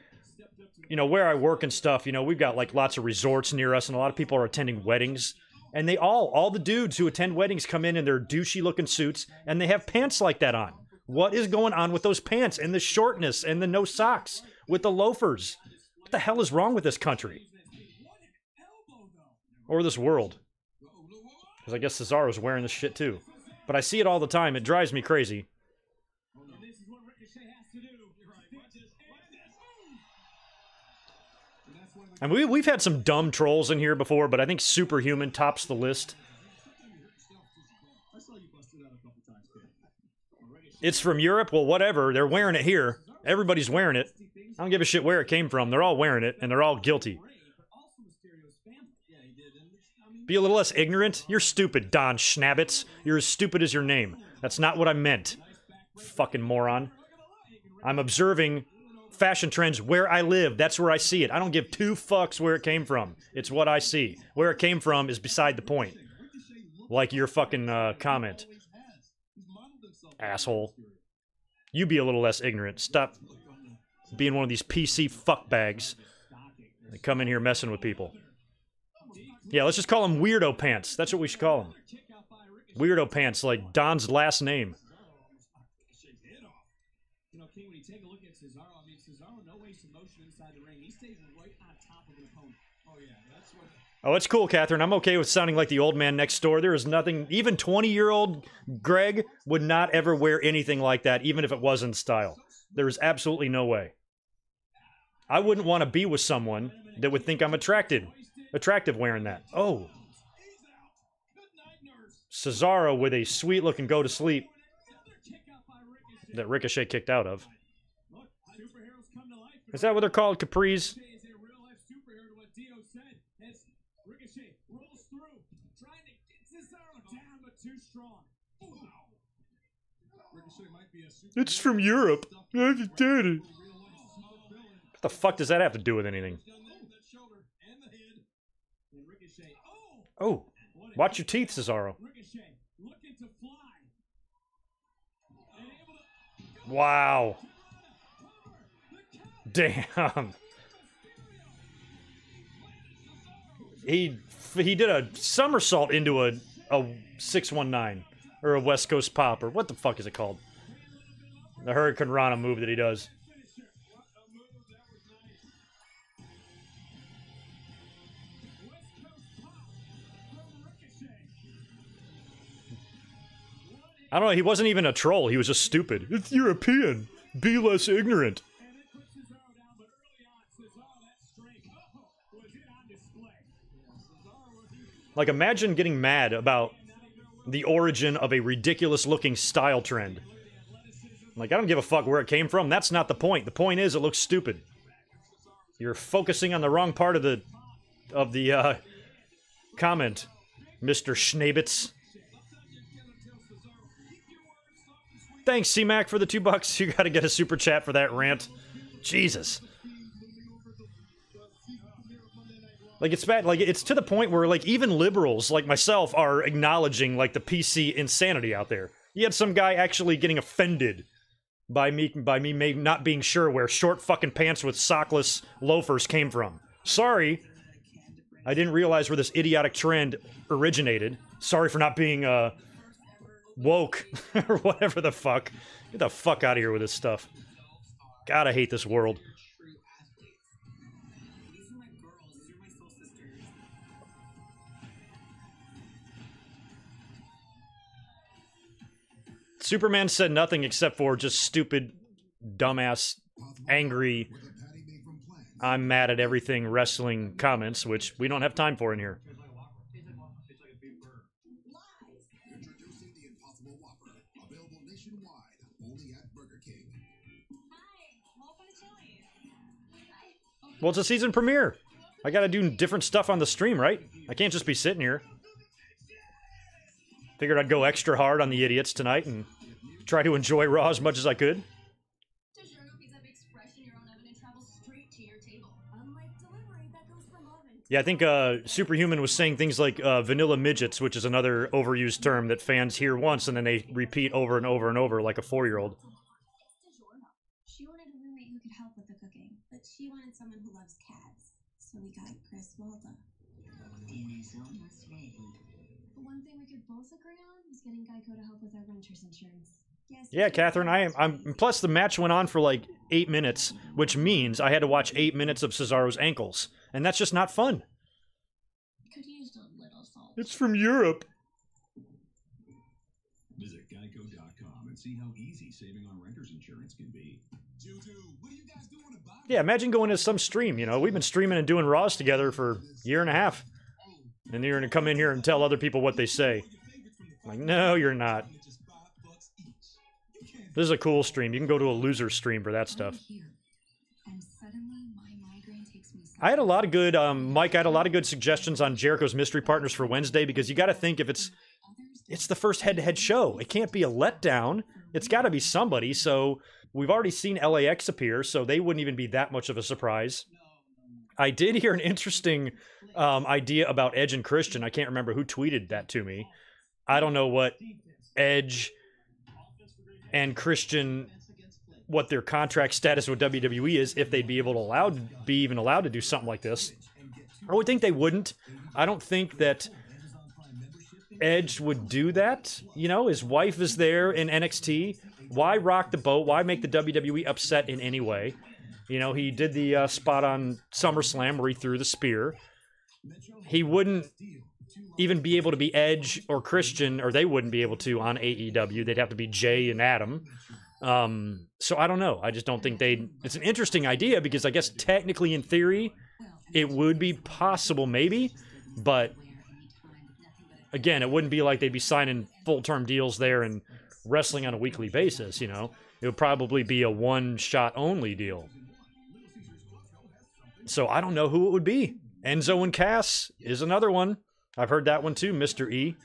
you know, where I work and stuff, you know, we've got, like, lots of resorts near us, and a lot of people are attending weddings. And they all the dudes who attend weddings come in their douchey-looking suits, and they have pants like that on. What is going on with those pants, and the shortness, and the no socks, with the loafers? What the hell is wrong with this country? Or this world? Because I guess Cesaro's wearing this shit too. But I see it all the time. It drives me crazy. And we've had some dumb trolls in here before, but I think Superhuman tops the list. It's from Europe? Well, whatever. They're wearing it here. Everybody's wearing it. I don't give a shit where it came from. They're all wearing it, and they're all guilty. Be a little less ignorant? You're stupid, Don Schnabbits. You're as stupid as your name. That's not what I meant. Fucking moron. I'm observing fashion trends where I live. That's where I see it. I don't give two fucks where it came from. It's what I see. Where it came from is beside the point. Like your fucking comment. Asshole. You be a little less ignorant. Stop being one of these PC fuckbags that come in here messing with people. Yeah, let's just call them Weirdo Pants. That's what we should call them. Weirdo Pants, like Don's last name. You know, King, when you take a look at Cesaro, I mean, Cesaro, no waste of motion inside the ring. He stays right on top of an opponent. Oh, yeah, that's what... Oh, it's cool, Catherine. I'm okay with sounding like the old man next door. There is nothing... Even 20-year-old Greg would not ever wear anything like that, even if it was in style. There is absolutely no way. I wouldn't want to be with someone that would think I'm attractive wearing that. Oh. Cesaro with a sweet-looking go-to-sleep that Ricochet kicked out of. Is that what they're called? Capris? It's from Europe. What the fuck does that have to do with anything? Oh, watch your teeth, Cesaro. Wow. Damn. He did a somersault into a 619 or a West Coast pop, or what the fuck is it called? The Hurricane Rana move that he does. I don't know, he wasn't even a troll, he was just stupid. It's European. Be less ignorant. Like, imagine getting mad about the origin of a ridiculous-looking style trend. Like, I don't give a fuck where it came from. That's not the point. The point is, it looks stupid. You're focusing on the wrong part of the comment, Mr. Schnabitz. Thanks, C-Mac, for the $2. You gotta get a super chat for that rant. Jesus. Like, it's bad. Like, it's to the point where, like, even liberals, like myself, are acknowledging, like, the PC insanity out there. You had some guy actually getting offended by me not being sure where short fucking pants with sockless loafers came from. Sorry. I didn't realize where this idiotic trend originated. Sorry for not being, woke. Or whatever the fuck. Get the fuck out of here with this stuff. God, I hate this world. Superman said nothing except for just stupid, dumbass, angry, I'm mad at everything wrestling comments, which we don't have time for in here. Introducing the Impossible Whopper, available nationwide, only at Burger King. Well, it's a season premiere. I gotta do different stuff on the stream, right? I can't just be sitting here. Figured I'd go extra hard on the idiots tonight and try to enjoy Raw as much as I could. Yeah, I think Superhuman was saying things like vanilla midgets, which is another overused term that fans hear once and then they repeat over and over and over like a 4-year-old. She wanted a roommate who could help with the cooking, but she wanted someone who loves cats. So we got Chris Waldo. The one thing we could both agree on is getting Geico to help with our renter's insurance. Yes. Yeah, Catherine, I'm plus the match went on for like 8 minutes, which means I had to watch 8 minutes of Cesaro's ankles. And that's just not fun. Could use a little salt. It's from Europe. Visit geico.com and see how easy saving on renter's insurance can be. What are you guys doing about it? Yeah, imagine going to some stream, you know. We've been streaming and doing Raws together for a year and a half. And you're going to come in here and tell other people what they say. I'm like, no, you're not. This is a cool stream. You can go to a loser stream for that stuff. I had a lot of good, Mike, I had a lot of good suggestions on Jericho's Mystery Partners for Wednesday, because you got to think, if it's the first head-to-head show. It can't be a letdown. It's got to be somebody. So we've already seen LAX appear, so they wouldn't even be that much of a surprise. I did hear an interesting idea about Edge and Christian. I can't remember who tweeted that to me. I don't know what Edge and Christian, what their contract status with WWE is, if they'd be even allowed to do something like this. I would think they wouldn't. I don't think that Edge would do that. You know, his wife is there in NXT. Why rock the boat? Why make the WWE upset in any way? You know, he did the spot on SummerSlam where he threw the spear. He wouldn't even be able to be Edge or Christian, or they wouldn't be able to on AEW. They'd have to be Jay and Adam. So I don't know. I just don't think it's an interesting idea, because I guess technically, in theory, it would be possible maybe, but again, it wouldn't be like they'd be signing full-term deals there and wrestling on a weekly basis, you know. It would probably be a one-shot only deal. So I don't know who it would be. Enzo and Cass is another one. I've heard that one too, Mr. E.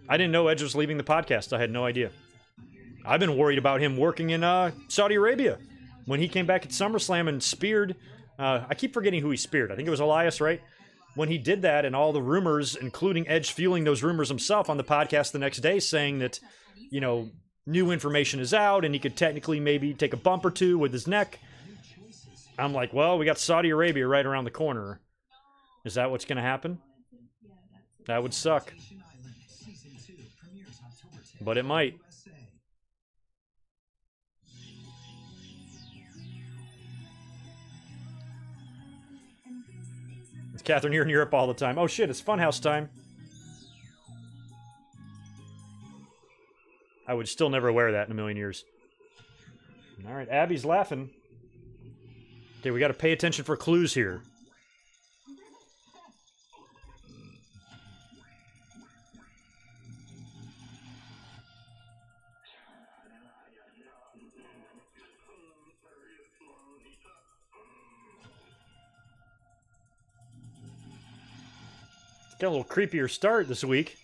I didn't know Edge was leaving the podcast. I had no idea. I've been worried about him working in Saudi Arabia. When he came back at SummerSlam and speared, I keep forgetting who he speared. I think it was Elias, right? When he did that, and all the rumors, including Edge fueling those rumors himself on the podcast the next day, saying that, you know, new information is out and he could technically maybe take a bump or two with his neck. I'm like, well, we got Saudi Arabia right around the corner. Is that what's going to happen? That would suck. But it might. It's Catherine here in Europe all the time. Oh shit, it's Funhouse time. I would still never wear that in a million years. Alright, Abby's laughing. Okay, we got to pay attention for clues here. Got a little creepier start this week.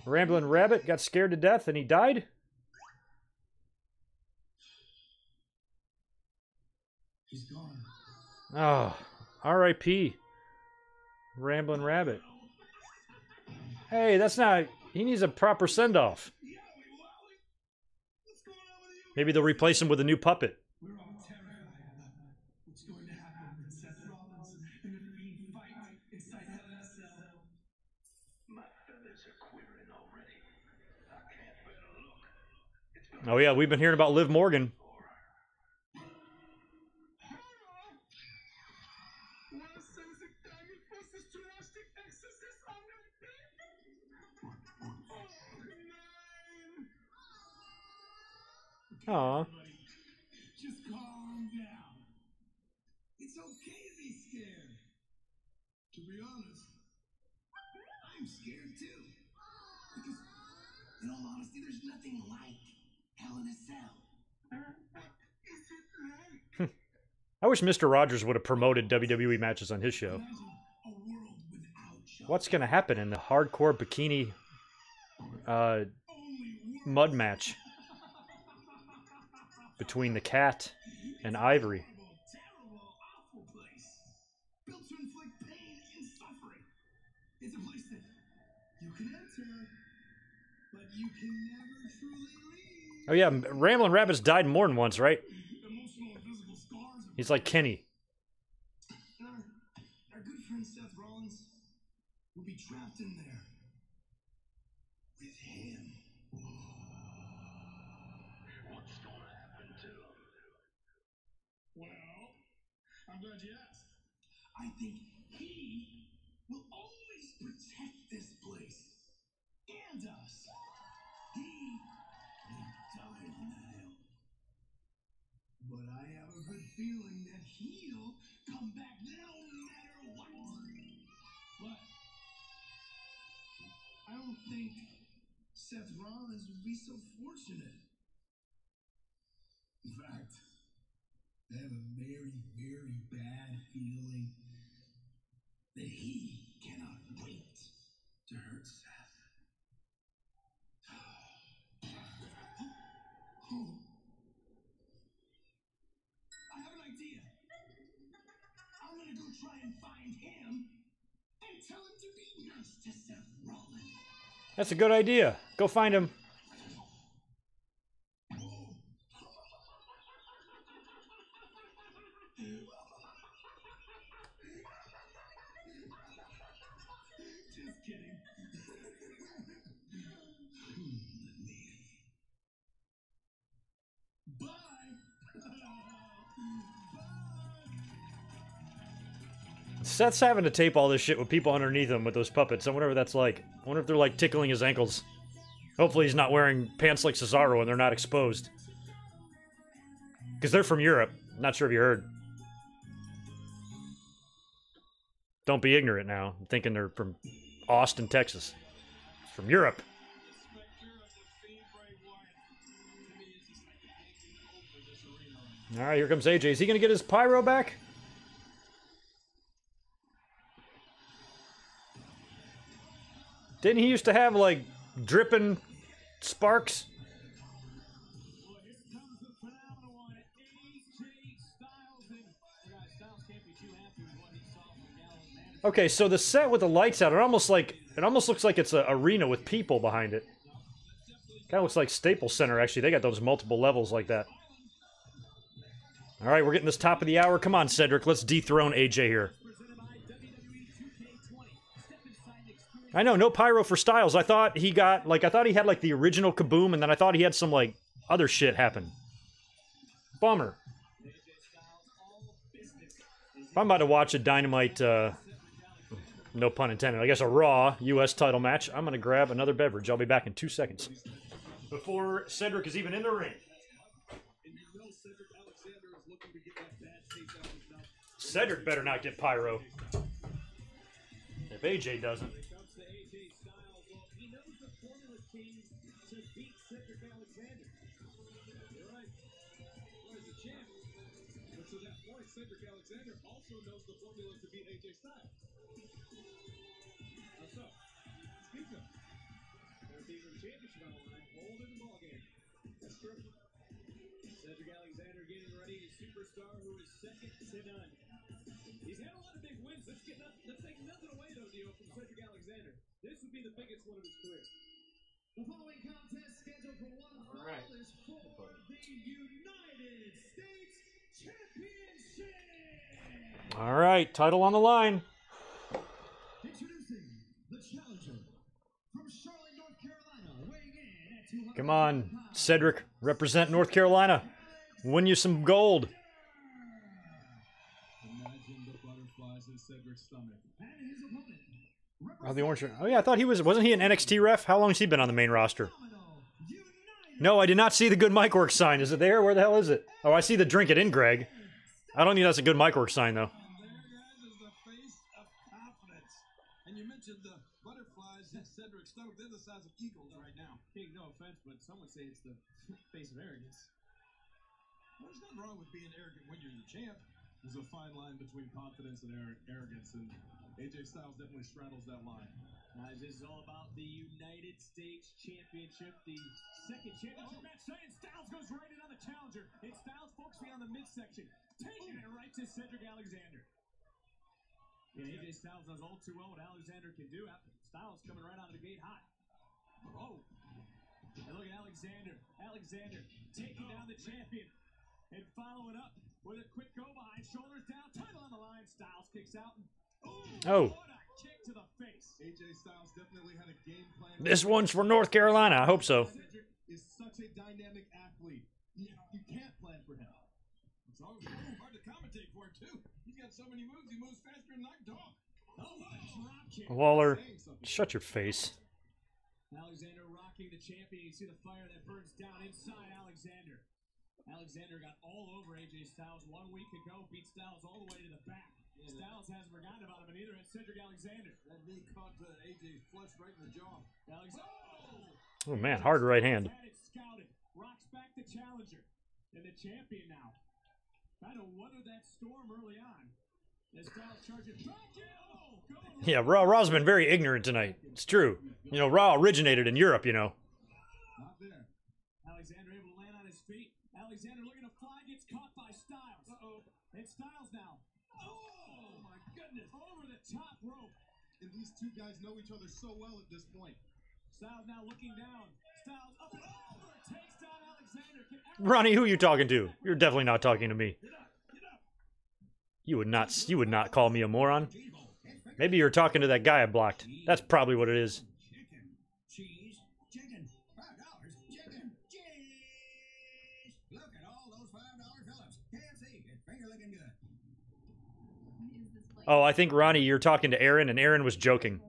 Ramblin' Rabbit got scared to death and he died? He's gone. Oh, R.I.P. Ramblin' Rabbit. Hey, that's not... He needs a proper send-off. Maybe they'll replace him with a new puppet. We're all terrified about what's going to happen when Seth Rollins and the Fiend fight inside Hell in a Cell. My feathers are quivering already. I can't bear to look. Oh yeah, we've been hearing about Liv Morgan. Aw. Just calm down. It's okay to be scared. To be honest, I'm scared too. Because, in all honesty, there's nothing like Hell in a Cell. What is it like? I wish Mr. Rogers would have promoted WWE matches on his show. A world without What's going to happen in the hardcore bikini mud match between the Cat and Ivory? terrible, awful place. Built to inflict pain and suffering. It's a place that you can enter, but you can never truly leave. Oh yeah, Ramblin' Rabbit's died more than once, right? Emotional and physical scars. He's like Kenny. Our good friend Seth Rollins will be trapped in there with him. Well, I'm glad you asked. I think he will always protect this place and us. He may die on that hill. But I have a good feeling that he'll come back no matter what. But I don't think Seth Rollins would be so fortunate. In fact, I have a very, very bad feeling that he cannot wait to hurt Seth. I have an idea. I'm gonna go try and find him and tell him to be nice to Seth Rollins. That's a good idea. Go find him. Just kidding. Bye. Seth's having to tape all this shit with people underneath him with those puppets. I wonder what that's like. I wonder if they're like tickling his ankles. Hopefully he's not wearing pants like Cesaro and they're not exposed. Because they're from Europe. Not sure if you heard. Don't be ignorant now. I'm thinking they're from Austin, Texas. From Europe. Alright, here comes AJ. Is he going to get his pyro back? Didn't he used to have, like, dripping sparks? Okay, so the set with the lights out, it almost looks like it's an arena with people behind it. Kind of looks like Staples Center, actually. They got those multiple levels like that. All right, we're getting this top of the hour. Come on, Cedric. Let's dethrone AJ here. I know, no pyro for Styles. I thought he got, like, I thought he had, like, the original Kaboom, and then I thought he had some, like, other shit happen. Bummer. If I'm about to watch a Dynamite, no pun intended, I guess a Raw U.S. title match, I'm going to grab another beverage. I'll be back in 2 seconds. Before Cedric is even in the ring. Cedric better not get pyro. If AJ doesn't. Cedric Alexander also knows the formula to beat AJ Styles. So, speak of their being in the championship on the line, holding the ball game. That's true. Cedric Alexander getting ready, a superstar who is second to none. He's had a lot of big wins. Let's take nothing away, though, Dio, from Cedric Alexander. This would be the biggest one of his career. The following contest scheduled for one fall is for the United States Championship. All right, title on the line. Introducing the challenger from Charlotte, North Carolina, weighing in at 200 Come on, Cedric, represent North Carolina. Win you some gold. Imagine the butterflies in Cedric's stomach. And his opponent. Oh, the orange. Oh yeah, I thought he wasn't he an NXT ref? How long has he been on the main roster? No, I did not see the GoodMicWork sign. Is it there? Where the hell is it? Oh, I see the drink it in, Greg. I don't think that's a GoodMicWork sign, though. And you mentioned the butterflies in Cedric's stomach. They're the size of eagles right now. King, no offense, but some would say it's the face of arrogance. Well, there's nothing wrong with being arrogant when you're the champ. There's a fine line between confidence and arrogance, and AJ Styles definitely straddles that line. Guys, this is all about the United States Championship, the second championship match. And Styles goes right in on the challenger. And Styles focusing on the midsection, taking it right to Cedric Alexander. Yeah, AJ Styles knows all too well what Alexander can do. Styles coming right out of the gate hot. Oh, and look at Alexander. Alexander taking down the champion and following up with a quick go behind, shoulders down, title on the line. Styles kicks out. Oh. What a kick to the face. AJ Styles definitely had a game plan. This one's for North Carolina. I hope so. Cedric is such a dynamic athlete. You can't plan for him. It's always hard to commentate for him, too. He's got so many moves, he moves faster than I talk. Oh, what a drop kick. Lawler, shut your face. Alexander rocking the champion. You see the fire that burns down inside Alexander. Alexander got all over AJ Styles 1 week ago, beat Styles all the way to the back. Styles hasn't forgotten about him, and neither has Cedric Alexander. That knee caught AJ's flush right in the jaw. Oh man, hard right hand. Scouted, rocks back the challenger, and the champion now. Trying to weather that storm early on. As Styles charges back in. Yeah, Raw's been very ignorant tonight. It's true. You know, Raw originated in Europe, you know. Not there. Alexander able to land on his feet. Alexander looking to fly, gets caught by Styles. It's Styles now. Oh my goodness, over the top rope. And these two guys know each other so well at this point. Styles now looking down. Styles up and over. Takes down Alexander. Ronnie, who are you talking to? You're definitely not talking to me. You would not call me a moron. Maybe you're talking to that guy I blocked. That's probably what it is. Chicken, cheese, chicken, $5, chicken, cheese. Look at all those $5 Phillips. KFC, it's finger looking good. Oh, I think, Ronnie, you're talking to Aaron, and Aaron was joking.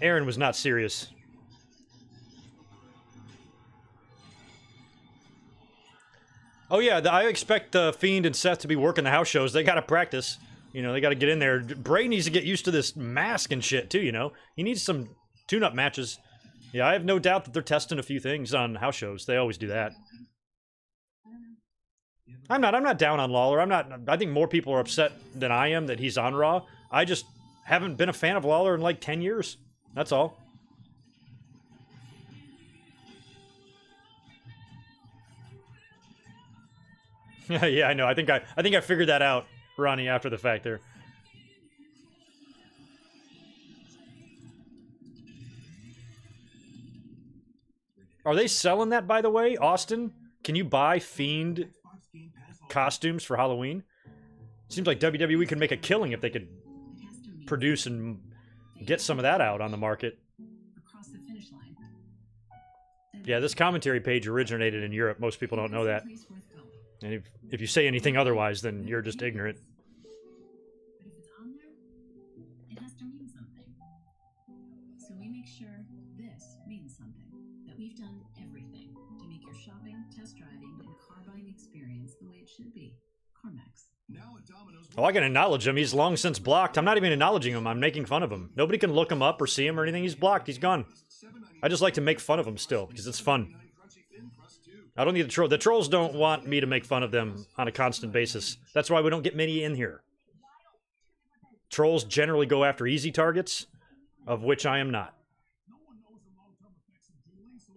Aaron was not serious. Oh, yeah, I expect Fiend and Seth to be working the house shows. They got to practice. You know, they got to get in there. Bray needs to get used to this mask and shit, too, you know? He needs some tune-up matches. Yeah, I have no doubt that they're testing a few things on house shows. They always do that. I'm not down on Lawler. I think more people are upset than I am that he's on Raw. I just haven't been a fan of Lawler in like 10 years. That's all. Yeah, I know. I think I figured that out, Ronnie, after the fact there. Are they selling that, by the way? Austin, can you buy Fiend costumes for Halloween? Seems like WWE could make a killing if they could produce and get some of that out on the market. Yeah, this commentary page originated in Europe. Most people don't know that. And if you say anything otherwise, then you're just ignorant. But if it's on there, it has to mean something. So we make sure this means something. That we've done everything to make your shopping, test driving, and car buying experience the way it should be. CarMax. Oh, I can acknowledge him. He's long since blocked. I'm not even acknowledging him. I'm making fun of him. Nobody can look him up or see him or anything. He's blocked. He's gone. I just like to make fun of him still, because it's fun. I don't need the troll. The trolls don't want me to make fun of them on a constant basis. That's why we don't get many in here. Trolls generally go after easy targets, of which I am not.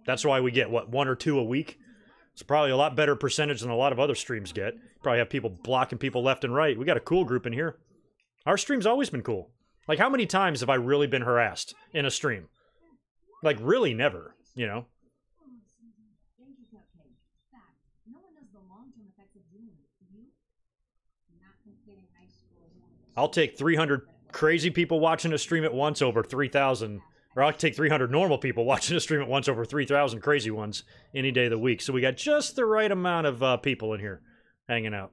That's why we get, what, 1 or 2 a week? It's probably a lot better percentage than a lot of other streams get. Probably have people blocking people left and right. We got a cool group in here. Our stream's always been cool. Like, how many times have I really been harassed in a stream? Like, really never, you know? I'll take 300 crazy people watching a stream at once over 3,000. Or I'll take 300 normal people watching a stream at once over 3,000 crazy ones any day of the week. So we got just the right amount of people in here hanging out.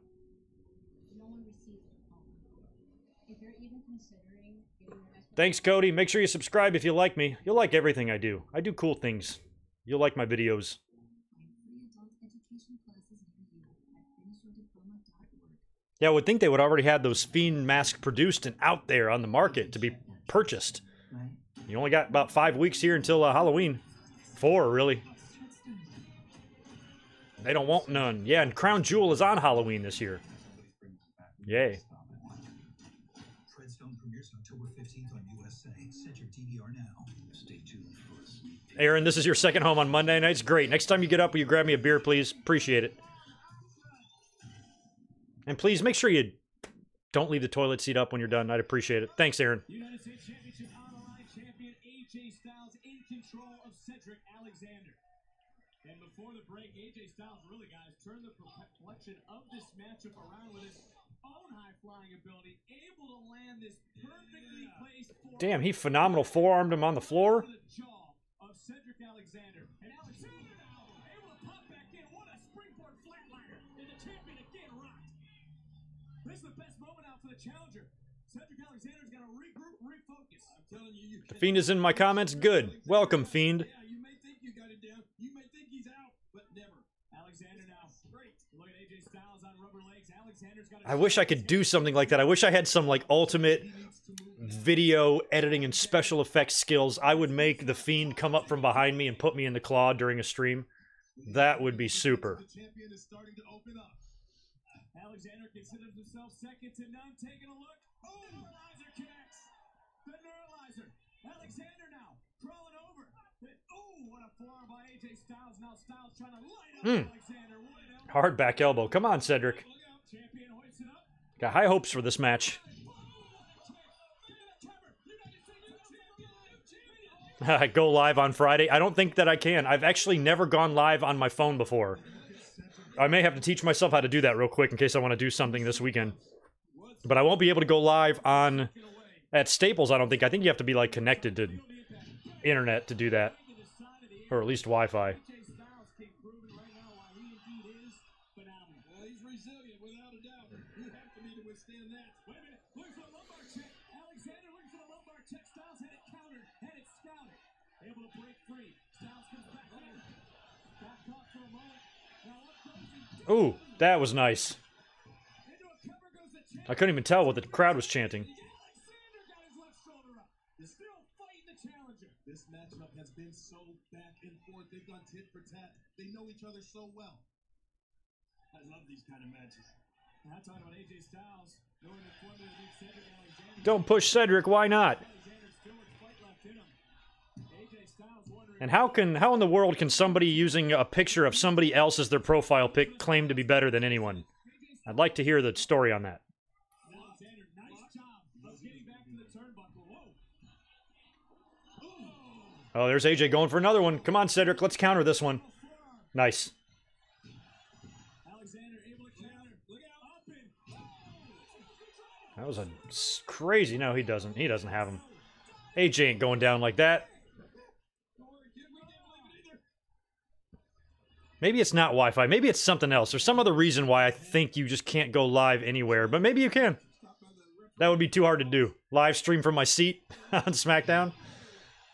Thanks, Cody. Make sure you subscribe if you like me. You'll like everything I do. I do cool things. You'll like my videos. Yeah, I would think they would already have those Fiend masks produced and out there on the market to be purchased. You only got about 5 weeks here until Halloween. 4, really. They don't want none. Yeah, and Crown Jewel is on Halloween this year. Yay. Aaron, this is your second home on Monday nights. Great. Next time you get up, will you grab me a beer, please? Appreciate it. And please make sure you don't leave the toilet seat up when you're done. I'd appreciate it. Thanks, Aaron. United States Championship on the line, champion AJ Styles in control of Cedric Alexander. And before the break, AJ Styles really, guys, turned the complexion of this matchup around with his own high-flying ability, able to land this perfectly placed forearm. Damn, he phenomenal forearmed him on the floor. The jaw of Cedric Alexander. And Alexander now able to pop back in. What a springboard flatliner. And the champion again This is the best moment out for the challenger. Cedric Alexander's got to regroup, refocus. I'm telling you, The Fiend is in my comments. Good. Welcome, Fiend. Yeah, you may think you got it down. You may think he's out, but never. Alexander now. Great. Look at AJ Styles on rubber legs. Alexander's got. I wish I could do something like that. I wish I had some like ultimate video editing and special effects skills. I would make the Fiend come up from behind me and put me in the claw during a stream. That would be super. The champion is starting to open up. Alexander considers himself second to none. Taking a look. Oh, neuralizer connects. The neuralizer. Alexander now crawling over. Oh, what a forearm by AJ Styles. Now Styles trying to light up Alexander. What an elbow. Hard back elbow. Come on, Cedric. Look out. Champion hoists it up. Got high hopes for this match. Go live on Friday. I don't think that I can. I've actually never gone live on my phone before. I may have to teach myself how to do that real quick in case I want to do something this weekend. But I won't be able to go live on at Staples, I don't think. I think you have to be like connected to internet to do that. Or at least Wi-Fi. AJ Styles keep proving right now why he indeed is phenomenal. He's resilient, without a doubt. You have to be to withstand that. Wait a minute. Looks for a lumbar check. Alexander looks for a lumbar check. Styles had it countered. Had it scouted. Able to break free. Styles comes back in. Got caught for a moment. Now up goes he. Ooh, that was nice. Into a cover goes the champ. I couldn't even tell what the crowd was chanting. Alexander got his left shoulder up. He's still fighting the challenger. This matchup has been so back and forth. They've gone tit for tat. They know each other so well. I love these kind of matches. And I'm talking about AJ Styles going to formula to beat Cedric Alexander. Don't push Cedric, why not? Alexander still with fight left in him. AJ Styles wondering. And how in the world can somebody using a picture of somebody else as their profile pic claim to be better than anyone? I'd like to hear the story on that. Alexander, nice job of getting back to the turnbuckle. Whoa. Oh, there's AJ going for another one. Come on, Cedric, let's counter this one. Nice. Alexander able to counter. Look out, up and. That was a crazy. No, he doesn't. He doesn't have him. AJ ain't going down like that. Maybe it's not Wi-Fi. Maybe it's something else. There's some other reason why I think you just can't go live anywhere. But maybe you can. That would be too hard to do. Live stream from my seat on SmackDown.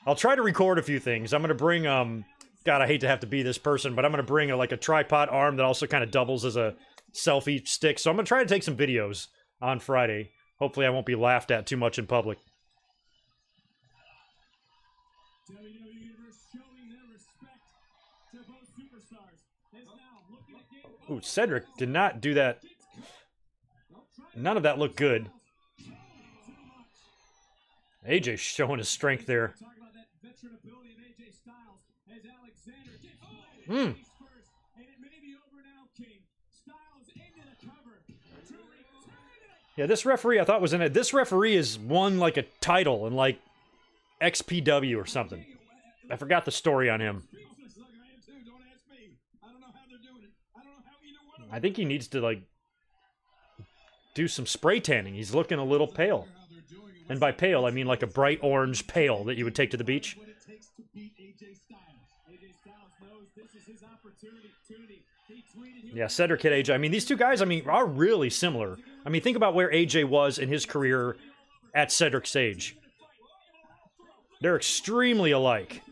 I'll try to record a few things. I'm going to bring, God, I hate to have to be this person, but I'm going to bring like a tripod arm that also kind of doubles as a selfie stick. So I'm going to try to take some videos on Friday. Hopefully I won't be laughed at too much in public. WWE Universe showing their respect to both superstars. Is now looking again. Ooh, Cedric did not do that. None of that looked good. AJ showing his strength there. Talk about that veteran ability of AJ Styles as Alexander gets first, and it may be over now, King. Styles into the cover to return it. Yeah, this referee I thought was in it. This referee has won like a title in like XPW or something. I forgot the story on him. Look, I am too. Don't ask me. I don't know how they're doing it. I don't know how either one of them. I think he needs to like do some spray tanning. He's looking a little pale. And by pale, I mean like a bright orange pale that you would take to the beach. What it takes to beat AJ Styles. AJ Styles knows this is his opportunity. He tweeted. Yeah, Cedric hit AJ. I mean, these two guys, I mean, are really similar. I mean, think about where AJ was in his career at Cedric's age. They're extremely alike.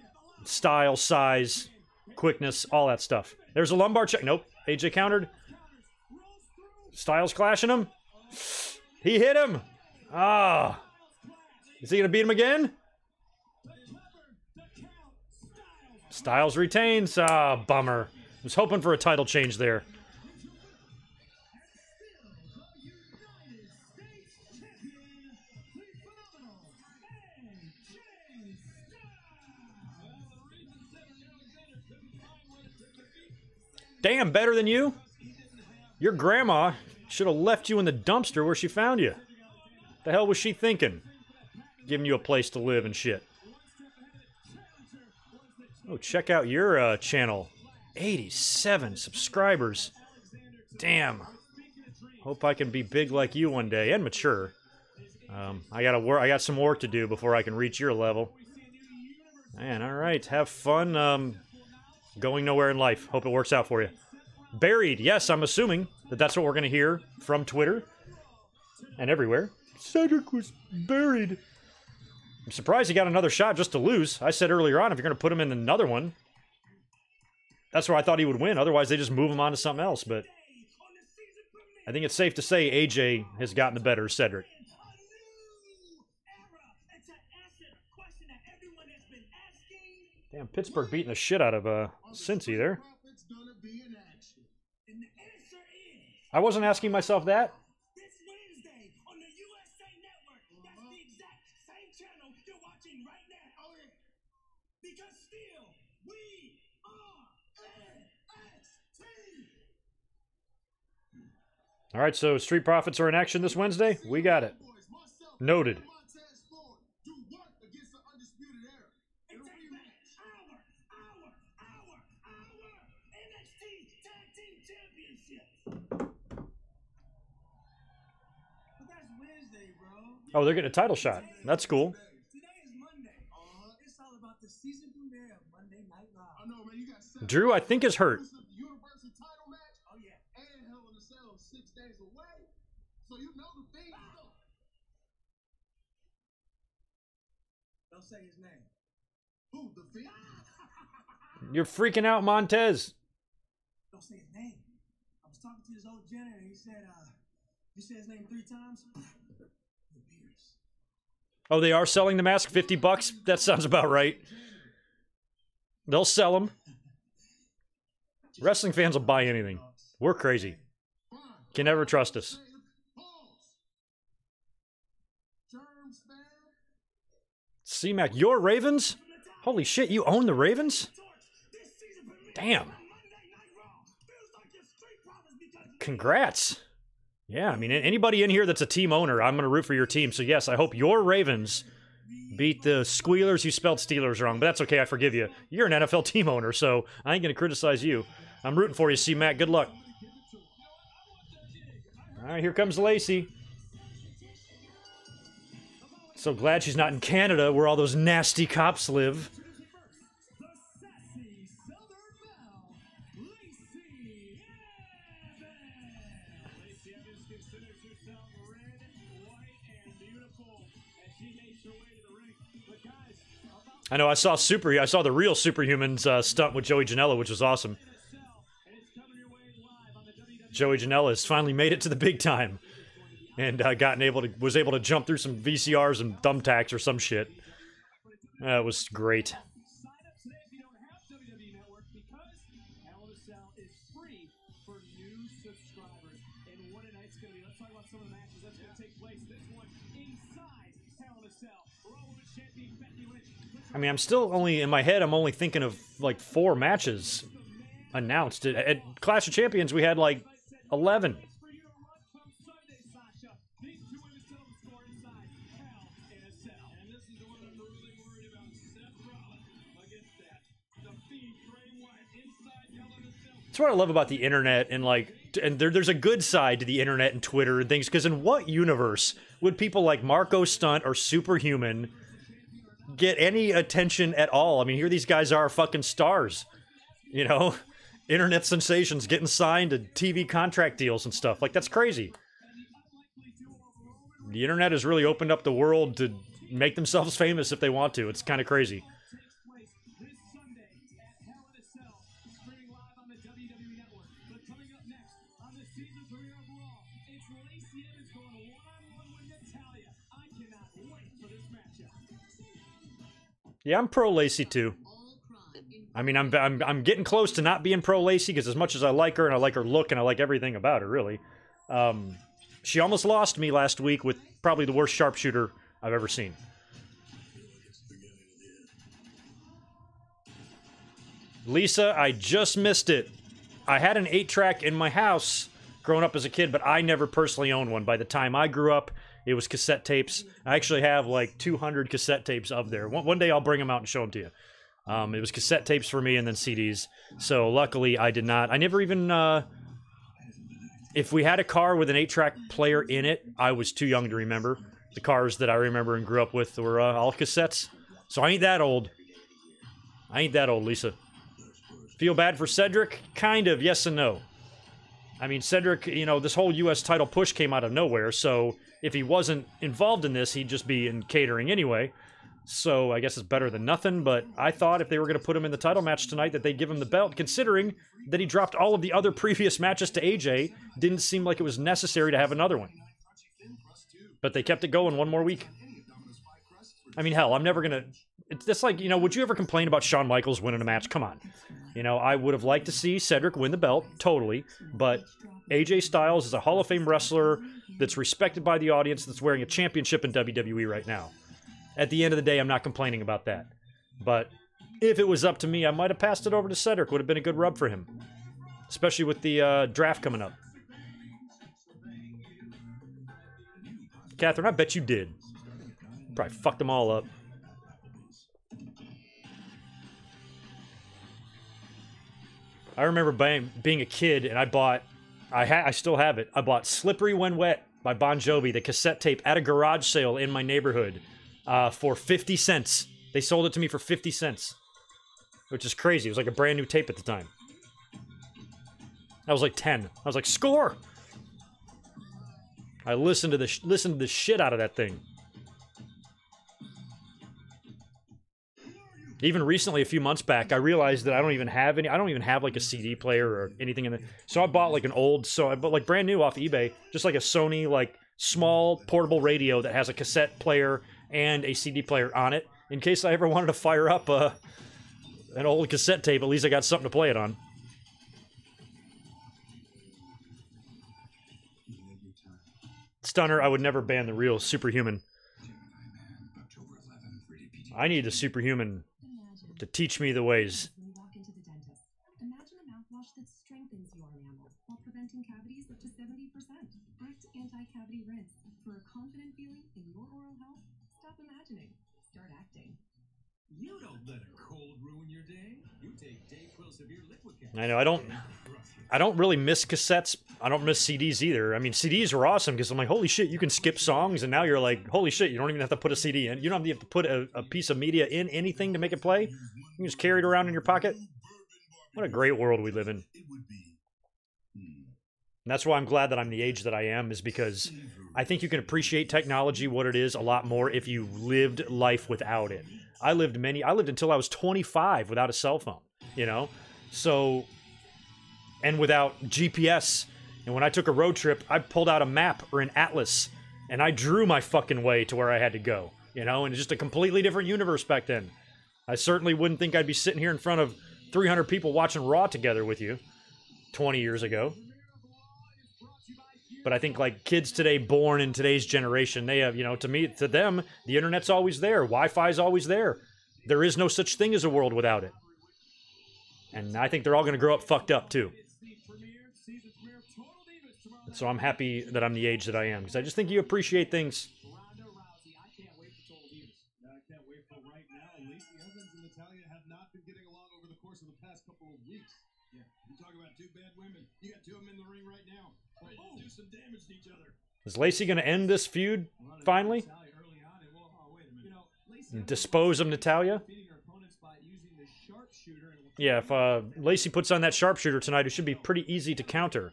Style, size, quickness, all that stuff. There's a lumbar check. Nope. AJ countered. Styles clashing him. He hit him. Ah. Is he going to beat him again? Styles retains. Ah, bummer. Was hoping for a title change there. Damn, better than you? Your grandma should have left you in the dumpster where she found you. The hell was she thinking? Giving you a place to live and shit. Oh, check out your channel. 87 subscribers. Damn. Hope I can be big like you one day and mature. I got some work to do before I can reach your level. Man, all right. Have fun going nowhere in life. Hope it works out for you. Buried. Yes, I'm assuming that that's what we're going to hear from Twitter. and everywhere. Cedric was buried. I'm surprised he got another shot just to lose. I said earlier on, if you're going to put him in another one, that's where I thought he would win. Otherwise, they just move him on to something else. But I think it's safe to say AJ has gotten the better of Cedric. Damn, Pittsburgh beating the shit out of Cincy there. I wasn't asking myself that. This Wednesday on the USA Network. That's the exact same channel you're watching right now. Because still, we are NXT. All right, so Street Profits are in action this Wednesday. We got it. Noted. Oh, they're getting a title shot. That's cool. Today is Monday. It's all about the season premiere of Monday Night Raw. I know, man. You got Drew, I think, is hurt. Universal title match. Oh yeah. And Hell in a Cell 6 days away. So you know the thing. Don't say his name. Who? The Fiend? You're freaking out, Montez. Don't say his name. I was talking to this old janitor and he said, you said his name 3 times? Oh, they are selling the mask, $50? That sounds about right. They'll sell them. Wrestling fans will buy anything. We're crazy. Can never trust us. C-Mac, your Ravens? Holy shit, you own the Ravens? Damn. Congrats. Yeah, I mean, anybody in here that's a team owner, I'm going to root for your team. So, yes, I hope your Ravens beat the Squealers. You spelled Steelers wrong, but that's okay. I forgive you. You're an NFL team owner, so I ain't going to criticize you. I'm rooting for you, C-Mac. Good luck. All right, here comes Lacey. So glad she's not in Canada where all those nasty cops live. I know, I saw the real Superhumans stunt with Joey Janela, which was awesome. Joey Janela has finally made it to the big time. And was able to jump through some VCRs and thumbtacks or some shit. That was great. I mean, I'm still only, in my head, I'm only thinking of, like, 4 matches announced. At Clash of Champions, we had, like, 11. That's what I love about the internet, and, like, there's a good side to the internet and Twitter and things, because in what universe would people like Marco Stunt or Superhuman get any attention at all? I mean, here these guys are fucking stars, you know, internet sensations getting signed to TV contract deals and stuff. Like, that's crazy. The internet has really opened up the world to make themselves famous if they want to. It's kind of crazy. Yeah, I'm pro Lacey too. I mean, I'm getting close to not being pro Lacey, because as much as I like her and I like her look and I like everything about her, really, she almost lost me last week with probably the worst sharpshooter I've ever seen. Lisa, I just missed it. I had an 8-track in my house growing up as a kid, but I never personally owned one. By the time I grew up, it was cassette tapes. I actually have like 200 cassette tapes up there. One day I'll bring them out and show them to you. It was cassette tapes for me and then CDs. So luckily I did not. I never even... if we had a car with an 8-track player in it, I was too young to remember. The cars that I remember and grew up with were all cassettes. So I ain't that old. I ain't that old, Lisa. Feel bad for Cedric? Kind of, yes and no. I mean, Cedric, you know, this whole U.S. title push came out of nowhere, so if he wasn't involved in this, he'd just be in catering anyway. So I guess it's better than nothing, but I thought if they were going to put him in the title match tonight that they'd give him the belt, considering that he dropped all of the other previous matches to AJ. Didn't seem like it was necessary to have another one. But they kept it going one more week. I mean, hell, I'm never going to... It's just like, you know, would you ever complain about Shawn Michaels winning a match? Come on. You know, I would have liked to see Cedric win the belt, totally, but AJ Styles is a Hall of Fame wrestler that's respected by the audience that's wearing a championship in WWE right now. At the end of the day, I'm not complaining about that. But if it was up to me, I might have passed it over to Cedric. Would have been a good rub for him. Especially with the draft coming up. Catherine, I bet you did. Probably fucked them all up. I remember being a kid, and I bought... I still have it. I bought Slippery When Wet by Bon Jovi, the cassette tape, at a garage sale in my neighborhood for 50 cents. They sold it to me for 50 cents. Which is crazy. It was like a brand new tape at the time. I was like 10. I was like, score! I listened to the shit out of that thing. Even recently, a few months back, I realized that I don't even have like a CD player or anything in it. So I bought like I bought like brand new off eBay, just like a Sony like small portable radio that has a cassette player and a CD player on it. In case I ever wanted to fire up an old cassette tape, at least I got something to play it on. Stunner, I would never ban the real Superhuman. I need the Superhuman to teach me the ways. When you walk into the dentist, imagine a mouthwash that strengthens your enamel while preventing cavities up to 70%. Act anti-cavity rinse. For a confident feeling in your oral health, stop imagining. Start acting. You don't let a cold ruin your day. You take Dayquil Severe Liquid Caps. I know, I don't really miss cassettes. I don't miss CDs either. I mean, CDs were awesome because I'm like, holy shit, you can skip songs, and now you're like, holy shit, you don't even have to put a CD in. You don't have to put a piece of media in anything to make it play. You can just carry it around in your pocket. What a great world we live in. And that's why I'm glad that I'm the age that I am, is because I think you can appreciate technology, what it is, a lot more if you lived life without it. I lived until I was 25 without a cell phone, you know? So, and without GPS. And when I took a road trip, I pulled out a map or an atlas, and I drew my fucking way to where I had to go, you know? And it's just a completely different universe back then. I certainly wouldn't think I'd be sitting here in front of 300 people watching Raw together with you 20 years ago. But I think, like, kids today born in today's generation, they have, you know, to them, the internet's always there. Wi-Fi's always there. There is no such thing as a world without it. And I think they're all going to grow up fucked up, too. So I'm happy that I'm the age that I am, because I just think you appreciate things. I can't wait for Total Divas. I can't wait for right now. Lacey Evans and Natalya have not been getting along over the course of the past couple of weeks. Yeah, you talk about two bad women. You got two of them in the ring right now. Do some damage to each other. Is Lacey going to end this feud, finally? And dispose of Natalya? Yeah, if Lacey puts on that sharpshooter tonight, it should be pretty easy to counter.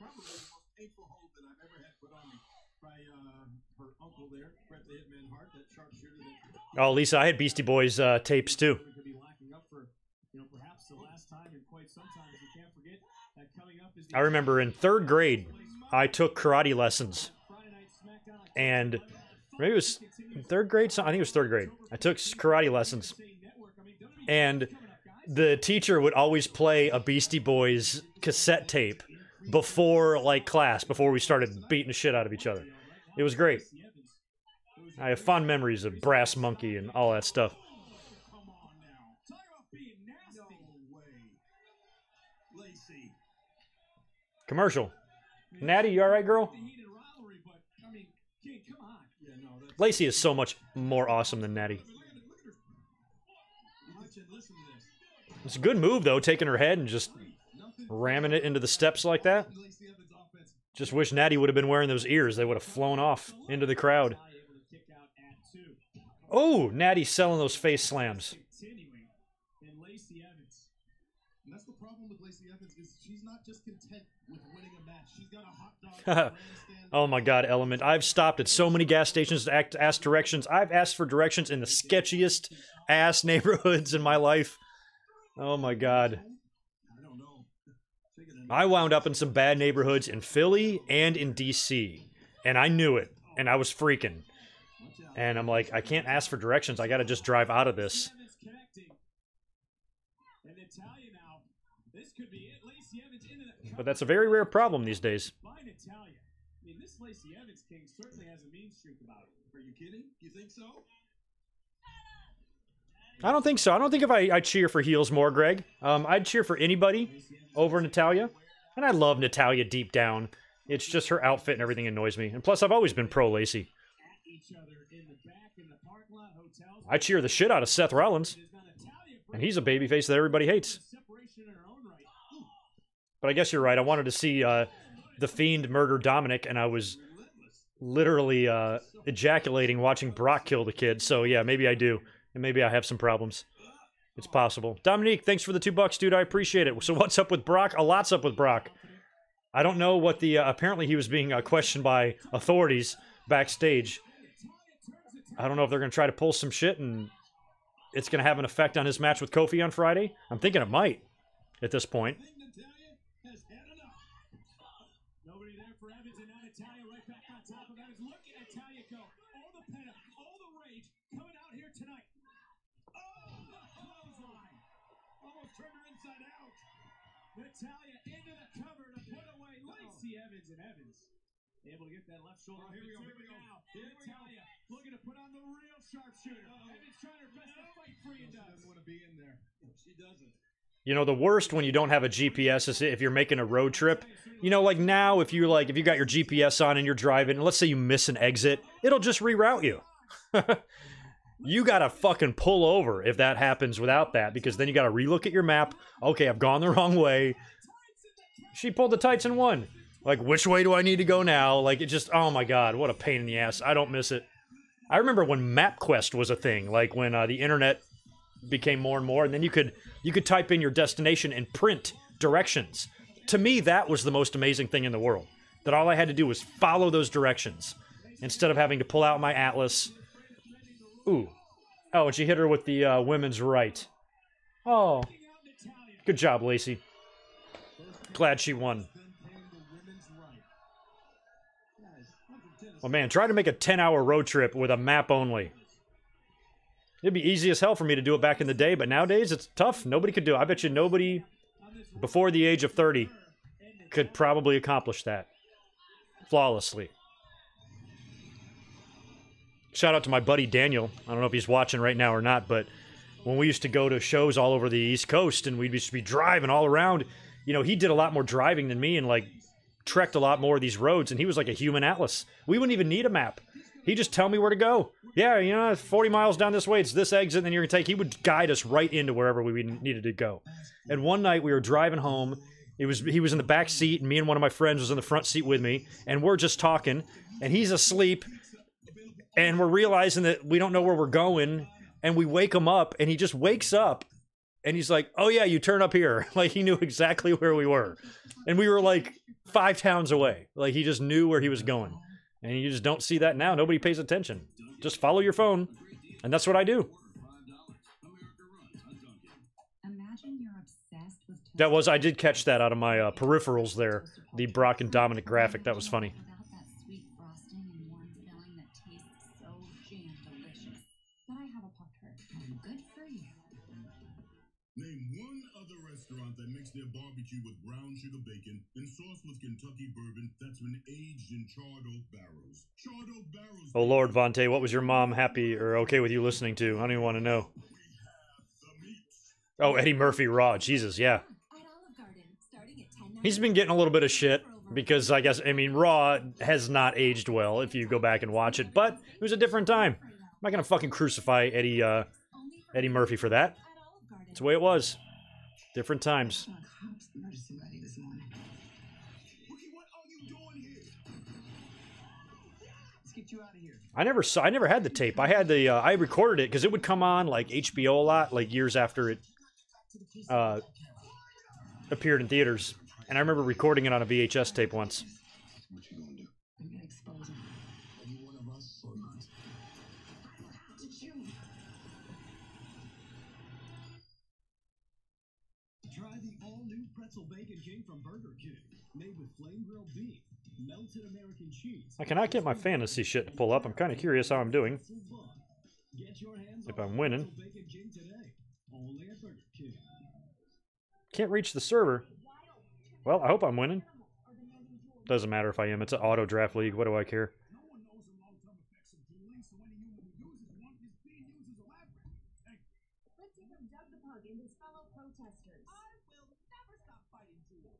Oh, Lisa, I had Beastie Boys tapes, too. I remember in 3rd grade, I took karate lessons. And maybe it was 3rd grade? I think it was 3rd grade. I took karate lessons. And the teacher would always play a Beastie Boys cassette tape before, like, class, before we started beating the shit out of each other. It was great. I have fond memories of Brass Monkey and all that stuff. Commercial. Natty, you alright, girl? Lacey is so much more awesome than Natty. It's a good move, though, taking her head and just ramming it into the steps like that. Just wish Natty would have been wearing those ears. They would have flown off into the crowd. Oh, Natty's selling those face slams. And that's the problem with Lacey Evans, is she's not just content with winning a match. She's got a hot dog. Oh my god, Element. I've stopped at so many gas stations to ask directions. I've asked for directions in the sketchiest ass neighborhoods in my life. Oh my god. I wound up in some bad neighborhoods in Philly and in DC. And I knew it. And I was freaking. And I'm like, I can't ask for directions. I gotta just drive out of this. But that's a very rare problem these days. Lacey Evans King certainly has a mean streak about it. Are you kidding? You think so? I don't think so. I don't think if I cheer for heels more, Greg. I'd cheer for anybody over Natalya. And I love Natalya deep down. It's just her outfit and everything annoys me. And plus, I've always been pro Lacey. I cheer the shit out of Seth Rollins. And he's a babyface that everybody hates. But I guess you're right. I wanted to see The Fiend murder Dominic, and I was literally ejaculating watching Brock kill the kid. So yeah, maybe I do. And maybe I have some problems. It's possible. Dominique, thanks for the $2, dude. I appreciate it. So what's up with Brock? A lot's up with Brock. I don't know what the... apparently he was being questioned by authorities backstage. I don't know if they're going to try to pull some shit and it's going to have an effect on his match with Kofi on Friday. I'm thinking it might at this point. Natalya into the cover to put away Lacey Evans, and Evans able to get that left shoulder. Here we go. Now. Natalya looking to put on the real sharpshooter. Evans trying her best to fight free and does. Doesn't want to be in there. She doesn't. You know, the worst when you don't have a GPS is if you're making a road trip. You know, like now, if you got your GPS on and you're driving, and let's say you miss an exit, it'll just reroute you. You gotta fucking pull over if that happens without that, because then you gotta relook at your map. Okay, I've gone the wrong way. She pulled the tights and won. Like, which way do I need to go now? Like, it just, oh my god, what a pain in the ass. I don't miss it. I remember when MapQuest was a thing, like when the internet became more and more, and then you could type in your destination and print directions. To me, that was the most amazing thing in the world. That all I had to do was follow those directions, instead of having to pull out my atlas. Ooh. Oh, and she hit her with the women's right. Oh. Good job, Lacey. Glad she won. Oh man, try to make a 10-hour road trip with a map only. It'd be easy as hell for me to do it back in the day, but nowadays it's tough. Nobody could do it. I bet you nobody before the age of 30 could probably accomplish that flawlessly. Shout out to my buddy Daniel. I don't know if he's watching right now or not, but when we used to go to shows all over the East Coast and we'd just be driving all around, you know, he did a lot more driving than me and like trekked a lot more of these roads, and he was like a human atlas. We wouldn't even need a map. He'd just tell me where to go. Yeah, you know, 40 miles down this way, it's this exit, and then you're gonna take. He would guide us right into wherever we needed to go. And one night we were driving home. He was in the back seat, and me and one of my friends was in the front seat with me, and we're just talking, and he's asleep. And we're realizing that we don't know where we're going, and we wake him up, and he just wakes up, and he's like, oh yeah, you turn up here. Like, he knew exactly where we were. And we were like 5 towns away. Like, he just knew where he was going. And you just don't see that now. Nobody pays attention. Just follow your phone. And that's what I do. Imagine you're obsessed with That was, I did catch that out of my peripherals there. The Brock and Dominic graphic. That was funny. Name one other restaurant that makes their barbecue with brown sugar bacon and sauce with Kentucky bourbon that's been aged in charred oak barrels. Charred oak barrels. Oh Lord, Vontae, what was your mom happy or okay with you listening to? I don't even want to know. Oh, Eddie Murphy Raw. Jesus, yeah. He's been getting a little bit of shit because I mean, Raw has not aged well if you go back and watch it, but it was a different time. I'm not going to fucking crucify Eddie Murphy for that. That's the way it was. Different times. I never had the tape. I had the I recorded it because it would come on like HBO a lot, like years after it appeared in theaters. And I remember recording it on a VHS tape once. What you gonna do? I'm gonna expose him. Are you one of us or not? Try the all-new pretzel bacon king from Burger King, made with flame-grilled beef, melted American cheese. I cannot get my fantasy shit to pull up. I'm kind of curious how I'm doing. Get your hands If on I'm winning. pretzel bacon king today, only at Burger King. Can't reach the server. Well, I hope I'm winning. Doesn't matter if I am. It's an auto draft league. What do I care? No one knows the long-term effects of dueling, so any human who uses one is being used as a lab rat. Thank you. Let's hear from Doug the Pug and his fellow protesters. I will never stop fighting duels.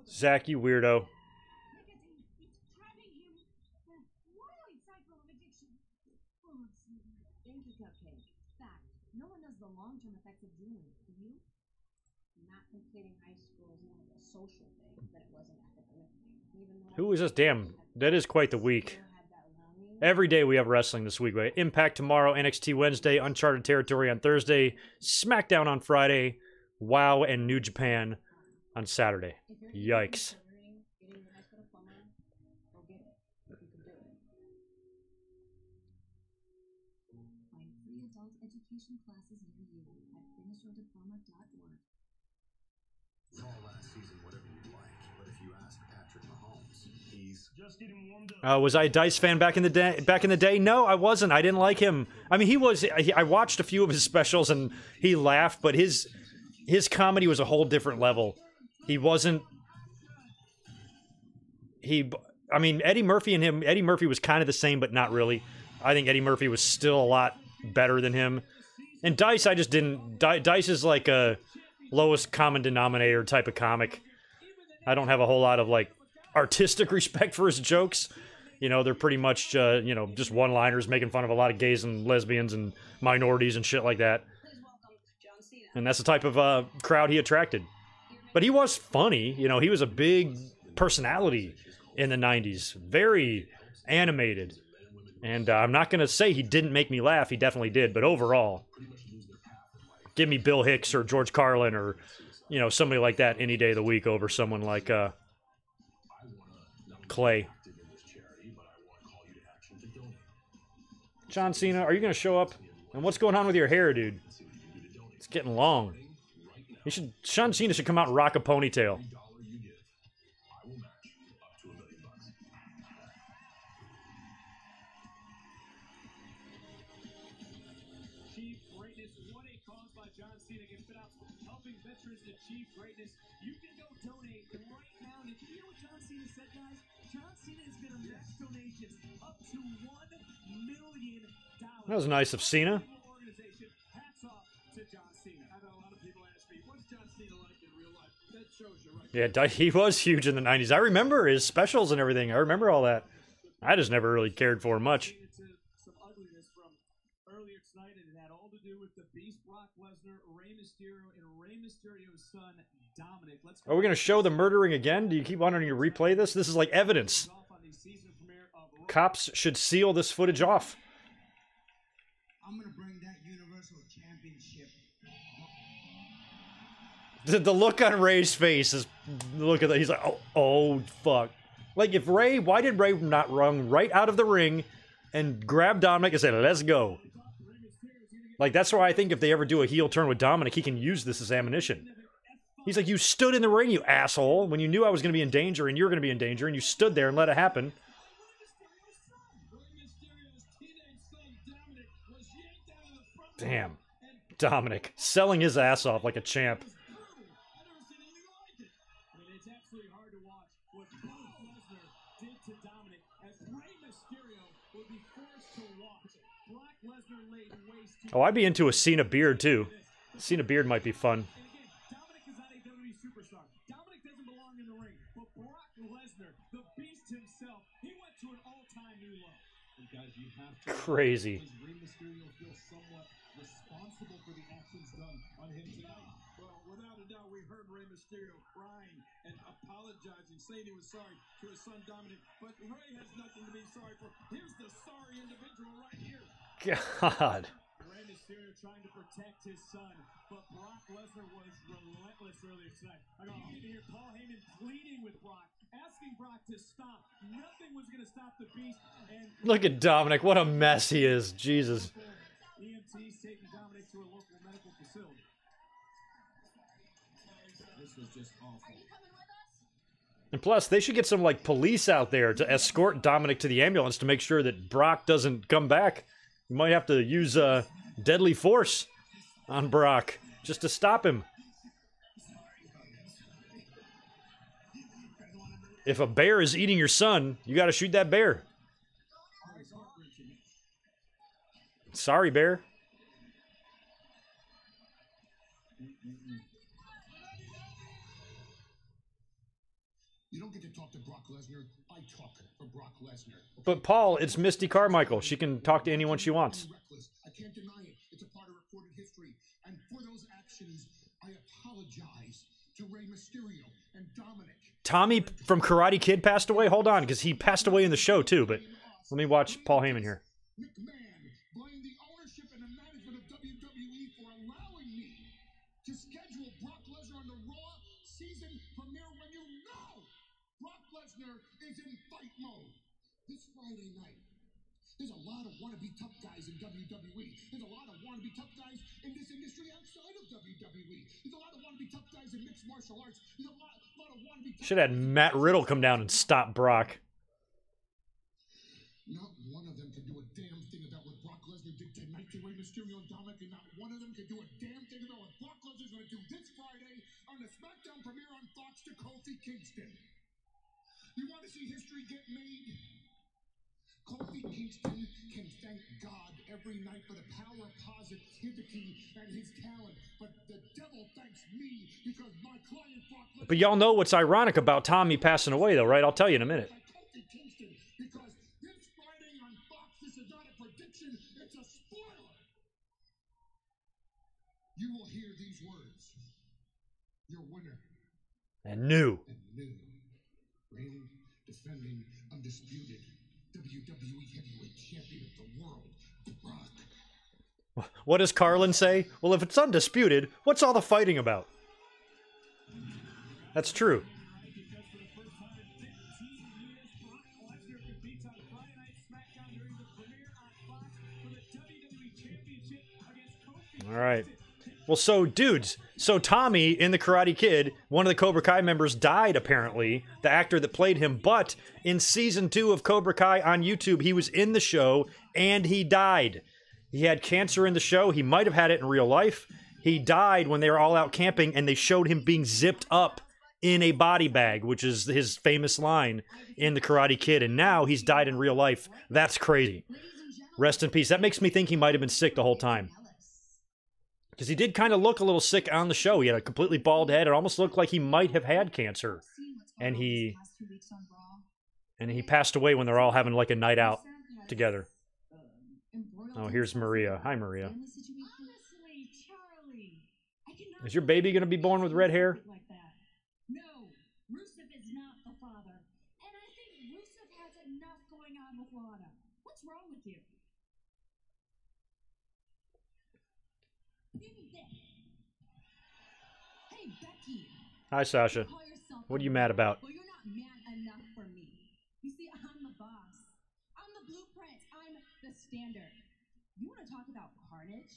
Zach, you weirdo. Nicotine, it's trapping him. The roiling cycle of addiction. Oh, excuse me. Thank you, Cupcake. Fact, no one knows the long-term effects of dueling. Do you? Not completing high school is more of a social thing than it was an academic thing. Even though Who is this? Damn, that is quite the week. Every day we have wrestling this week. Right? Impact tomorrow, NXT Wednesday, Uncharted Territory on Thursday, SmackDown on Friday, WoW and New Japan on Saturday. Yikes. getting your high school diploma, go get it. You can do it. Find free adult education classes near you at finishyourdiploma.org. Call last season whatever you like, but if you ask Patrick Mahomes, he's Just getting warmed up. Was I a Dice fan back in the day? No, I wasn't. I didn't like him. I mean, he was. I watched a few of his specials and he laughed, but his comedy was a whole different level. He wasn't. I mean, Eddie Murphy and him. Eddie Murphy was kind of the same, but not really. I think Eddie Murphy was still a lot better than him. And Dice, I just didn't. Dice is like a lowest common denominator type of comic. I don't have a whole lot of like artistic respect for his jokes. You know, they're pretty much just one-liners making fun of a lot of gays and lesbians and minorities and shit like that. And that's the type of crowd he attracted. But he was funny. You know, he was a big personality in the 90s. Very animated. And I'm not going to say he didn't make me laugh. He definitely did. But overall, give me Bill Hicks or George Carlin or, somebody like that any day of the week over someone like Clay. John Cena, are you going to show up? And what's going on with your hair, dude? It's getting long. John Cena should come out and rock a ponytail. Chief Greatness, what a cause by John Cena gets put out, helping veterans to achieve greatness. You can go donate right now. And did you hear what John Cena said, guys? John Cena is going to match donations up to $1 million. That was nice of Cena. Hats off to John Cena. I know a lot of people ask me, what's John Cena like in real life? That shows you right. Yeah, he was huge in the 90s. I remember his specials and everything. I remember all that. I just never really cared for him much. Some ugliness from earlier tonight, and it had all to do with the Beast Brock Lesnar, Rey Mysterio, and Rey Mysterio's son, Dominic. Are we going to show the murdering again? Do you keep wanting to replay this? This is like evidence. Cops should seal this footage off. I'm gonna bring that Universal Championship. The look on Ray's face is, look at that. He's like, oh, fuck. Like, why did Ray not run right out of the ring and grab Dominic and say, let's go? Like, that's why I think if they ever do a heel turn with Dominic, he can use this as ammunition. He's like, you stood in the ring, you asshole, when you knew I was going to be in danger and you were going to be in danger, and you stood there and let it happen. Damn. Dominic, selling his ass off like a champ. It's absolutely hard to watch what Brock Lesnar did to Dominic as Rey Mysterio would be forced to watch. Brock Lesnar laid waste to... Oh, I'd be into a Cena beard, too. Cena beard might be fun. And again, Dominic is not a WWE superstar. Dominic doesn't belong in the ring. But Brock Lesnar, the beast himself, he went to an all-time new low. And guys, you have to... Crazy. Does Rey Mysterio feel somewhat responsible for the actions done on him tonight? Well, without a doubt, we heard Rey Mysterio crying and apologizing, saying he was sorry to his son Dominic. But Rey has nothing to be sorry for. Here's the sorry individual right here. God. Rey Mysterio trying to protect his son, but Brock Lesnar was relentless earlier tonight. I got to hear Paul Heyman pleading with Brock, asking Brock to stop. Nothing was going to stop the Beast. And Look at Dominic. What a mess he is. Jesus. EMTs taking Dominic to a local medical facility. This was just awful. And plus, they should get some, like, police out there to escort Dominic to the ambulance to make sure that Brock doesn't come back. You might have to use deadly force on Brock just to stop him. If a bear is eating your son, you got to shoot that bear. Sorry, bear. You don't get to talk to Brock Lesnar. I talk for Brock Lesnar. But Paul, it's Misty Carmichael. She can talk to anyone she wants. I can't deny it. It's a part of recorded history. And for those actions, I apologize to Rey Mysterio and Dominic. Tommy from Karate Kid passed away? Hold on, because he passed away in the show too, but let me watch Paul Heyman here. McMahon blamed the ownership and the management of WWE for allowing me to schedule Brock Lesnar on the Raw season premiere when you know Brock Lesnar is in fight mode. This Friday night, there's a lot of wannabe tough guys in WWE. There's a lot of wannabe tough guys in this industry outside of WWE. There's a lot of wannabe tough guys in mixed martial arts. There's a lot of wannabe tough Should have had Matt Riddle come down and stop Brock. Not one of them can do a damn thing about what Brock Lesnar did tonight to Rey Mysterio and Dominic, and not one of them can do a damn thing about what Brock Lesnar's going to do this Friday on the SmackDown premiere on Fox to Kofi Kingston. You want to see history get made? Kofi Kingston can thank God every night for the power, positivity, and his talent, but the devil thanks me because my client Brock Lesnar... But y'all know what's ironic about Tommy passing away, though, right? I'll tell you in a minute. Kofi Kingston, because this Friday on Fox, this is not a prediction, it's a spoiler. You will hear these words. Your winner. And new. And new. Reigning, defending, undisputed WWE Heavyweight Champion of the world, Brock. What does Carlin say? Well, if it's undisputed, what's all the fighting about? That's true. All right. Well, so, dudes, so Tommy in The Karate Kid, one of the Cobra Kai members, died, apparently, the actor that played him, but in Season 2 of Cobra Kai on YouTube, he was in the show, and he died. He had cancer in the show. He might have had it in real life. He died when they were all out camping, and they showed him being zipped up in a body bag, which is his famous line in The Karate Kid, and now he's died in real life. That's crazy. Rest in peace. That makes me think he might have been sick the whole time. Because he did kind of look a little sick on the show. He had a completely bald head. It almost looked like he might have had cancer. And he passed away when they're all having like a night out together. Oh, here's Maria. Hi, Maria. Is your baby going to be born with red hair? No, Rusev is not the father. And I think Rusev has enough going on with Lana. What's wrong with you? Hey, Becky. Hi, Sasha. What are you mad about? Well, you're not mad enough for me. You see, I'm the boss. I'm the blueprint. I'm the standard. You want to talk about carnage?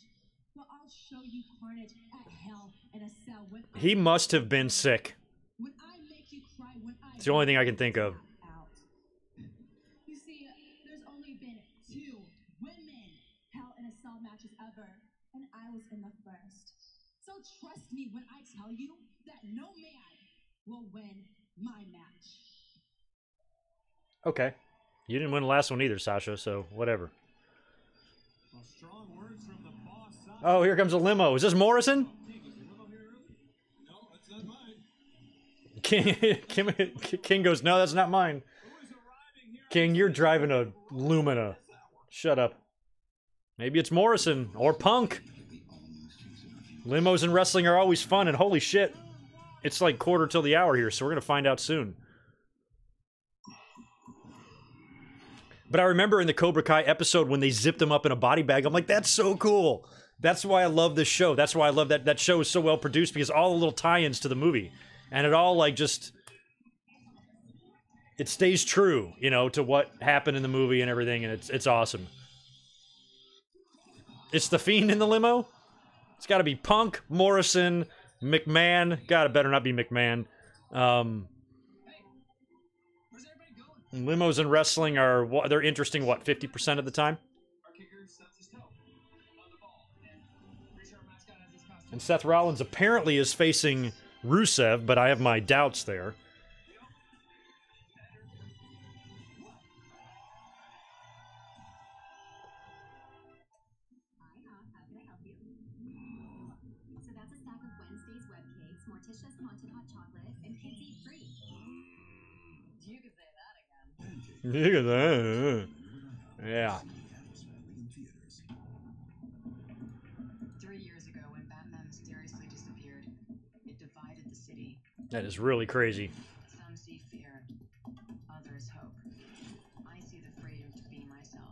Well, I'll show you carnage at Hell in a Cell. He must have been sick. When I make you cry, when I It's the only thing I can think of. out. You see, there's only been 2 women Hell in a Cell matches ever, and I was in the first. So trust me when I tell you that no man will win my match. Okay. You didn't win the last one either, Sasha, so whatever. Well, strong words from the boss. Oh, here comes a limo. Is this Morrison? No, that's not mine. King goes, no, that's not mine. King, you're driving a Lumina. Shut up. Maybe it's Morrison or Punk. Limos and wrestling are always fun, and holy shit, it's like quarter till the hour here, so we're gonna find out soon. But I remember in the Cobra Kai episode when they zipped him up in a body bag, I'm like, that's so cool. That's why I love this show. That's why I love that show is so well produced, because all the little tie-ins to the movie. And it all, like, just... It stays true, you know, to what happened in the movie and everything, and it's awesome. It's the Fiend in the limo? It's gotta be Punk, Morrison, McMahon. God, it better not be McMahon. Limos and wrestling are, they're interesting, what, 50% of the time? And Seth Rollins apparently is facing Rusev, but I have my doubts there. So that's a stack of Wednesday's web cakes, Morticia's haunted hot chocolate, and kids eat free. You could say that again. Look at that. Yeah. 3 years ago, when Batman mysteriously disappeared, it divided the city. That is really crazy. Some see fear, others hope. I see the freedom to be myself,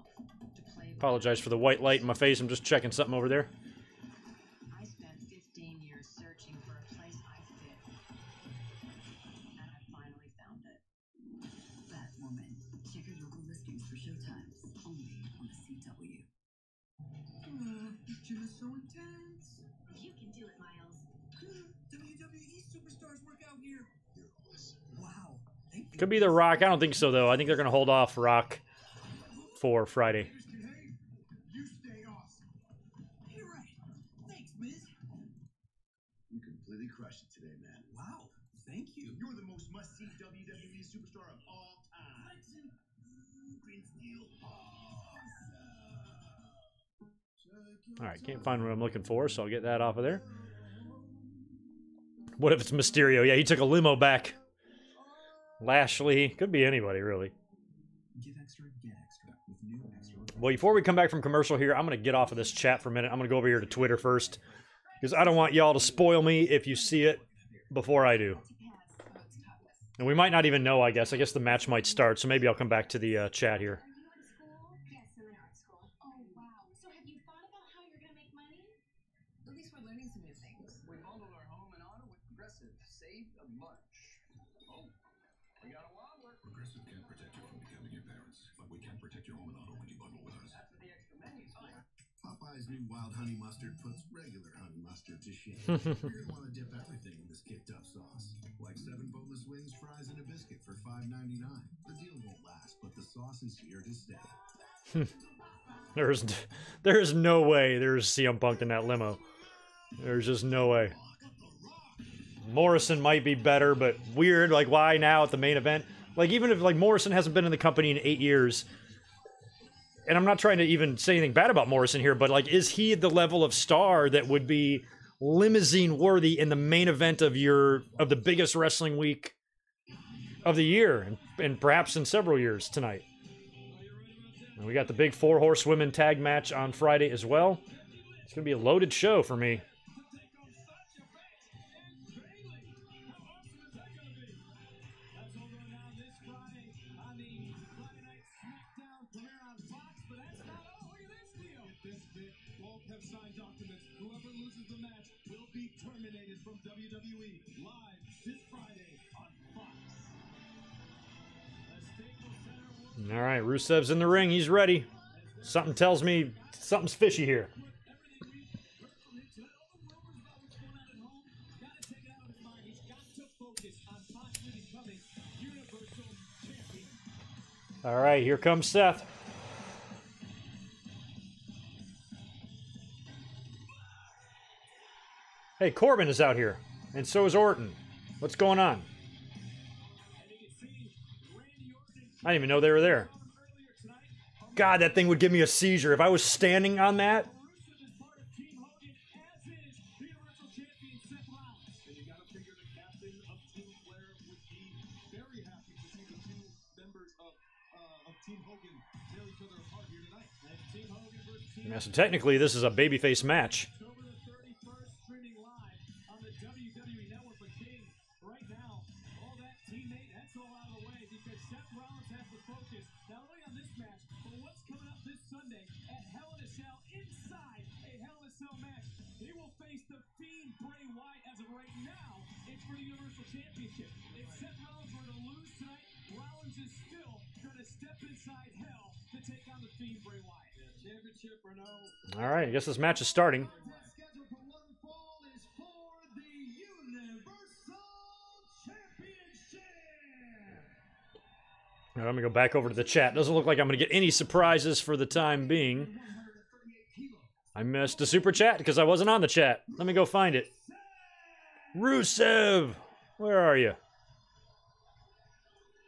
to play. Apologize for the white light in my face. I'm just checking something over there. I spent 15 years searching for a place I fit, and I finally found it. Batwoman. Check your local listings for showtimes, only on the CW. This gym is so intense. You can do it, Miles. WWE superstars work out here. You're awesome. Wow. Thank you. Could be The Rock. I don't think so, though. I think they're going to hold off Rock for Friday. You stay awesome. You're right. Thanks, Miz. You completely crushed it today, man. Wow. Thank you. You're the most must-see WWE superstar of all time. Green Steel. Alright, can't find what I'm looking for, so I'll get that off of there. What if it's Mysterio? Yeah, he took a limo back. Lashley. Could be anybody, really. Give extra, get extra with new extra. Well, before we come back from commercial here, I'm going to get off of this chat for a minute. I'm going to go over here to Twitter first, because I don't want y'all to spoil me if you see it before I do. And we might not even know, I guess. I guess the match might start, so maybe I'll come back to the chat here. Yes, I'm in art school. Oh, wow. So have you thought about how you're gonna make money? At least we're learning some new things. We bundled our home and auto with Progressive. Saved a bunch. Oh, we got a wobbler. Progressive can't protect you from becoming your parents, but we can protect your home and auto when you bundle with us. That's what the extra menu's for. Popeye's new wild honey mustard puts regular honey mustard to shame. You're gonna want to dip everything in this kicked up sauce. Like 7 boneless wings, fries, and a biscuit for $5.99. The deal won't last, but the sauce is here to stay. There's no way there's CM Punk in that limo. There's just no way. Morrison might be better, but weird. Like, why now at the main event? Like, even if, like, Morrison hasn't been in the company in 8 years, and I'm not trying to even say anything bad about Morrison here, but, like, is he the level of star that would be limousine worthy in the main event of the biggest wrestling week of the year, and perhaps in several years tonight? And we got the big 4 horsewomen tag match on Friday as well. It's gonna be a loaded show for me. Whoever loses the match will be terminated from WWE live this Friday on Fox. All right, Rusev's in the ring. He's ready. Something tells me something's fishy here. All right, here comes Seth. Hey, Corbin is out here, and so is Orton. What's going on? I didn't even know they were there. God, that thing would give me a seizure if I was standing on that. Yeah, so technically, this is a babyface match. October the 31st, streaming championship. If Seth Rollins were to lose tonight, Rollins is still going to step inside hell to take on the Fiend Bray Wyatt. Yeah, championship or no. All right, I guess this match is starting. Scheduled for one fall is for the Universal Championship. All right, I'm going to go back over to the chat. Doesn't look like I'm going to get any surprises for the time being. I missed a super chat because I wasn't on the chat. Let me go find it. Rusev! Where are you?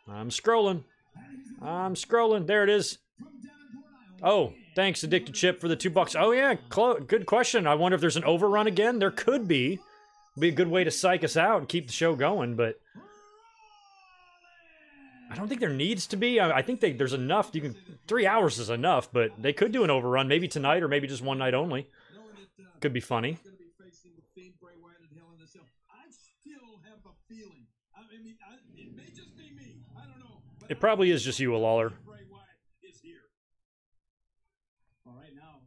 I'm scrolling. I'm scrolling. There it is. Oh, thanks, Addicted Chip, for the $2. Oh, yeah, good question. I wonder if there's an overrun again. There could be. Be a good way to psych us out and keep the show going, but I don't think there needs to be. I think there's enough. 3 hours is enough, but they could do an overrun, maybe tonight or maybe just one night only. Could be funny. It probably is just you, Lawler. Well, right now,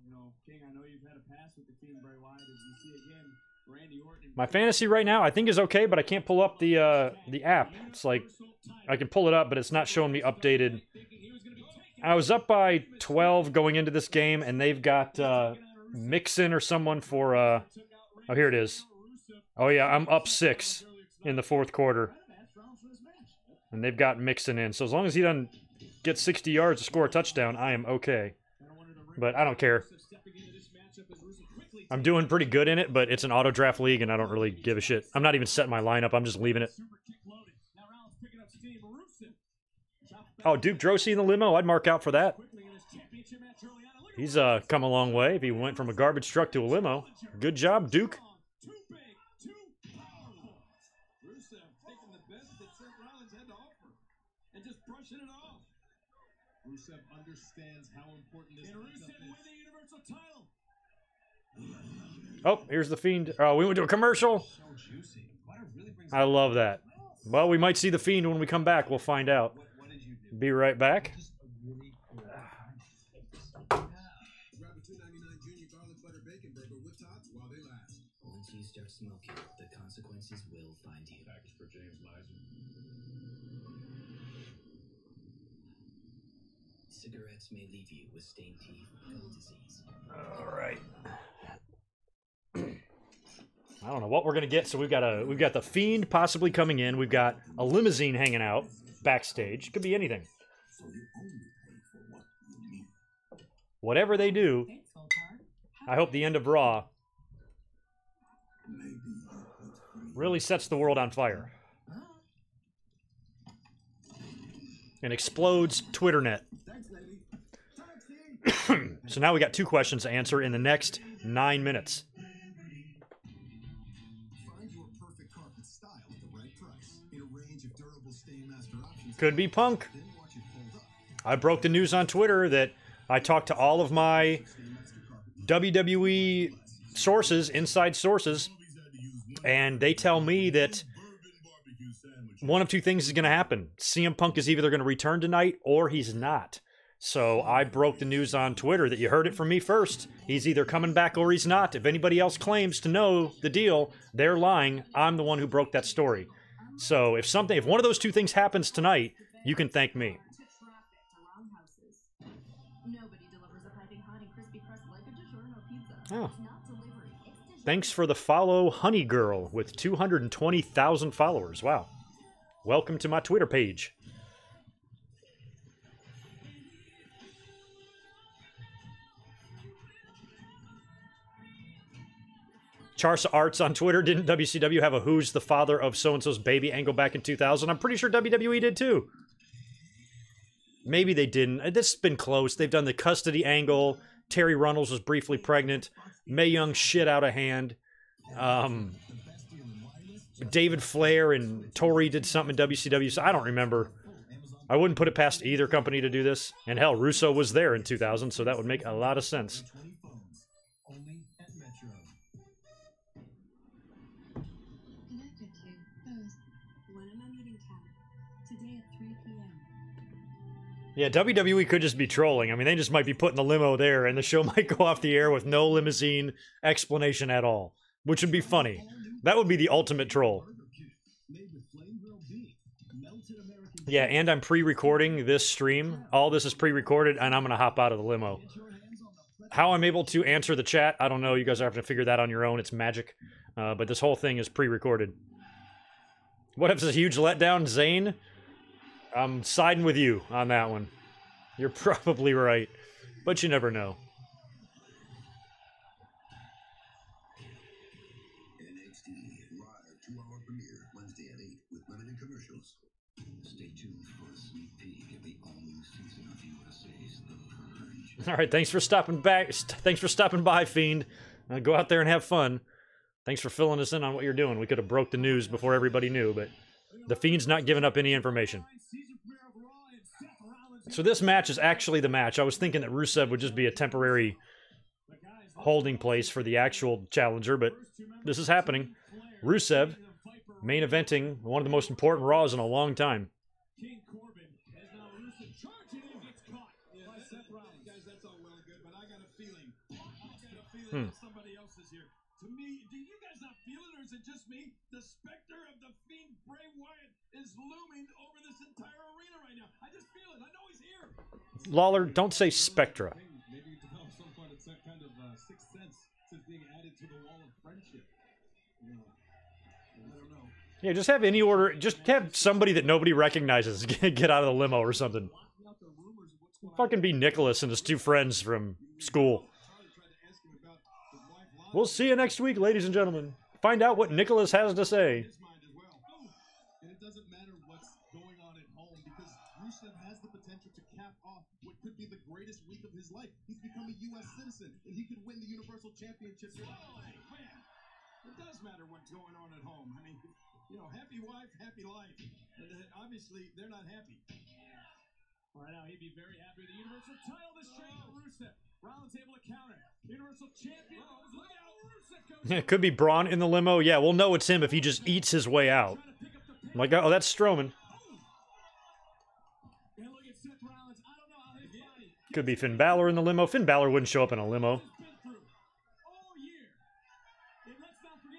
King, I know you've had a pass with the Fiend Bray Wyatt. As you see again, Randy Orton. My fantasy right now, I think, is okay, but I can't pull up the app. It's like I can pull it up, but it's not showing me updated. I was up by 12 going into this game, and they've got Mixon or someone for. Oh, here it is. Oh yeah, I'm up 6 in the fourth quarter, and they've got Mixon in. So as long as he doesn't get 60 yards to score a touchdown, I am okay. But I don't care. I'm doing pretty good in it, but it's an auto draft league, and I don't really give a shit. I'm not even setting my lineup. I'm just leaving it. Oh, Duke Drosy in the limo. I'd mark out for that. He's come a long way. If he went from a garbage truck to a limo. Good job, Duke. Rusev understands how important this is. And Rusev win the Universal title. Oh, here's the Fiend. Oh, we went to a commercial. I love that. Well, we might see the Fiend when we come back. We'll find out. Be right back. Grab a $2.99 junior garlic butter bacon burger with tots while they last. Once you start smoking, the consequences will find you. Package for James Miser. Cigarettes may leave you with stained teeth, gum disease. All right. I don't know what we're gonna get. So we've got the Fiend possibly coming in. We've got a limousine hanging out backstage. Could be anything. Whatever they do, I hope the end of Raw really sets the world on fire and explodes Twitternet. So now we got 2 questions to answer in the next 9 minutes. Could be Punk. I broke the news on Twitter that I talked to all of my WWE sources, inside sources, and they tell me that one of 2 things is going to happen. CM Punk is either going to return tonight or he's not. So I broke the news on Twitter that you heard it from me first. He's either coming back or he's not. If anybody else claims to know the deal, they're lying. I'm the one who broke that story. So if one of those 2 things happens tonight, you can thank me. Oh. Thanks for the follow, Honey Girl, with 220,000 followers. Wow. Welcome to my Twitter page. Charsa Arts on Twitter. Didn't WCW have a Who's the Father of So-and-so's Baby angle back in 2000? I'm pretty sure WWE did too. Maybe they didn't. This has been close. They've done the custody angle. Terry Runnels was briefly pregnant. Mae Young shit out of hand. David Flair and Tori did something in WCW. So I don't remember. I wouldn't put it past either company to do this. And hell, Russo was there in 2000, so that would make a lot of sense. Yeah, WWE could just be trolling. I mean, they just might be putting the limo there, and the show might go off the air with no limousine explanation at all, which would be funny. That would be the ultimate troll. Made with flame grill Yeah, and I'm pre-recording this stream. All this is pre-recorded, and I'm going to hop out of the limo. How I'm able to answer the chat, I don't know. You guys are having to figure that on your own. It's magic. But this whole thing is pre-recorded. What if it's a huge letdown, Zane? I'm siding with you on that one. You're probably right, but you never know. NXT live 2-hour premiere Wednesday at 8 with limited commercials. Stay tuned for a sneak peek at the all-new season of USA's The Purge. All right, thanks for stopping back. Thanks for stopping by, Fiend. Go out there and have fun. Thanks for filling us in on what you're doing. We could have broke the news before everybody knew, but the Fiend's not giving up any information. So this match is actually the match. I was thinking that Rusev would just be a temporary holding place for the actual challenger, but this is happening. Rusev main eventing one of the most important Raws in a long time. King Corbin has now Rusev charging in, gets caught by Seth Rollins. Guys, that's all well and good, but I got a feeling. That somebody else is here. To me, do you guys not feel it, or is it just me? The specter of the Fiend Bray Wyatt is looming over this entire arena right now. I just feel it. I know he's here. Lawler, don't say Spectra. Maybe you develop some kind of sixth sense since being added to the wall of friendship. I don't know. Yeah, just have any order. Just have somebody that nobody recognizes get out of the limo or something. Fucking be Nicholas and his two friends from school. We'll see you next week, ladies and gentlemen. Find out what Nicholas has to say. And it doesn't matter what's going on at home because Rusev has the potential to cap off what could be the greatest week of his life. He's become a U.S. citizen, and he could win the Universal Championship. It does matter what's going on at home. I mean, you know, happy wife, happy life. And obviously, they're not happy. All right, now he'd be very happy with the Universal title this straight for Rusev. Rollins able to counter. Universal Champion. Look out, Rusev goes. It could be Braun in the limo. Yeah, we'll know it's him if he just eats his way out. I'm like, oh, that's Strowman. And look at Seth Rollins. I don't know how his body. Could be Finn Balor in the limo. Finn Balor wouldn't show up in a limo.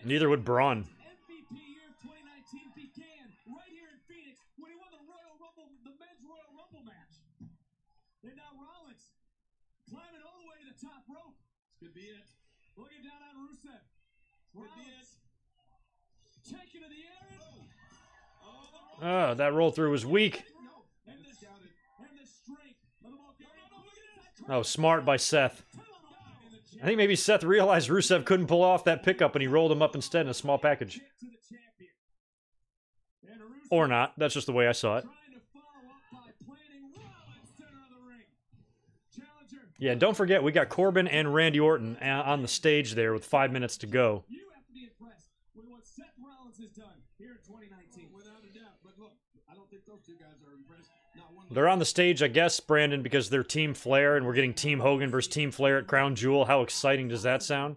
Neither would Braun. MVP year of 2019 began right here in Phoenix when he won the Royal Rumble, the men's Royal Rumble match. And now Rollins climbing all the way to the top rope. This could be it. Looking down on Rusev. Could be it. Taking to the air. That roll through was weak. And the strength of the ball. Oh, smart by Seth. I think maybe Seth realized Rusev couldn't pull off that pickup and he rolled him up instead in a small package. Or not. That's just the way I saw it. Yeah, don't forget, we got Corbin and Randy Orton on the stage there with 5 minutes to go. You have to be impressed with what Seth Rollins has done here in 2019, without a doubt. But look, I don't think those two guys are impressed. Not one. They're on the stage, I guess, Brandon, because they're Team Flair, and we're getting Team Hogan versus Team Flair at Crown Jewel. How exciting does that sound?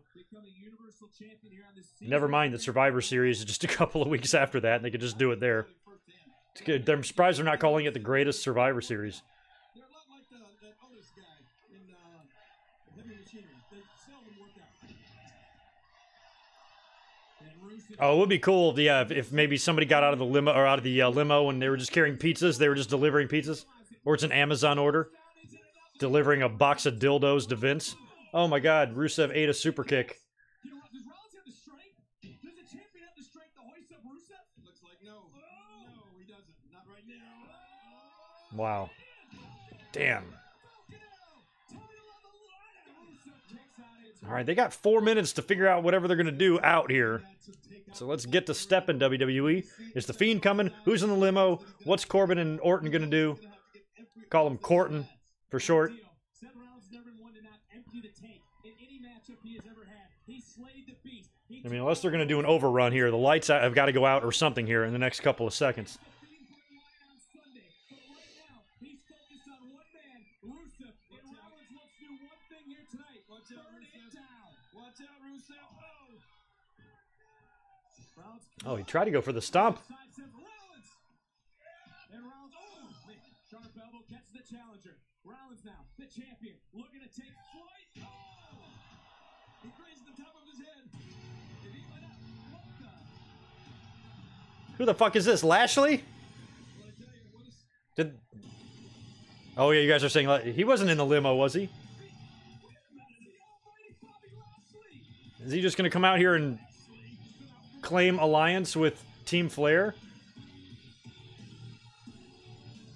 Never mind that Survivor Series is just a couple of weeks after that, and they could just do it there. It's good. I'm surprised they're not calling it the greatest Survivor Series. They're a lot like that Otis guy in Heavy Machinery. They seldom work out. Oh, it would be cool, if maybe somebody got out of the limo or out of the limo and they were just carrying pizzas. They were just delivering pizzas, or it's an Amazon order, delivering a box of dildos to Vince. Oh my God, Rusev ate a super kick. Does Rollins have the strength? Does the champion have the strength to hoist up Rusev? Looks like no. No, he doesn't. Not right now. Wow. Damn. All right, they got 4 minutes to figure out whatever they're going to do out here. So let's get to stepping, WWE. Is the Fiend coming? Who's in the limo? What's Corbin and Orton going to do? Call him Corton for short. Seth Rollins never one to not empty the tank in any matchup he has ever had. He slayed the beast. I mean, unless they're going to do an overrun here. The lights have got to go out or something here in the next couple of seconds. Oh, he tried to go for the stomp. Sharp elbow catches the challenger. Rollins now, the champion, looking to take flight. Oh! He grazed the top of his head. If he went up, Who the fuck is this? Lashley? well, I tell you, what a Did... Oh, yeah, you guys are saying... Like, he wasn't in the limo, was he? Is he just going to come out here and claim alliance with Team Flair?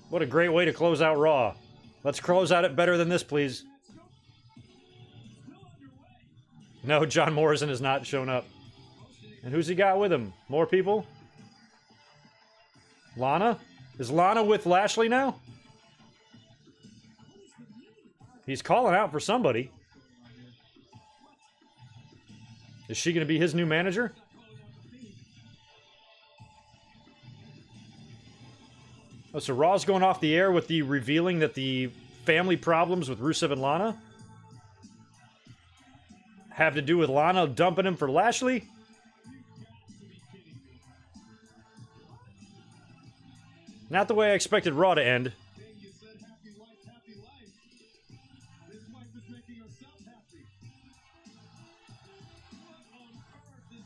What a great way to close out Raw. Let's close out it better than this, please. No, John Morrison has not shown up. And who's he got with him? More people? Lana? Is Lana with Lashley now? He's calling out for somebody. Is she going to be his new manager? Oh, so Raw's going off the air with the revealing that the family problems with Rusev and Lana have to do with Lana dumping him for Lashley? Not the way I expected Raw to end.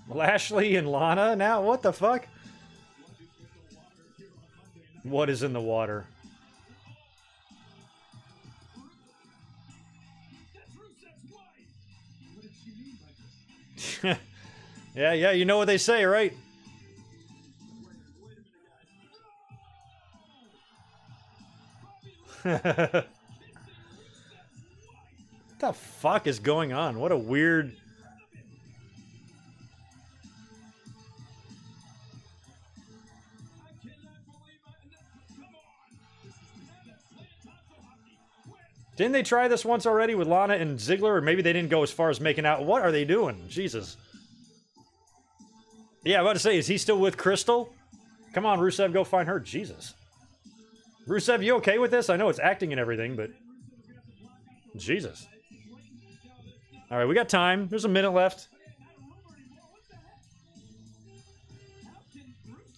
Lashley and Lana now? What the fuck? What is in the water? Yeah, you know what they say, right? What the fuck is going on? What a weird... Didn't they try this once already with Lana and Ziggler? Or maybe they didn't go as far as making out. What are they doing? Jesus. Yeah, I'm about to say, is he still with Crystal? Come on, Rusev, go find her. Jesus. Rusev, you okay with this? I know it's acting and everything, but... Jesus. Alright, we got time. There's a minute left.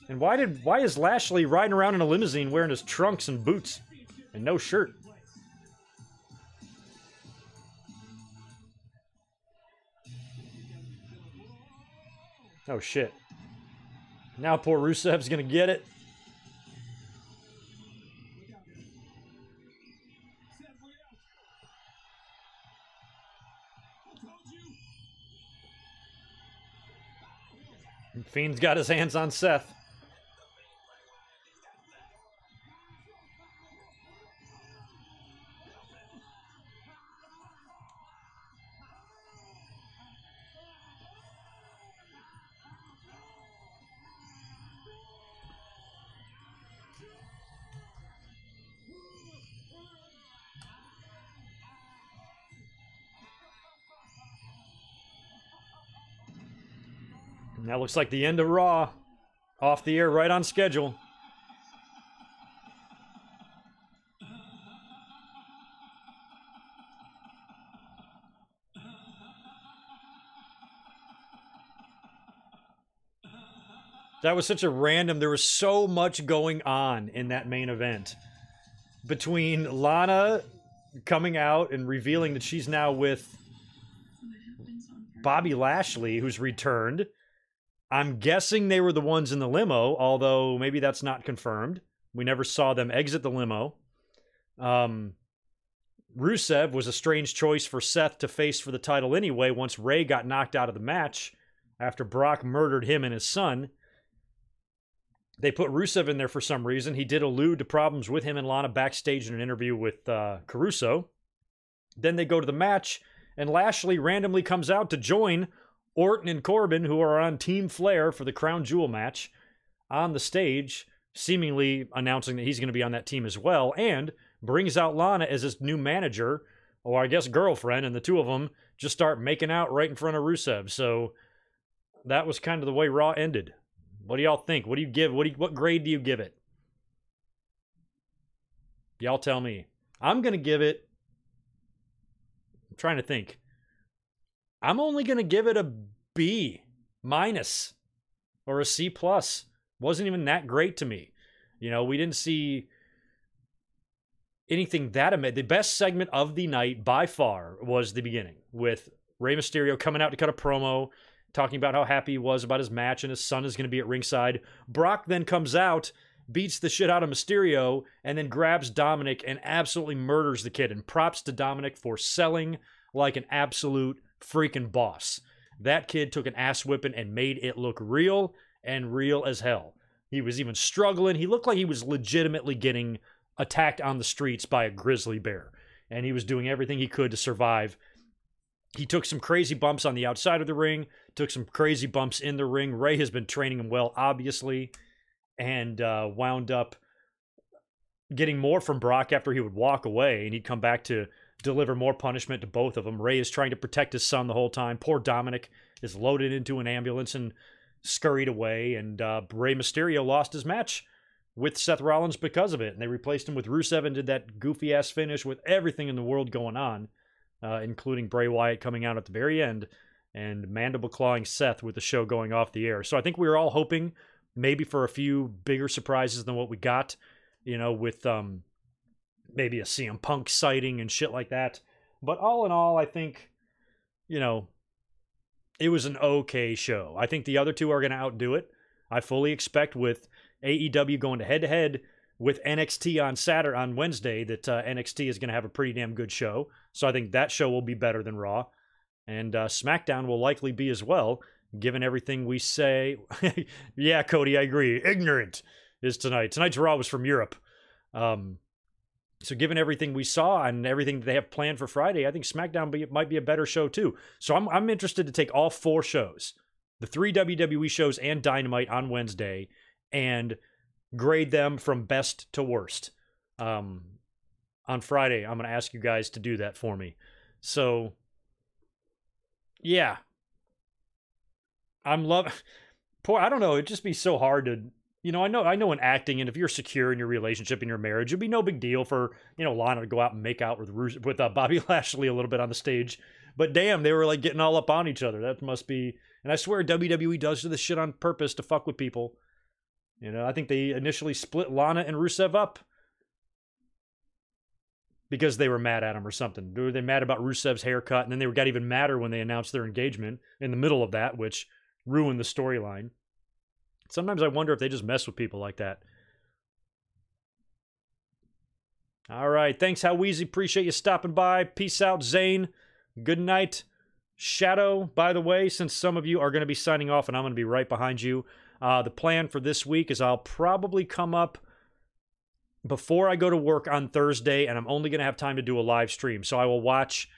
And why is Lashley riding around in a limousine wearing his trunks and boots? And no shirt? Oh, shit. Now poor Rusev's gonna get it. Fiend's got his hands on Seth. And that looks like the end of Raw. Off the air, right on schedule. That was such a random... There was so much going on in that main event. Between Lana coming out and revealing that she's now with Bobby Lashley, who's returned. I'm guessing they were the ones in the limo, although maybe that's not confirmed. We never saw them exit the limo. Rusev was a strange choice for Seth to face for the title anyway once Ray got knocked out of the match after Brock murdered him and his son. They put Rusev in there for some reason. He did allude to problems with him and Lana backstage in an interview with Caruso. Then they go to the match, and Lashley randomly comes out to join Orton and Corbin, who are on Team Flair for the Crown Jewel match, on the stage, seemingly announcing that he's going to be on that team as well, and brings out Lana as his new manager, or I guess girlfriend, and the two of them just start making out right in front of Rusev. So that was kind of the way Raw ended. What do y'all think? What do you give? What grade do you give it? Y'all tell me. I'm going to give it... I'm trying to think. I'm only going to give it a B minus or a C plus. Wasn't even that great to me. You know, we didn't see anything that amazing. The best segment of the night by far was the beginning with Rey Mysterio coming out to cut a promo, talking about how happy he was about his match and his son is going to be at ringside. Brock then comes out beats the shit out of Mysterio, and then grabs Dominic and absolutely murders the kid. And props to Dominic for selling like an absolute freaking boss. That kid took an ass whipping and made it look real, and real as hell. He was even struggling. He looked like he was legitimately getting attacked on the streets by a grizzly bear. And he was doing everything he could to survive. He took some crazy bumps on the outside of the ring, took some crazy bumps in the ring. Ray has been training him well, obviously, and wound up getting more from Brock after he would walk away, and he'd come back to deliver more punishment to both of them. Ray is trying to protect his son the whole time. Poor Dominic is loaded into an ambulance and scurried away, and Rey Mysterio lost his match with Seth Rollins because of it, and they replaced him with Rusev and did that goofy-ass finish with everything in the world going on, including Bray Wyatt coming out at the very end and mandible clawing Seth with the show going off the air. So I think we were all hoping maybe for a few bigger surprises than what we got, you know, with maybe a CM Punk sighting and shit like that. But all in all, I think, you know, it was an okay show. I think the other two are going to outdo it. I fully expect with AEW going to head-to-head with NXT on Wednesday that NXT is going to have a pretty damn good show. So I think that show will be better than Raw. And SmackDown will likely be as well, given everything we say. Yeah, Cody, I agree. Ignorant is tonight. Tonight's Raw was from Europe. So given everything we saw and everything that they have planned for Friday, I think SmackDown might be a better show too. So I'm interested to take all 4 shows, the 3 WWE shows and Dynamite on Wednesday, and grade them from best to worst. On Friday, I'm going to ask you guys to do that for me. So, yeah. I don't know, it'd just be so hard to... You know, I know in acting, and if you're secure in your relationship, in your marriage, it'd be no big deal for, you know, Lana to go out and make out with Bobby Lashley a little bit on the stage. But damn, they were like getting all up on each other. That must be... And I swear WWE does this shit on purpose to fuck with people. You know, I think they initially split Lana and Rusev up because they were mad at him or something. Were they mad about Rusev's haircut? And then they got even madder when they announced their engagement in the middle of that, which ruined the storyline. Sometimes I wonder if they just mess with people like that. All right. Thanks, How Weezy. Appreciate you stopping by. Peace out, Zane. Good night. Shadow, by the way, since some of you are going to be signing off and I'm going to be right behind you, the plan for this week is I'll probably come up before I go to work on Thursday, and I'm only going to have time to do a live stream. So I will watch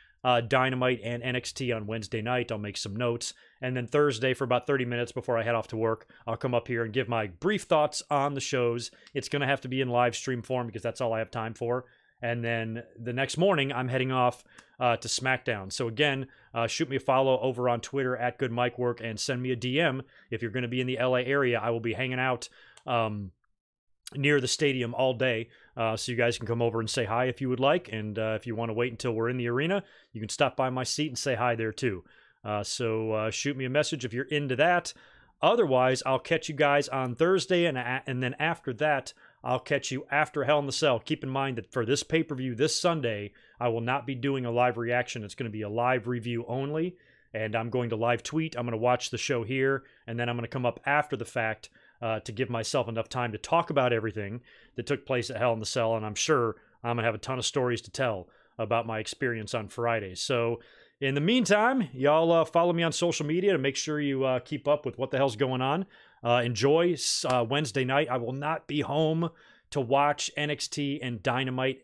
Dynamite and NXT on Wednesday night. I'll make some notes. And then Thursday, for about 30 minutes before I head off to work, I'll come up here and give my brief thoughts on the shows. It's going to have to be in live stream form because that's all I have time for. And then the next morning, I'm heading off to SmackDown. So again, shoot me a follow over on Twitter at GoodMicWork and send me a DM. If you're going to be in the LA area, I will be hanging out near the stadium all day. So you guys can come over and say hi if you would like. And if you want to wait until we're in the arena, you can stop by my seat and say hi there too. So shoot me a message if you're into that. Otherwise, I'll catch you guys on Thursday, and then after that, I'll catch you after Hell in the Cell. Keep in mind that for this pay-per-view this Sunday, I will not be doing a live reaction. It's going to be a live review only, and I'm going to live tweet. I'm going to watch the show here, and then I'm going to come up after the fact to give myself enough time to talk about everything that took place at Hell in the Cell, and I'm sure I'm going to have a ton of stories to tell about my experience on Friday. So in the meantime, y'all follow me on social media to make sure you keep up with what the hell's going on. Enjoy Wednesday night. I will not be home to watch NXT and Dynamite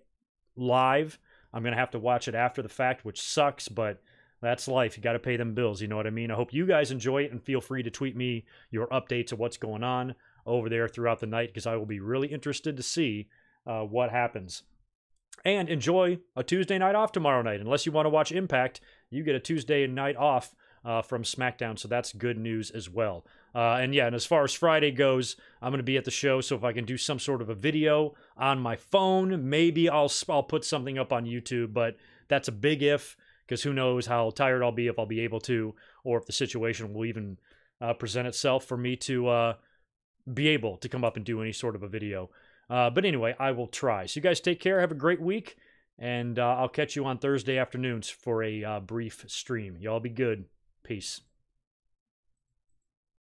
live. I'm going to have to watch it after the fact, which sucks, but that's life. You got to pay them bills. You know what I mean? I hope you guys enjoy it, and feel free to tweet me your updates of what's going on over there throughout the night, because I will be really interested to see what happens. And enjoy a Tuesday night off tomorrow night. Unless you want to watch Impact, you get a Tuesday night off from SmackDown, so that's good news as well. And yeah, and as far as Friday goes, I'm going to be at the show, so if I can do some sort of a video on my phone, maybe I'll put something up on YouTube, but that's a big if, because who knows how tired I'll be, if I'll be able to, or if the situation will even present itself for me to be able to come up and do any sort of a video. But anyway, I will try. So you guys take care. Have a great week. And I'll catch you on Thursday afternoons for a brief stream. Y'all be good. Peace.